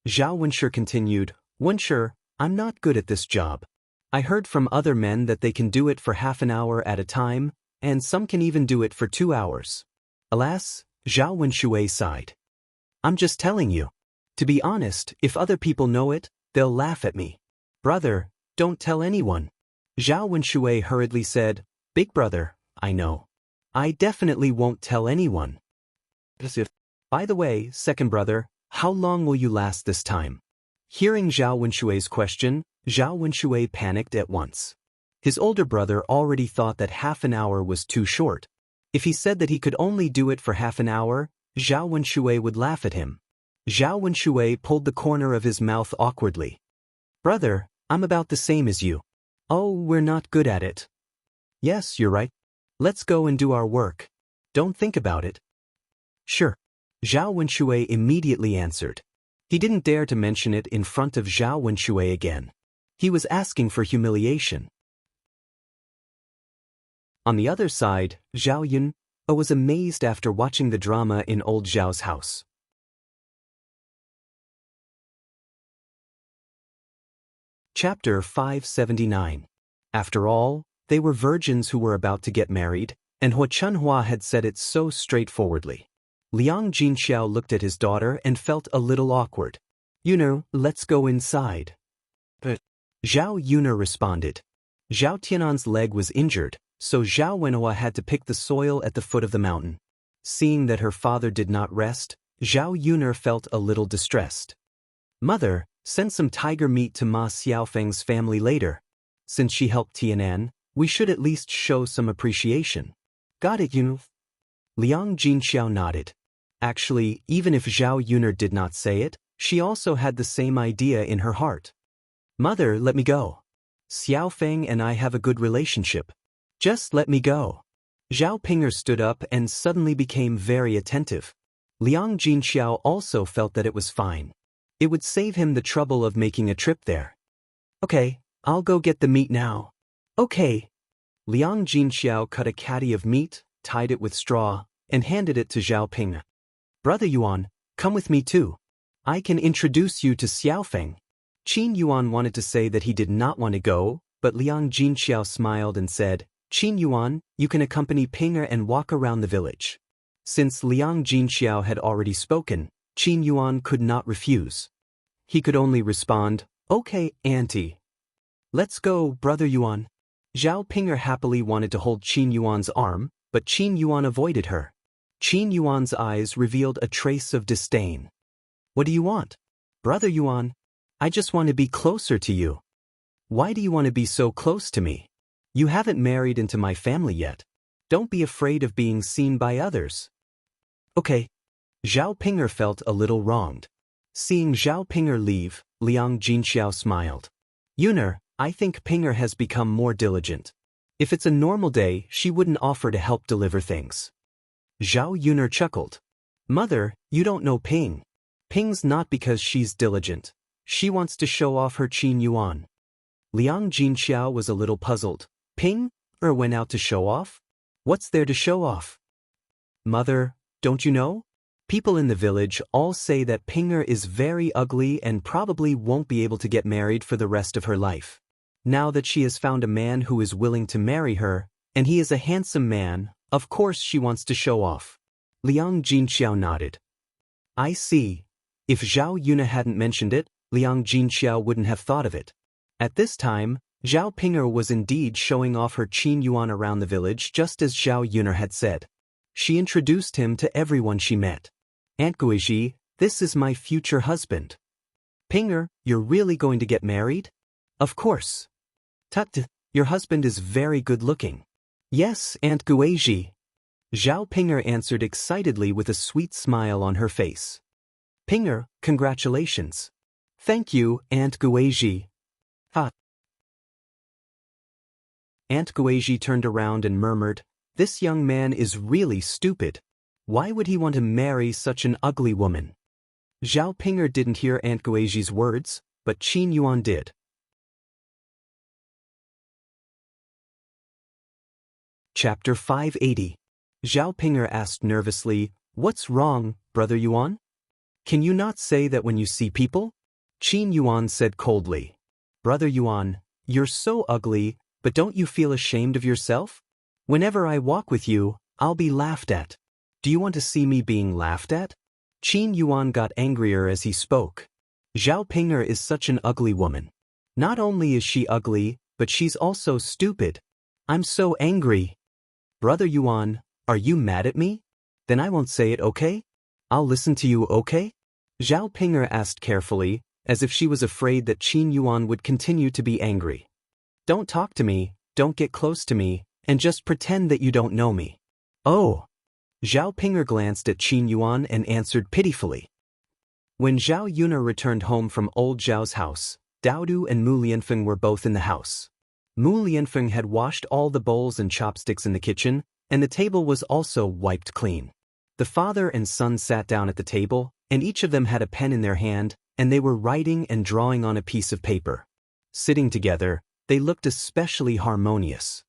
Zhao Wenshui continued, Wenshui, I'm not good at this job. I heard from other men that they can do it for half an hour at a time, and some can even do it for 2 hours. Alas, Zhao Wenshui sighed. I'm just telling you. To be honest, if other people know it, they'll laugh at me. Brother, don't tell anyone. Zhao Wenshui hurriedly said, Big brother, I know. I definitely won't tell anyone. By the way, second brother, how long will you last this time? Hearing Zhao Wenshui's question, Zhao Wenshui panicked at once. His older brother already thought that half an hour was too short. If he said that he could only do it for half an hour, Zhao Wenshui would laugh at him. Zhao Wenshui pulled the corner of his mouth awkwardly. Brother, I'm about the same as you. Oh, we're not good at it. Yes, you're right. Let's go and do our work. Don't think about it. Sure. Zhao Wenshui immediately answered. He didn't dare to mention it in front of Zhao Wenshui again. He was asking for humiliation. On the other side, Zhao Yun was amazed after watching the drama in old Zhao's house. Chapter 579. After all, they were virgins who were about to get married, and Hu Chunhua had said it so straightforwardly. Liang Jinxiao looked at his daughter and felt a little awkward. Yuner, let's go inside. But Zhao Yuner responded. Zhao Tianan's leg was injured, so Zhao Wenhua had to pick the soil at the foot of the mountain. Seeing that her father did not rest, Zhao Yuner felt a little distressed. Mother, send some tiger meat to Ma Xiaofeng's family later. Since she helped Tianan, we should at least show some appreciation. Got it, Yuner? Liang Jinxiao nodded. Actually, even if Zhao Yuner did not say it, she also had the same idea in her heart. Mother, let me go. Xiaofeng and I have a good relationship. Just let me go. Zhao Ping'er stood up and suddenly became very attentive. Liang Jinxiao also felt that it was fine. It would save him the trouble of making a trip there. Okay, I'll go get the meat now. Okay. Liang Jinxiao cut a caddy of meat, tied it with straw, and handed it to Zhao Ping'er. Brother Yuan, come with me too. I can introduce you to Xiaofeng. Qin Yuan wanted to say that he did not want to go, but Liang Jinxiao smiled and said, Qin Yuan, you can accompany Ping'er and walk around the village. Since Liang Jinxiao had already spoken, Qin Yuan could not refuse. He could only respond, Okay, auntie. Let's go, brother Yuan. Zhao Ping'er happily wanted to hold Qin Yuan's arm, but Qin Yuan avoided her. Qin Yuan's eyes revealed a trace of disdain. What do you want? Brother Yuan, I just want to be closer to you. Why do you want to be so close to me? You haven't married into my family yet. Don't be afraid of being seen by others. Okay. Zhao Ping'er felt a little wronged. Seeing Zhao Ping'er leave, Liang Jinxiao smiled. Yuner, I think Ping'er has become more diligent. If it's a normal day, she wouldn't offer to help deliver things. Zhao Yuner chuckled. Mother, you don't know Ping. Ping's not because she's diligent. She wants to show off her Qin Yuan. Liang Jinxiao was a little puzzled. Ping went out to show off? What's there to show off? Mother, don't you know? People in the village all say that Ping'er is very ugly and probably won't be able to get married for the rest of her life. Now that she has found a man who is willing to marry her, and he is a handsome man, of course she wants to show off. Liang Jinxiao nodded. I see. If Zhao Yuner hadn't mentioned it, Liang Jinxiao wouldn't have thought of it. At this time, Zhao Ping'er was indeed showing off her Qin Yuan around the village just as Zhao Yuner had said. She introduced him to everyone she met. Aunt Guizhi, this is my future husband. Ping'er, you're really going to get married? Of course. Tut, your husband is very good looking. Yes, Aunt Guizhi. Zhao Ping'er answered excitedly with a sweet smile on her face. Ping'er, congratulations. Thank you, Aunt Guizhi. Ha. Aunt Guizhi turned around and murmured, This young man is really stupid. Why would he want to marry such an ugly woman? Zhao Ping'er didn't hear Aunt Guizhi's words, but Qin Yuan did. Chapter 580. Zhao Ping'er asked nervously, What's wrong, Brother Yuan? Can you not say that when you see people? Qin Yuan said coldly. Brother Yuan, you're so ugly, but don't you feel ashamed of yourself? Whenever I walk with you, I'll be laughed at. Do you want to see me being laughed at? Qin Yuan got angrier as he spoke. Zhao Ping'er is such an ugly woman. Not only is she ugly, but she's also stupid. I'm so angry. Brother Yuan, are you mad at me? Then I won't say it, okay? I'll listen to you, okay? Zhao Ping'er asked carefully, as if she was afraid that Qin Yuan would continue to be angry. Don't talk to me, don't get close to me, and just pretend that you don't know me. Oh. Zhao Ping'er glanced at Qin Yuan and answered pitifully. When Zhao Yuner returned home from old Zhao's house, Daodu and Mu Lianfeng were both in the house. Mu Lianfeng had washed all the bowls and chopsticks in the kitchen, and the table was also wiped clean. The father and son sat down at the table, and each of them had a pen in their hand, and they were writing and drawing on a piece of paper. Sitting together, they looked especially harmonious.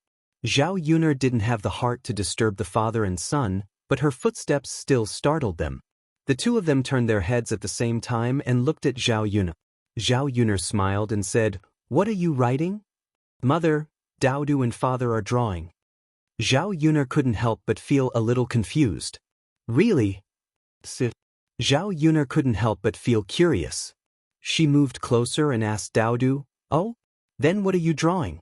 Zhao Yuner didn't have the heart to disturb the father and son, but her footsteps still startled them. The two of them turned their heads at the same time and looked at Zhao Yuner. Zhao Yuner smiled and said, What are you writing? Mother, Daodu and father are drawing. Zhao Yuner couldn't help but feel a little confused. Really? Sit. Zhao Yuner couldn't help but feel curious. She moved closer and asked Daodu, "Oh? Then what are you drawing?"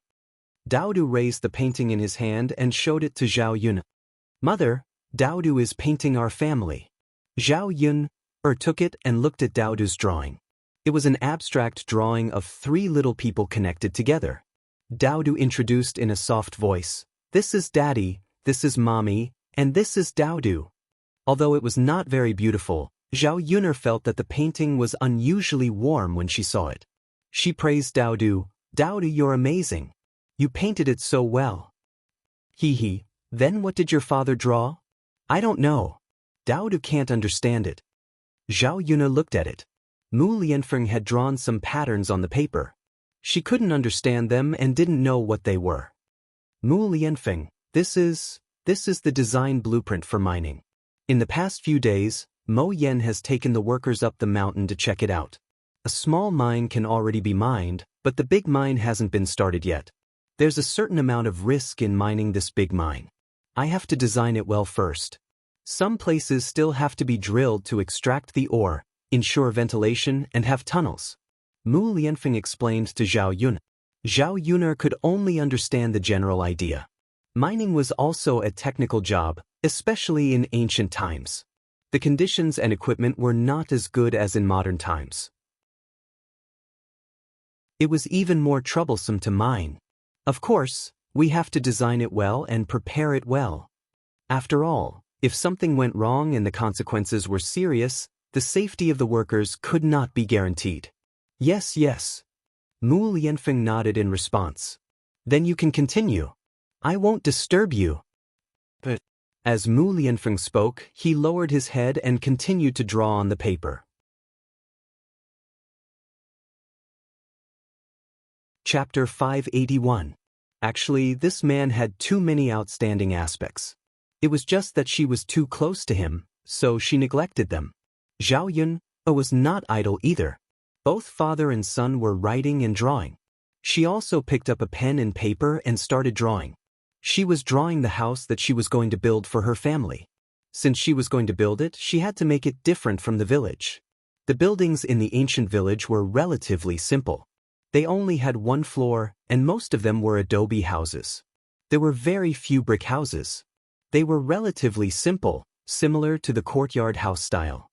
Daodu raised the painting in his hand and showed it to Zhao Yun. "Mother, Daodu is painting our family." Zhao Yun took it and looked at Daodu's drawing. It was an abstract drawing of 3 little people connected together. Daodu introduced in a soft voice, "This is Daddy, this is Mommy, and this is Daodu." Although it was not very beautiful, Zhao Yuner felt that the painting was unusually warm when she saw it. She praised Daodu, "Daodu, you're amazing. You painted it so well." Hee. Then what did your father draw?" "I don't know. Daodu can't understand it." Zhao Yuner looked at it. Mu Lianfeng had drawn some patterns on the paper. She couldn't understand them and didn't know what they were. "Mu Lianfeng, this is the design blueprint for mining. In the past few days, Mo Yen has taken the workers up the mountain to check it out. A small mine can already be mined, but the big mine hasn't been started yet. There's a certain amount of risk in mining this big mine. I have to design it well first. Some places still have to be drilled to extract the ore, ensure ventilation, and have tunnels." Mu Lianfeng explained to Zhao Yun. Zhao Yuner could only understand the general idea. Mining was also a technical job, especially in ancient times. The conditions and equipment were not as good as in modern times. It was even more troublesome to mine. Of course, we have to design it well and prepare it well. After all, if something went wrong and the consequences were serious, the safety of the workers could not be guaranteed. Yes. Mu Lianfeng nodded in response. "Then you can continue. I won't disturb you." But as Mu Lianfeng spoke, he lowered his head and continued to draw on the paper. Chapter 581. Actually, this man had too many outstanding aspects. It was just that she was too close to him, so she neglected them. Zhao Yun was not idle either. Both father and son were writing and drawing. She also picked up a pen and paper and started drawing. She was drawing the house that she was going to build for her family. Since she was going to build it, she had to make it different from the village. The buildings in the ancient village were relatively simple. They only had 1 floor, and most of them were adobe houses. There were very few brick houses. They were relatively simple, similar to the courtyard house style.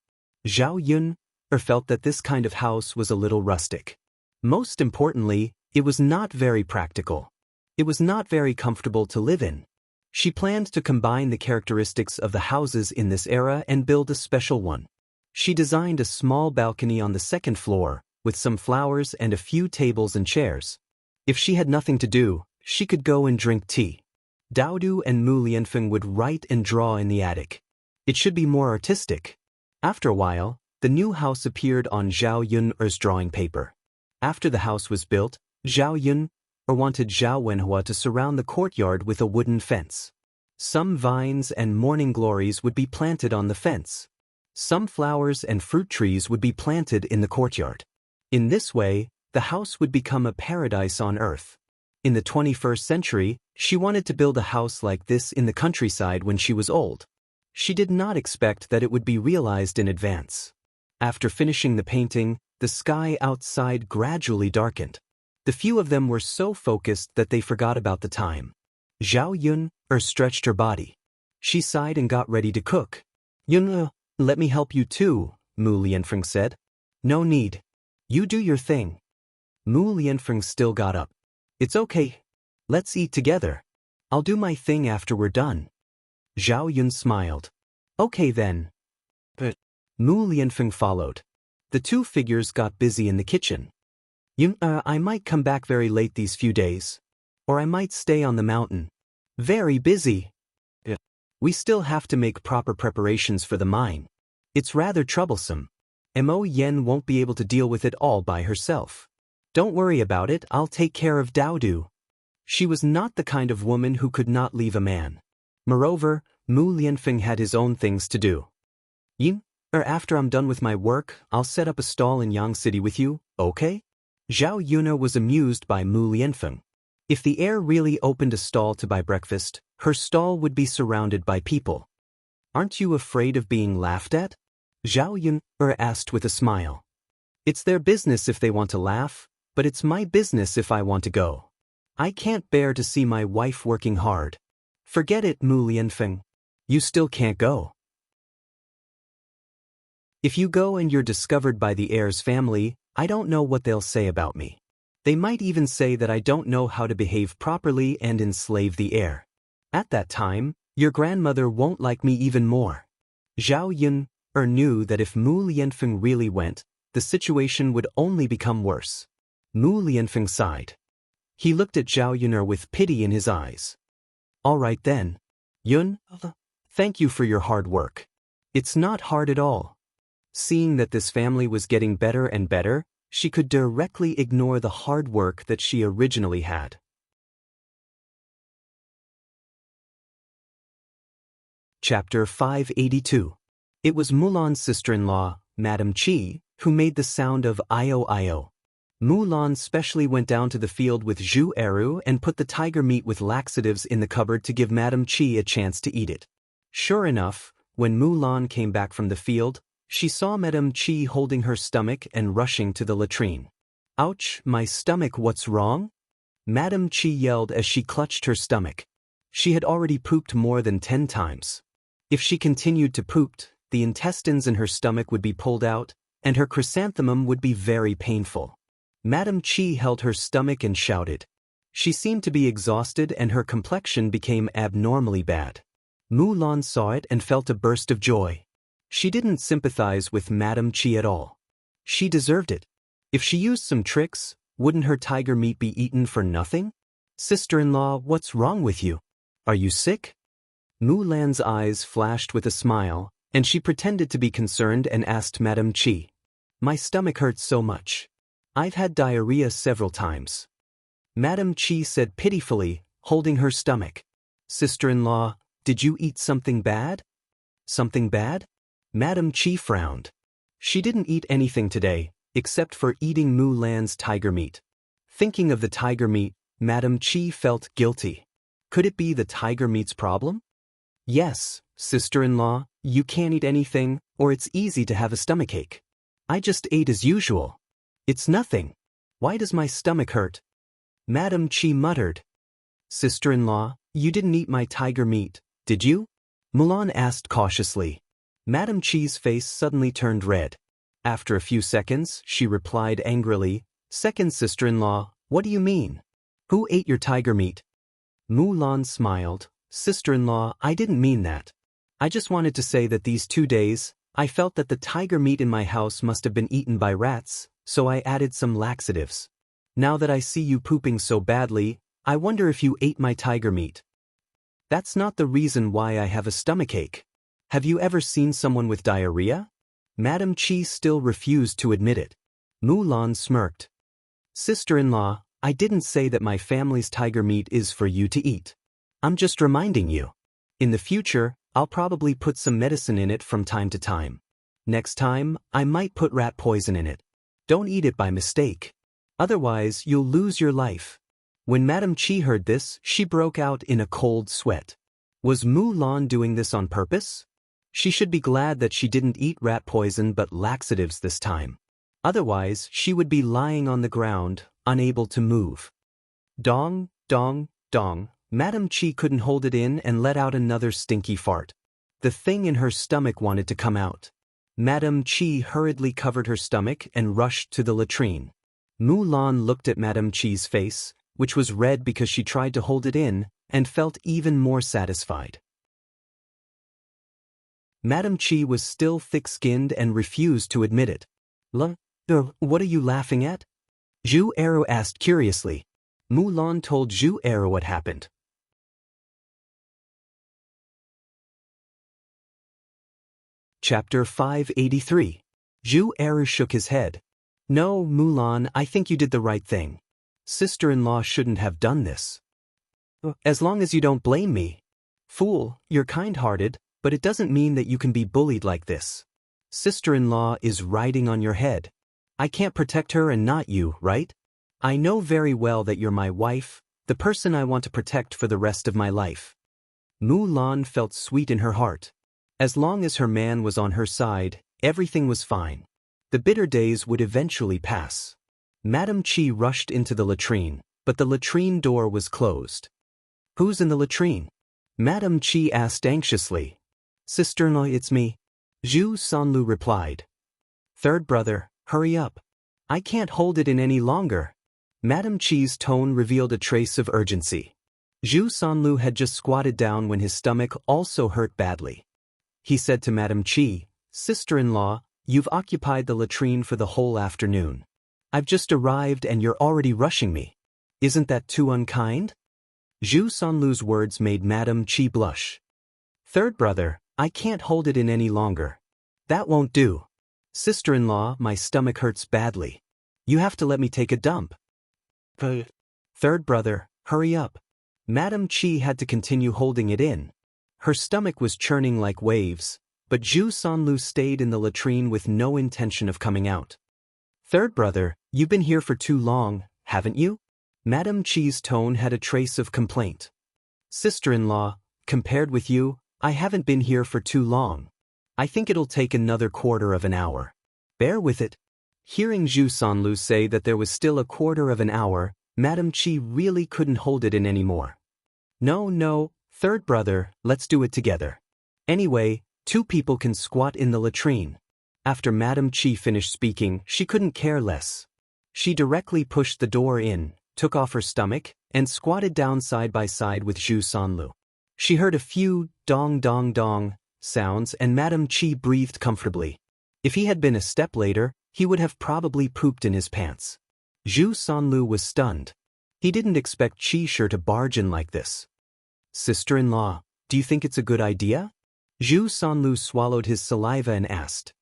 Zhao Yun felt that this kind of house was a little rustic. Most importantly, it was not very practical. It was not very comfortable to live in. She planned to combine the characteristics of the houses in this era and build a special one. She designed a small balcony on the 2nd floor, with some flowers and a few tables and chairs. If she had nothing to do, she could go and drink tea. Daodu and Mu Lianfeng would write and draw in the attic. It should be more artistic. After a while, the new house appeared on Zhao Yun's drawing paper. After the house was built, Zhao Yun wanted Zhao Wenhua to surround the courtyard with a wooden fence. Some vines and morning glories would be planted on the fence. Some flowers and fruit trees would be planted in the courtyard. In this way, the house would become a paradise on earth. In the 21st century, she wanted to build a house like this in the countryside when she was old. She did not expect that it would be realized in advance. After finishing the painting, the sky outside gradually darkened. The few of them were so focused that they forgot about the time. Zhao Yun stretched her body. She sighed and got ready to cook. "Yun, let me help you too," Mu Lianfeng said. "No need. You do your thing." Mu Lianfeng still got up. "It's okay. Let's eat together. I'll do my thing after we're done." Zhao Yun smiled. "Okay then." But Mu Lianfeng followed. The 2 figures got busy in the kitchen. "Yun, I might come back very late these few days. Or I might stay on the mountain. Very busy. We still have to make proper preparations for the mine. It's rather troublesome. Mo Yen won't be able to deal with it all by herself. Don't worry about it, I'll take care of Daodu." She was not the kind of woman who could not leave a man. Moreover, Mu Lianfeng had his own things to do. "Yin, after I'm done with my work, I'll set up a stall in Yang City with you, okay?" Zhao Yuna was amused by Mu Lianfeng. If the heir really opened a stall to buy breakfast, her stall would be surrounded by people. "Aren't you afraid of being laughed at?" Zhao Yun asked with a smile. It's their business if they want to laugh, but it's my business if I want to go. I can't bear to see my wife working hard. Forget it, Mu Lianfeng. You still can't go. If you go and you're discovered by the heir's family, I don't know what they'll say about me. They might even say that I don't know how to behave properly and enslave the heir. At that time, your grandmother won't like me even more. Zhao Yun knew that if Mu Lianfeng really went, the situation would only become worse. Mu Lianfeng sighed. He looked at Zhao Yun with pity in his eyes. All right then. Yun, thank you for your hard work. It's not hard at all. Seeing that this family was getting better and better, she could directly ignore the hard work that she originally had. Chapter 582. It was Mulan's sister-in-law, Madame Qi, who made the sound of io-io. Mulan specially went down to the field with Zhu Eru and put the tiger meat with laxatives in the cupboard to give Madame Qi a chance to eat it. Sure enough, when Mulan came back from the field, she saw Madame Qi holding her stomach and rushing to the latrine. Ouch, my stomach, what's wrong? Madame Qi yelled as she clutched her stomach. She had already pooped more than 10 times. If she continued to poop, the intestines in her stomach would be pulled out, and her chrysanthemum would be very painful. Madame Qi held her stomach and shouted. She seemed to be exhausted and her complexion became abnormally bad. Mulan saw it and felt a burst of joy. She didn't sympathize with Madame Qi at all. She deserved it. If she used some tricks, wouldn't her tiger meat be eaten for nothing? Sister-in-law, what's wrong with you? Are you sick? Mulan's eyes flashed with a smile, and she pretended to be concerned and asked Madame Qi. My stomach hurts so much. I've had diarrhea several times. Madame Qi said pitifully, holding her stomach. Sister-in-law, did you eat something bad? Something bad? Madame Qi frowned. She didn't eat anything today, except for eating Mulan's tiger meat. Thinking of the tiger meat, Madame Qi felt guilty. Could it be the tiger meat's problem? Yes, sister-in-law, you can't eat anything, or it's easy to have a stomachache. I just ate as usual. It's nothing. Why does my stomach hurt? Madame Qi muttered. Sister-in-law, you didn't eat my tiger meat, did you? Mulan asked cautiously. Madame Qi's face suddenly turned red. After a few seconds, she replied angrily, Second sister-in-law, what do you mean? Who ate your tiger meat? Mulan smiled. Sister-in-law, I didn't mean that. I just wanted to say that these 2 days, I felt that the tiger meat in my house must have been eaten by rats, so I added some laxatives. Now that I see you pooping so badly, I wonder if you ate my tiger meat. That's not the reason why I have a stomachache. Have you ever seen someone with diarrhea? Madame Qi still refused to admit it. Mulan smirked. Sister-in-law, I didn't say that my family's tiger meat is for you to eat. I'm just reminding you. In the future, I'll probably put some medicine in it from time to time. Next time, I might put rat poison in it. Don't eat it by mistake. Otherwise, you'll lose your life. When Madame Qi heard this, she broke out in a cold sweat. Was Mulan doing this on purpose? She should be glad that she didn't eat rat poison but laxatives this time. Otherwise, she would be lying on the ground, unable to move. Dong, dong, dong. Madame Qi couldn't hold it in and let out another stinky fart. The thing in her stomach wanted to come out. Madame Qi hurriedly covered her stomach and rushed to the latrine. Mulan looked at Madame Qi's face, which was red because she tried to hold it in, and felt even more satisfied. Madame Qi was still thick-skinned and refused to admit it. What are you laughing at? Zhu Eru asked curiously. Mulan told Zhu Eru what happened. Chapter 583. Zhu Eru shook his head. No, Mulan, I think you did the right thing. Sister-in-law shouldn't have done this. As long as you don't blame me. Fool, you're kind-hearted, but it doesn't mean that you can be bullied like this. Sister-in-law is riding on your head. I can't protect her and not you, right? I know very well that you're my wife, the person I want to protect for the rest of my life. Mulan felt sweet in her heart. As long as her man was on her side, Everything was fine. The bitter days would eventually pass. Madam Chi rushed into the latrine, but the latrine door was closed. "Who's in the latrine?" Madam Chi asked anxiously. "Sister-in-law, it's me," Zhu Sanlu replied. "Third brother, hurry up. I can't hold it in any longer." Madam Chi's tone revealed a trace of urgency. Zhu Sanlu had just squatted down when his stomach also hurt badly. He said to Madam Chi, "Sister-in-law, you've occupied the latrine for the whole afternoon. I've just arrived and you're already rushing me. Isn't that too unkind?" Zhu Sanlu's words made Madam Chi blush. "Third brother, I can't hold it in any longer. That won't do. Sister-in-law, my stomach hurts badly. You have to let me take a dump." "Third brother, hurry up." Madam Chi had to continue holding it in. Her stomach was churning like waves, but Zhu Sanlu stayed in the latrine with no intention of coming out. "Third brother, you've been here for too long, haven't you?" Madam Chi's tone had a trace of complaint. "Sister-in-law, compared with you, I haven't been here for too long. I think it'll take another quarter of an hour. Bear with it." Hearing Zhu Sanlu say that there was still a quarter of an hour, Madam Chi really couldn't hold it in anymore. No, third brother, let's do it together. Anyway, 2 people can squat in the latrine." After Madam Chi finished speaking, she couldn't care less. She directly pushed the door in, took off her stomach, and squatted down side by side with Zhu Sanlu. She heard a few dong dong dong sounds and Madam Chi breathed comfortably. If he had been a step later, he would have probably pooped in his pants. Zhu Sanlu was stunned. He didn't expect Chi Shi to barge in like this. "Sister-in-law, do you think it's a good idea?" Zhu Sanlu swallowed his saliva and asked.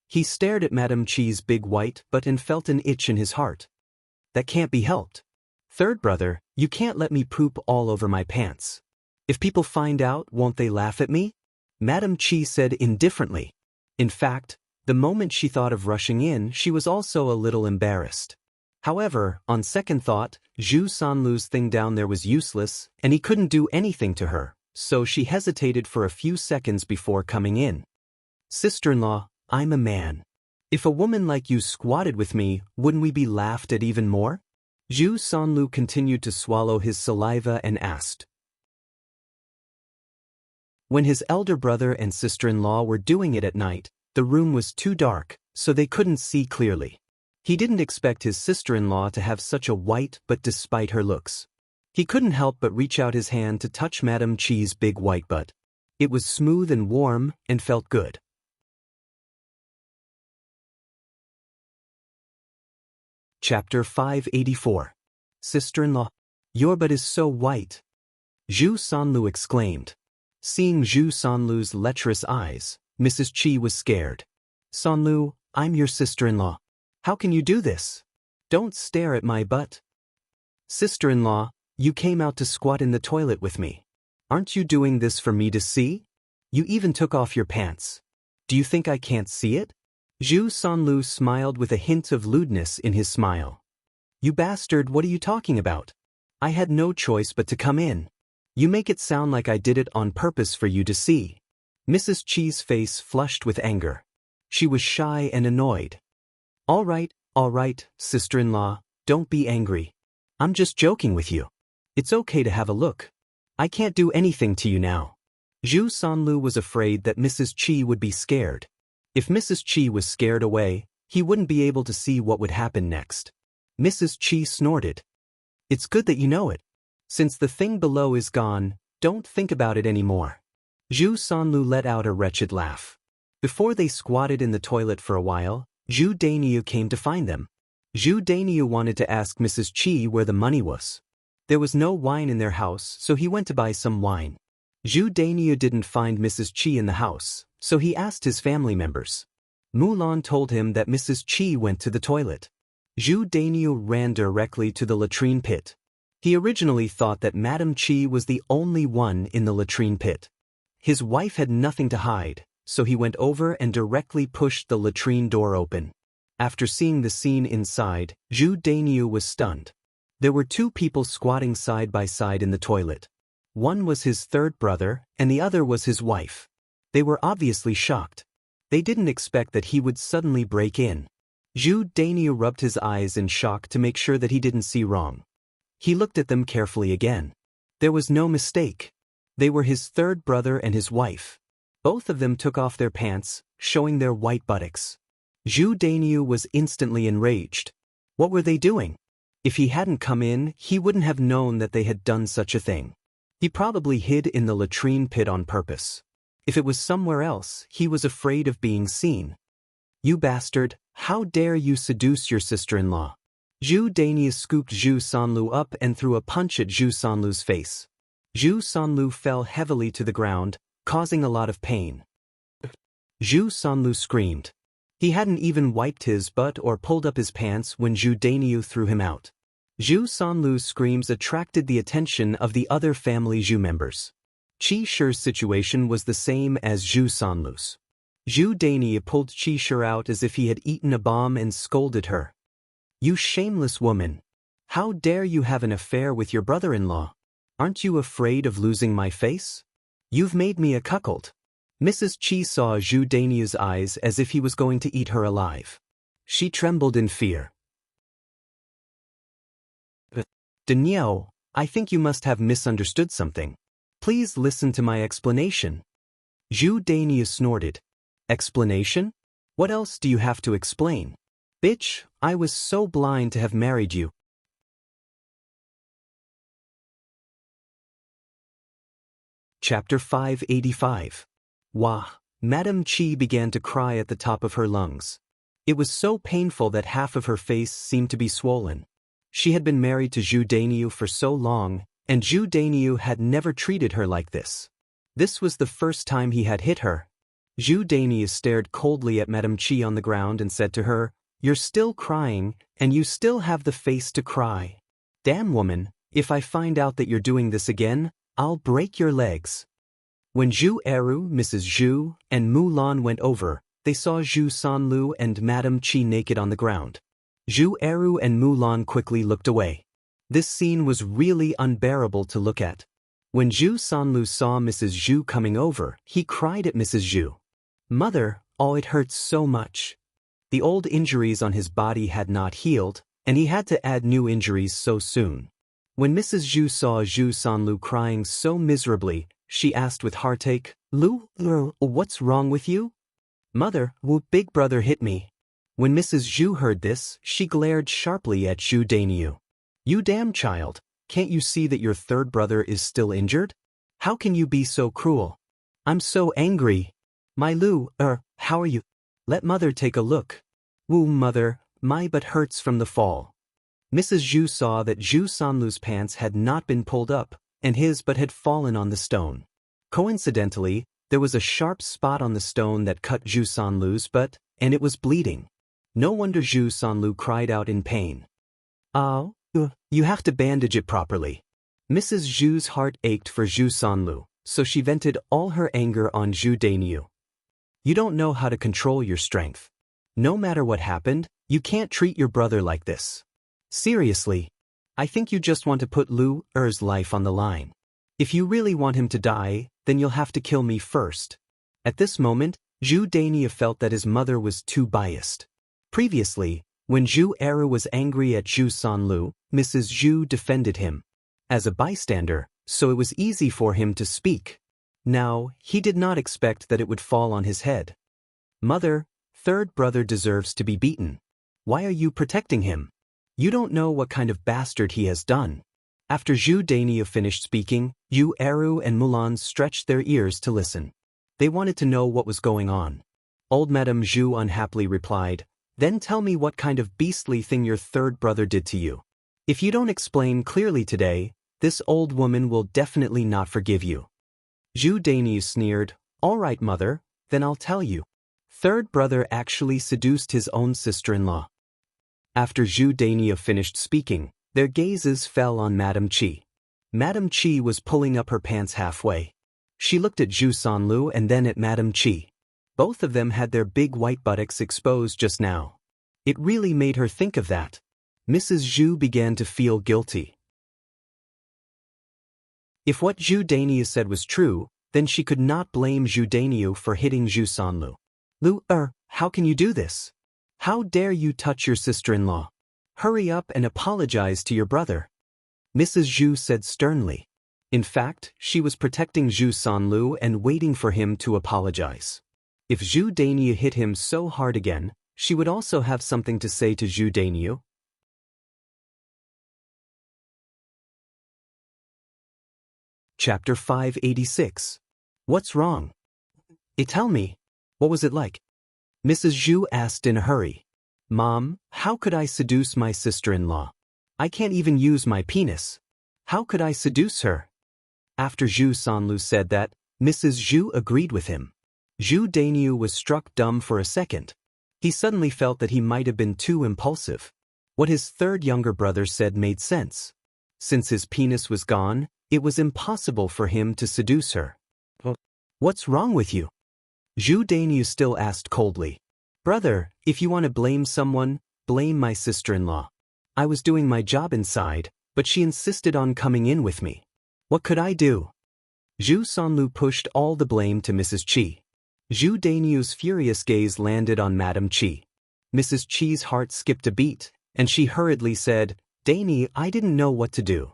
He stared at Madam Chi's big white butt and felt an itch in his heart. "That can't be helped. Third brother, you can't let me poop all over my pants. If people find out, won't they laugh at me?" Madam Chi said indifferently. In fact, the moment she thought of rushing in, she was also a little embarrassed. However, on second thought, Zhu Sanlu's thing down there was useless, and he couldn't do anything to her, so she hesitated for a few seconds before coming in. "Sister-in-law, I'm a man. If a woman like you squatted with me, wouldn't we be laughed at even more?" Zhu Sanlu continued to swallow his saliva and asked. When his elder brother and sister-in-law were doing it at night, the room was too dark, so they couldn't see clearly. He didn't expect his sister-in-law to have such a white butt despite her looks. He couldn't help but reach out his hand to touch Madam Chi's big white butt. It was smooth and warm and felt good. Chapter 584. Sister-in-law, your butt is so white. Zhu Sanlu exclaimed. Seeing Zhu Sanlu's lecherous eyes, Mrs. Chi was scared. "Sanlu, I'm your sister-in-law. How can you do this? Don't stare at my butt." "Sister-in-law, you came out to squat in the toilet with me. Aren't you doing this for me to see? You even took off your pants. Do you think I can't see it?" Zhu Sanlu smiled with a hint of lewdness in his smile. "You bastard, what are you talking about? I had no choice but to come in. You make it sound like I did it on purpose for you to see." Mrs. Chi's face flushed with anger. She was shy and annoyed. All right, sister-in-law, don't be angry. I'm just joking with you. It's okay to have a look. I can't do anything to you now." Zhu Sanlu was afraid that Mrs. Chi would be scared. If Mrs. Chi was scared away, he wouldn't be able to see what would happen next. Mrs. Chi snorted. "It's good that you know it. Since the thing below is gone, don't think about it anymore." Zhu Sanlu let out a wretched laugh. Before they squatted in the toilet for a while, Zhu Dainiu came to find them. Zhu Dainiu wanted to ask Mrs. Chi where the money was. There was no wine in their house, so he went to buy some wine. Zhu Dainiu didn't find Mrs. Chi in the house, so he asked his family members. Mulan told him that Mrs. Chi went to the toilet. Zhu Dainiu ran directly to the latrine pit. He originally thought that Madam Chi was the only one in the latrine pit. His wife had nothing to hide, so he went over and directly pushed the latrine door open. After seeing the scene inside, Zhu Dainiu was stunned. There were 2 people squatting side by side in the toilet. One was his third brother, and the other was his wife. They were obviously shocked. They didn't expect that he would suddenly break in. Zhu Daniel rubbed his eyes in shock to make sure that he didn't see wrong. He looked at them carefully again. There was no mistake. They were his third brother and his wife. Both of them took off their pants, showing their white buttocks. Zhu Daniel was instantly enraged. What were they doing? If he hadn't come in, he wouldn't have known that they had done such a thing. He probably hid in the latrine pit on purpose. If it was somewhere else, he was afraid of being seen. You bastard, how dare you seduce your sister-in-law? Zhu Daniel scooped Zhu Sanlu up and threw a punch at Zhu Sanlu's face. Zhu Sanlu fell heavily to the ground, causing a lot of pain. Zhu Sanlu screamed. He hadn't even wiped his butt or pulled up his pants when Zhu Daniel threw him out. Zhu Sanlu's screams attracted the attention of the other family Zhu members. Qi Shi's situation was the same as Zhu Sanlu's. Zhu Daniel pulled Qi Shi out as if he had eaten a bomb and scolded her. You shameless woman! How dare you have an affair with your brother-in-law? Aren't you afraid of losing my face? You've made me a cuckold. Mrs. Qi saw Zhu Daniel's eyes as if he was going to eat her alive. She trembled in fear. Danielle, I think you must have misunderstood something. Please listen to my explanation. Zhu Daniel snorted. Explanation? What else do you have to explain? Bitch, I was so blind to have married you. Chapter 585. Wah! Madame Qi began to cry at the top of her lungs. It was so painful that half of her face seemed to be swollen. She had been married to Zhu Daniel for so long, and Zhu Daniel had never treated her like this. This was the first time he had hit her. Zhu Daniel stared coldly at Madame Qi on the ground and said to her, You're still crying, and you still have the face to cry. Damn woman, if I find out that you're doing this again, I'll break your legs. When Zhu Eru, Mrs. Zhu, and Mulan went over, they saw Zhu Sanlu and Madame Qi naked on the ground. Zhu Eru and Mulan quickly looked away. This scene was really unbearable to look at. When Zhu Sanlu saw Mrs. Zhu coming over, he cried at Mrs. Zhu. Mother, oh, it hurts so much. The old injuries on his body had not healed, and he had to add new injuries so soon. When Mrs. Zhu saw Zhu Sanlu crying so miserably, she asked with heartache, Lu, what's wrong with you? Mother, big brother hit me. When Mrs. Zhu heard this, she glared sharply at Zhu Daniel. You damn child, can't you see that your third brother is still injured? How can you be so cruel? I'm so angry. My Lu, how are you? Let mother take a look. Woo, mother, my butt hurts from the fall. Mrs. Zhu saw that Zhu Sanlu's pants had not been pulled up, and his butt had fallen on the stone. Coincidentally, there was a sharp spot on the stone that cut Zhu Sanlu's butt, and it was bleeding. No wonder Zhu Sanlu cried out in pain. Oh, you have to bandage it properly. Mrs. Zhu's heart ached for Zhu Sanlu, so she vented all her anger on Zhu Daniel. You don't know how to control your strength. No matter what happened, you can't treat your brother like this. Seriously. I think you just want to put Lu Er's life on the line. If you really want him to die, then you'll have to kill me first. At this moment, Zhu Daniel felt that his mother was too biased. Previously, when Zhu Eru was angry at Zhu Sanlu, Mrs. Zhu defended him. As a bystander, so it was easy for him to speak. Now, he did not expect that it would fall on his head. Mother, third brother deserves to be beaten. Why are you protecting him? You don't know what kind of bastard he has done. After Zhu Daniel finished speaking, Zhu Eru and Mulan stretched their ears to listen. They wanted to know what was going on. Old Madame Zhu unhappily replied, Then tell me what kind of beastly thing your third brother did to you. If you don't explain clearly today, this old woman will definitely not forgive you. Zhu Daniel sneered, All right, mother, then I'll tell you. Third brother actually seduced his own sister-in-law. After Zhu Daniel finished speaking, their gazes fell on Madame Qi. Madame Qi was pulling up her pants halfway. She looked at Zhu Sanlu and then at Madame Qi. Both of them had their big white buttocks exposed just now. It really made her think of that. Mrs. Zhu began to feel guilty. If what Zhu Daniel said was true, then she could not blame Zhu Daniel for hitting Zhu Sanlu. Lu, how can you do this? How dare you touch your sister-in-law? Hurry up and apologize to your brother. Mrs. Zhu said sternly. In fact, she was protecting Zhu Sanlu and waiting for him to apologize. If Zhu Dainiu hit him so hard again, she would also have something to say to Zhu Dainiu. Chapter 586. What's wrong? Tell me. What was it like? Mrs. Zhu asked in a hurry. Mom, how could I seduce my sister-in-law? I can't even use my penis. How could I seduce her? After Zhu Sanlu said that, Mrs. Zhu agreed with him. Zhu Dainiu was struck dumb for a second. He suddenly felt that he might have been too impulsive. What his third younger brother said made sense. Since his penis was gone, it was impossible for him to seduce her. What's wrong with you? Zhu Dainiu still asked coldly. Brother, if you want to blame someone, blame my sister-in-law. I was doing my job inside, but she insisted on coming in with me. What could I do? Zhu Sanlu pushed all the blame to Mrs. Qi. Zhu Dainiu's furious gaze landed on Madame Qi. Mrs. Qi's heart skipped a beat, and she hurriedly said, Daini, I didn't know what to do.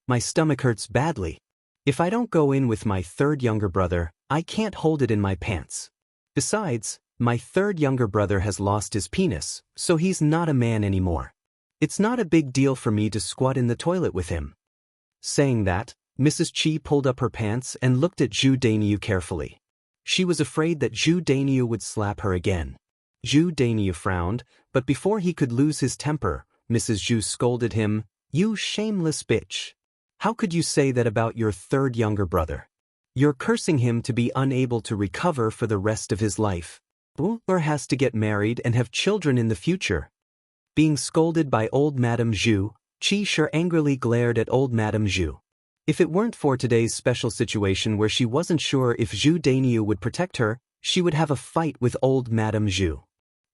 My stomach hurts badly. If I don't go in with my third younger brother, I can't hold it in my pants. Besides, my third younger brother has lost his penis, so he's not a man anymore. It's not a big deal for me to squat in the toilet with him. Saying that, Mrs. Qi pulled up her pants and looked at Zhu Dainiu carefully. She was afraid that Zhu Dainiu would slap her again. Zhu Dainiu frowned, but before he could lose his temper, Mrs. Zhu scolded him, You shameless bitch. How could you say that about your third younger brother? You're cursing him to be unable to recover for the rest of his life. Or has to get married and have children in the future. Being scolded by old Madame Zhu, Qi Shi angrily glared at old Madame Zhu. If it weren't for today's special situation where she wasn't sure if Zhu Dainiu would protect her, she would have a fight with old Madame Zhu.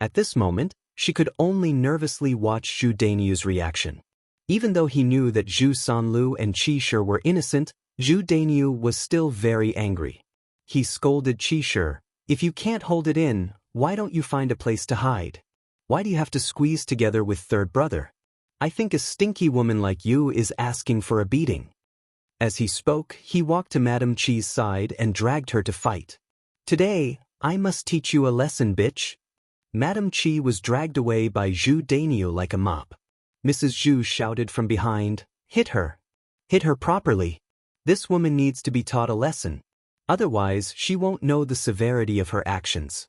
At this moment, she could only nervously watch Zhu Dainiu's reaction. Even though he knew that Zhu Sanlu and Qi Shi were innocent, Zhu Dainiu was still very angry. He scolded Qi Shi, If you can't hold it in, why don't you find a place to hide? Why do you have to squeeze together with third brother? I think a stinky woman like you is asking for a beating. As he spoke, he walked to Madame Qi's side and dragged her to fight. Today, I must teach you a lesson, bitch. Madame Qi was dragged away by Zhu Dainiu like a mop. Mrs. Zhu shouted from behind, Hit her. Hit her properly. This woman needs to be taught a lesson. Otherwise, she won't know the severity of her actions.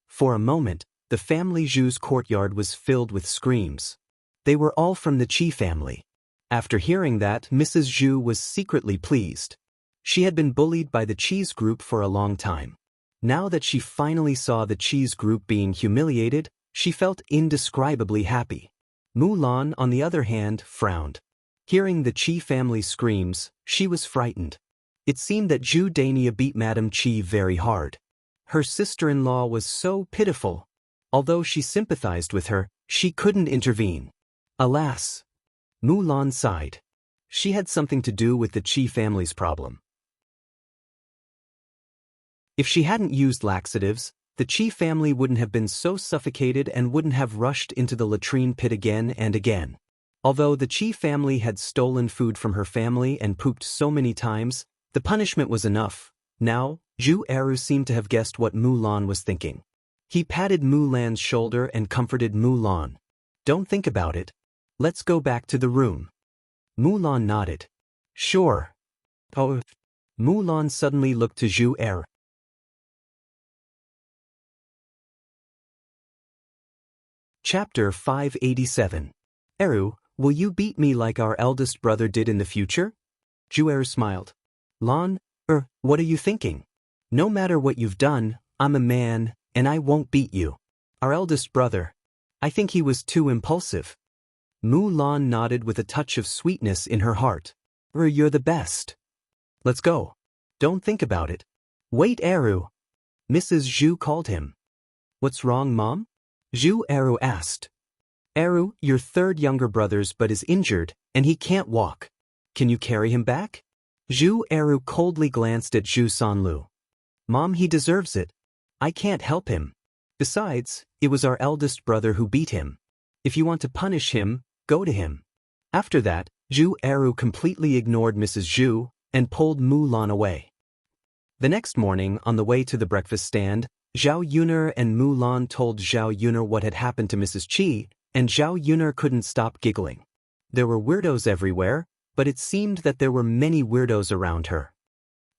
For a moment, the family Zhu's courtyard was filled with screams. They were all from the Qi family. After hearing that, Mrs. Zhu was secretly pleased. She had been bullied by the Qi's group for a long time. Now that she finally saw the Qi's group being humiliated, she felt indescribably happy. Mulan, on the other hand, frowned. Hearing the Qi family's screams, she was frightened. It seemed that Zhu Dainiu beat Madame Qi very hard. Her sister-in-law was so pitiful. Although she sympathized with her, she couldn't intervene. Alas! Mulan sighed. She had something to do with the Qi family's problem. If she hadn't used laxatives, the Qi family wouldn't have been so suffocated and wouldn't have rushed into the latrine pit again and again. Although the Qi family had stolen food from her family and pooped so many times, the punishment was enough. Now, Zhu Eru seemed to have guessed what Mulan was thinking. He patted Mulan's shoulder and comforted Mulan. Don't think about it. Let's go back to the room. Mulan nodded. Sure. Oh. Mulan suddenly looked to Zhu Eru. Chapter 587. Eru, will you beat me like our eldest brother did in the future? Zhu Eru smiled. Lan, what are you thinking? No matter what you've done, I'm a man, and I won't beat you. Our eldest brother. I think he was too impulsive. Mulan nodded with a touch of sweetness in her heart. You're the best. Let's go. Don't think about it. Wait, Eru. Mrs. Zhu called him. What's wrong, Mom? Zhu Eru asked. Eru, your third younger brother's but is injured, and he can't walk. Can you carry him back? Zhu Eru coldly glanced at Zhu Sanlu. Mom, he deserves it. I can't help him. Besides, it was our eldest brother who beat him. If you want to punish him, go to him. After that, Zhu Eru completely ignored Mrs. Zhu and pulled Mulan away. The next morning, on the way to the breakfast stand, Zhao Yuner and Mulan told Zhao Yuner what had happened to Mrs. Qi, and Zhao Yuner couldn't stop giggling. There were weirdos everywhere, but it seemed that there were many weirdos around her.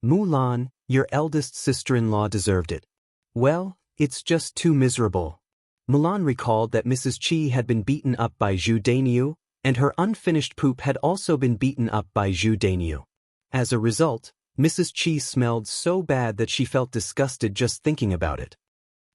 Mulan, your eldest sister-in-law deserved it. Well, it's just too miserable. Mulan recalled that Mrs. Qi had been beaten up by Zhu Dainiu, and her unfinished poop had also been beaten up by Zhu Dainiu. As a result, Mrs. Qi smelled so bad that she felt disgusted just thinking about it.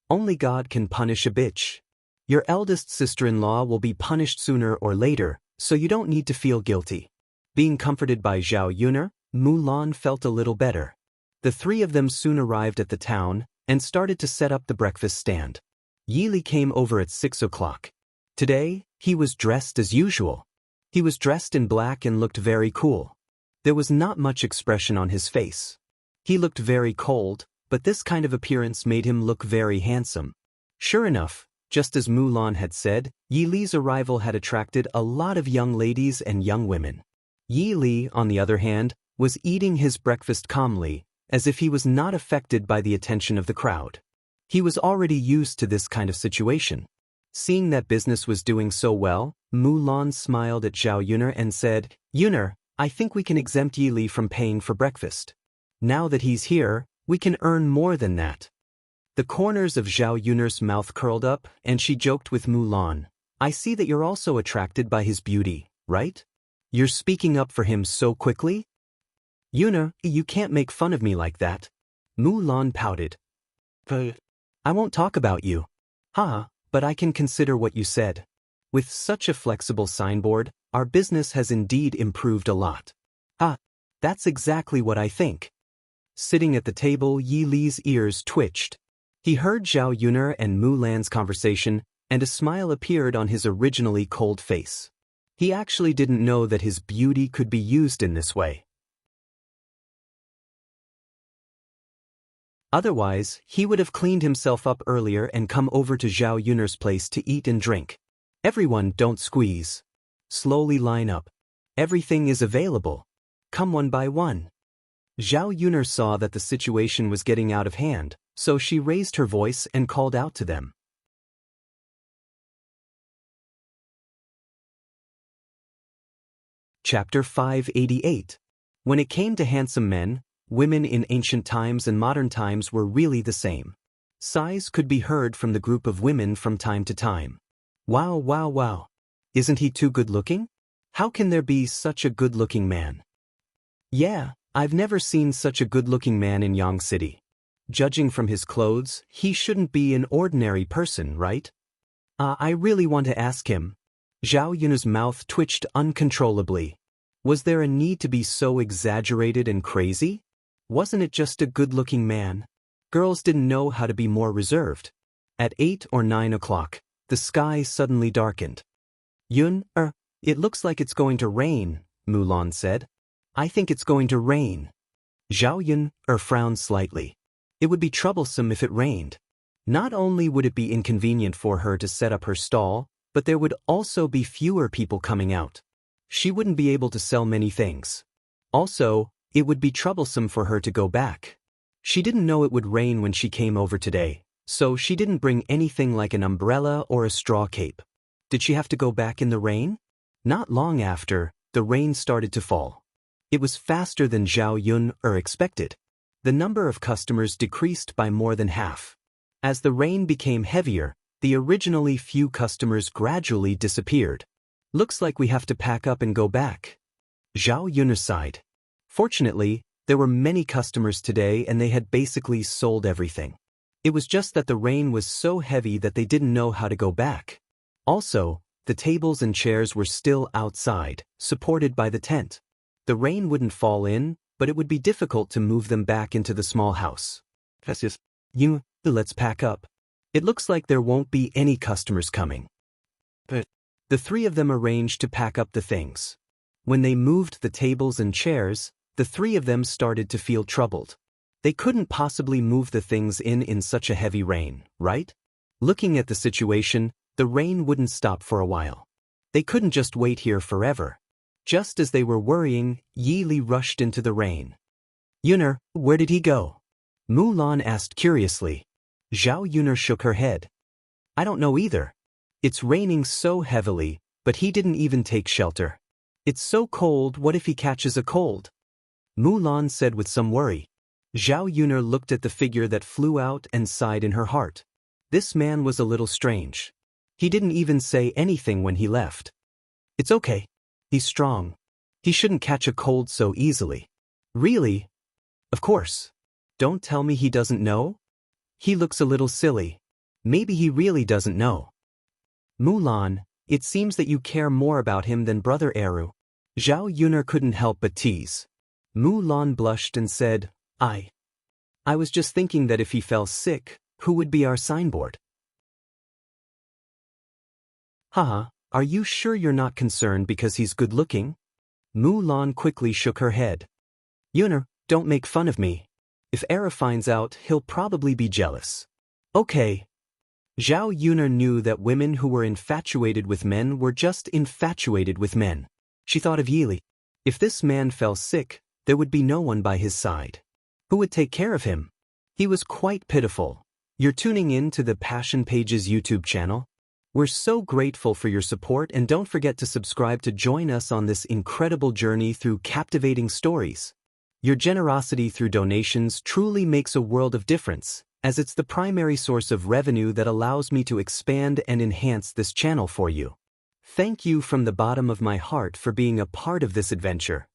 Only God can punish a bitch. Your eldest sister-in-law will be punished sooner or later, so you don't need to feel guilty. Being comforted by Zhao Yuner, Mulan felt a little better. The three of them soon arrived at the town and started to set up the breakfast stand. Yi Li came over at 6 o'clock. Today, he was dressed as usual. He was dressed in black and looked very cool. There was not much expression on his face. He looked very cold, but this kind of appearance made him look very handsome. Sure enough, just as Mulan had said, Yi Li's arrival had attracted a lot of young ladies and young women. Yi Li, on the other hand, was eating his breakfast calmly, as if he was not affected by the attention of the crowd. He was already used to this kind of situation. Seeing that business was doing so well, Mulan smiled at Zhao Yuner and said, "Yuner, I think we can exempt Yi Li from paying for breakfast. Now that he's here, we can earn more than that." The corners of Zhao Yuner's mouth curled up, and she joked with Mulan, "I see that you're also attracted by his beauty, right? You're speaking up for him so quickly?" "Yuner, you can't make fun of me like that." Mulan pouted. "But I won't talk about you." "Ha, but I can consider what you said. With such a flexible signboard, our business has indeed improved a lot." "Ah, that's exactly what I think." Sitting at the table, Yi Li's ears twitched. He heard Zhao Yuner and Mulan's conversation, and a smile appeared on his originally cold face. He actually didn't know that his beauty could be used in this way. Otherwise, he would have cleaned himself up earlier and come over to Zhao Yuner's place to eat and drink. Everyone, don't squeeze. Slowly line up. Everything is available. Come one by one. Zhao Yuner saw that the situation was getting out of hand, so she raised her voice and called out to them. Chapter 588. When it came to handsome men, women in ancient times and modern times were really the same. Sighs could be heard from the group of women from time to time. "Wow, wow, wow. Isn't he too good-looking? How can there be such a good-looking man? Yeah, I've never seen such a good-looking man in Yang City. Judging from his clothes, he shouldn't be an ordinary person, right? I really want to ask him." Zhao Yun's mouth twitched uncontrollably. Was there a need to be so exaggerated and crazy? Wasn't it just a good-looking man? Girls didn't know how to be more reserved. At 8 or 9 o'clock, the sky suddenly darkened. "Yun, it looks like it's going to rain," Mulan said. "I think it's going to rain." Zhao Yun frowned slightly. It would be troublesome if it rained. Not only would it be inconvenient for her to set up her stall, but there would also be fewer people coming out. She wouldn't be able to sell many things. Also, it would be troublesome for her to go back. She didn't know it would rain when she came over today, so she didn't bring anything like an umbrella or a straw cape. Did she have to go back in the rain? Not long after, the rain started to fall. It was faster than Zhao Yun expected. The number of customers decreased by more than half. As the rain became heavier, the originally few customers gradually disappeared. "Looks like we have to pack up and go back." Zhao Yun sighed. Fortunately, there were many customers today and they had basically sold everything. It was just that the rain was so heavy that they didn't know how to go back. Also, the tables and chairs were still outside, supported by the tent. The rain wouldn't fall in, but it would be difficult to move them back into the small house. Let's pack up. It looks like there won't be any customers coming." But the three of them arranged to pack up the things. When they moved the tables and chairs, the three of them started to feel troubled. They couldn't possibly move the things in such a heavy rain, right? Looking at the situation, the rain wouldn't stop for a while. They couldn't just wait here forever. Just as they were worrying, Yi Li rushed into the rain. Yuner, where did he go? Mulan asked curiously. Zhao Yuner shook her head. I don't know either. It's raining so heavily, but he didn't even take shelter. It's so cold, what if he catches a cold? Mulan said with some worry. Zhao Yuner looked at the figure that flew out and sighed in her heart. This man was a little strange. He didn't even say anything when he left. It's okay. He's strong. He shouldn't catch a cold so easily. Really? Of course. Don't tell me he doesn't know? He looks a little silly. Maybe he really doesn't know. Mulan, it seems that you care more about him than Brother Eru. Zhao Yuner couldn't help but tease. Mulan blushed and said, I was just thinking that if he fell sick, who would be our signboard? Haha, are you sure you're not concerned because he's good-looking? Mulan quickly shook her head. Yuner, don't make fun of me. If Era finds out, he'll probably be jealous. Okay. Zhao Yuner knew that women who were infatuated with men were just infatuated with men. She thought of Yi Li. If this man fell sick, there would be no one by his side. Who would take care of him? He was quite pitiful. You're tuning in to the Passion Pages YouTube channel? We're so grateful for your support, and don't forget to subscribe to join us on this incredible journey through captivating stories. Your generosity through donations truly makes a world of difference, as it's the primary source of revenue that allows me to expand and enhance this channel for you. Thank you from the bottom of my heart for being a part of this adventure.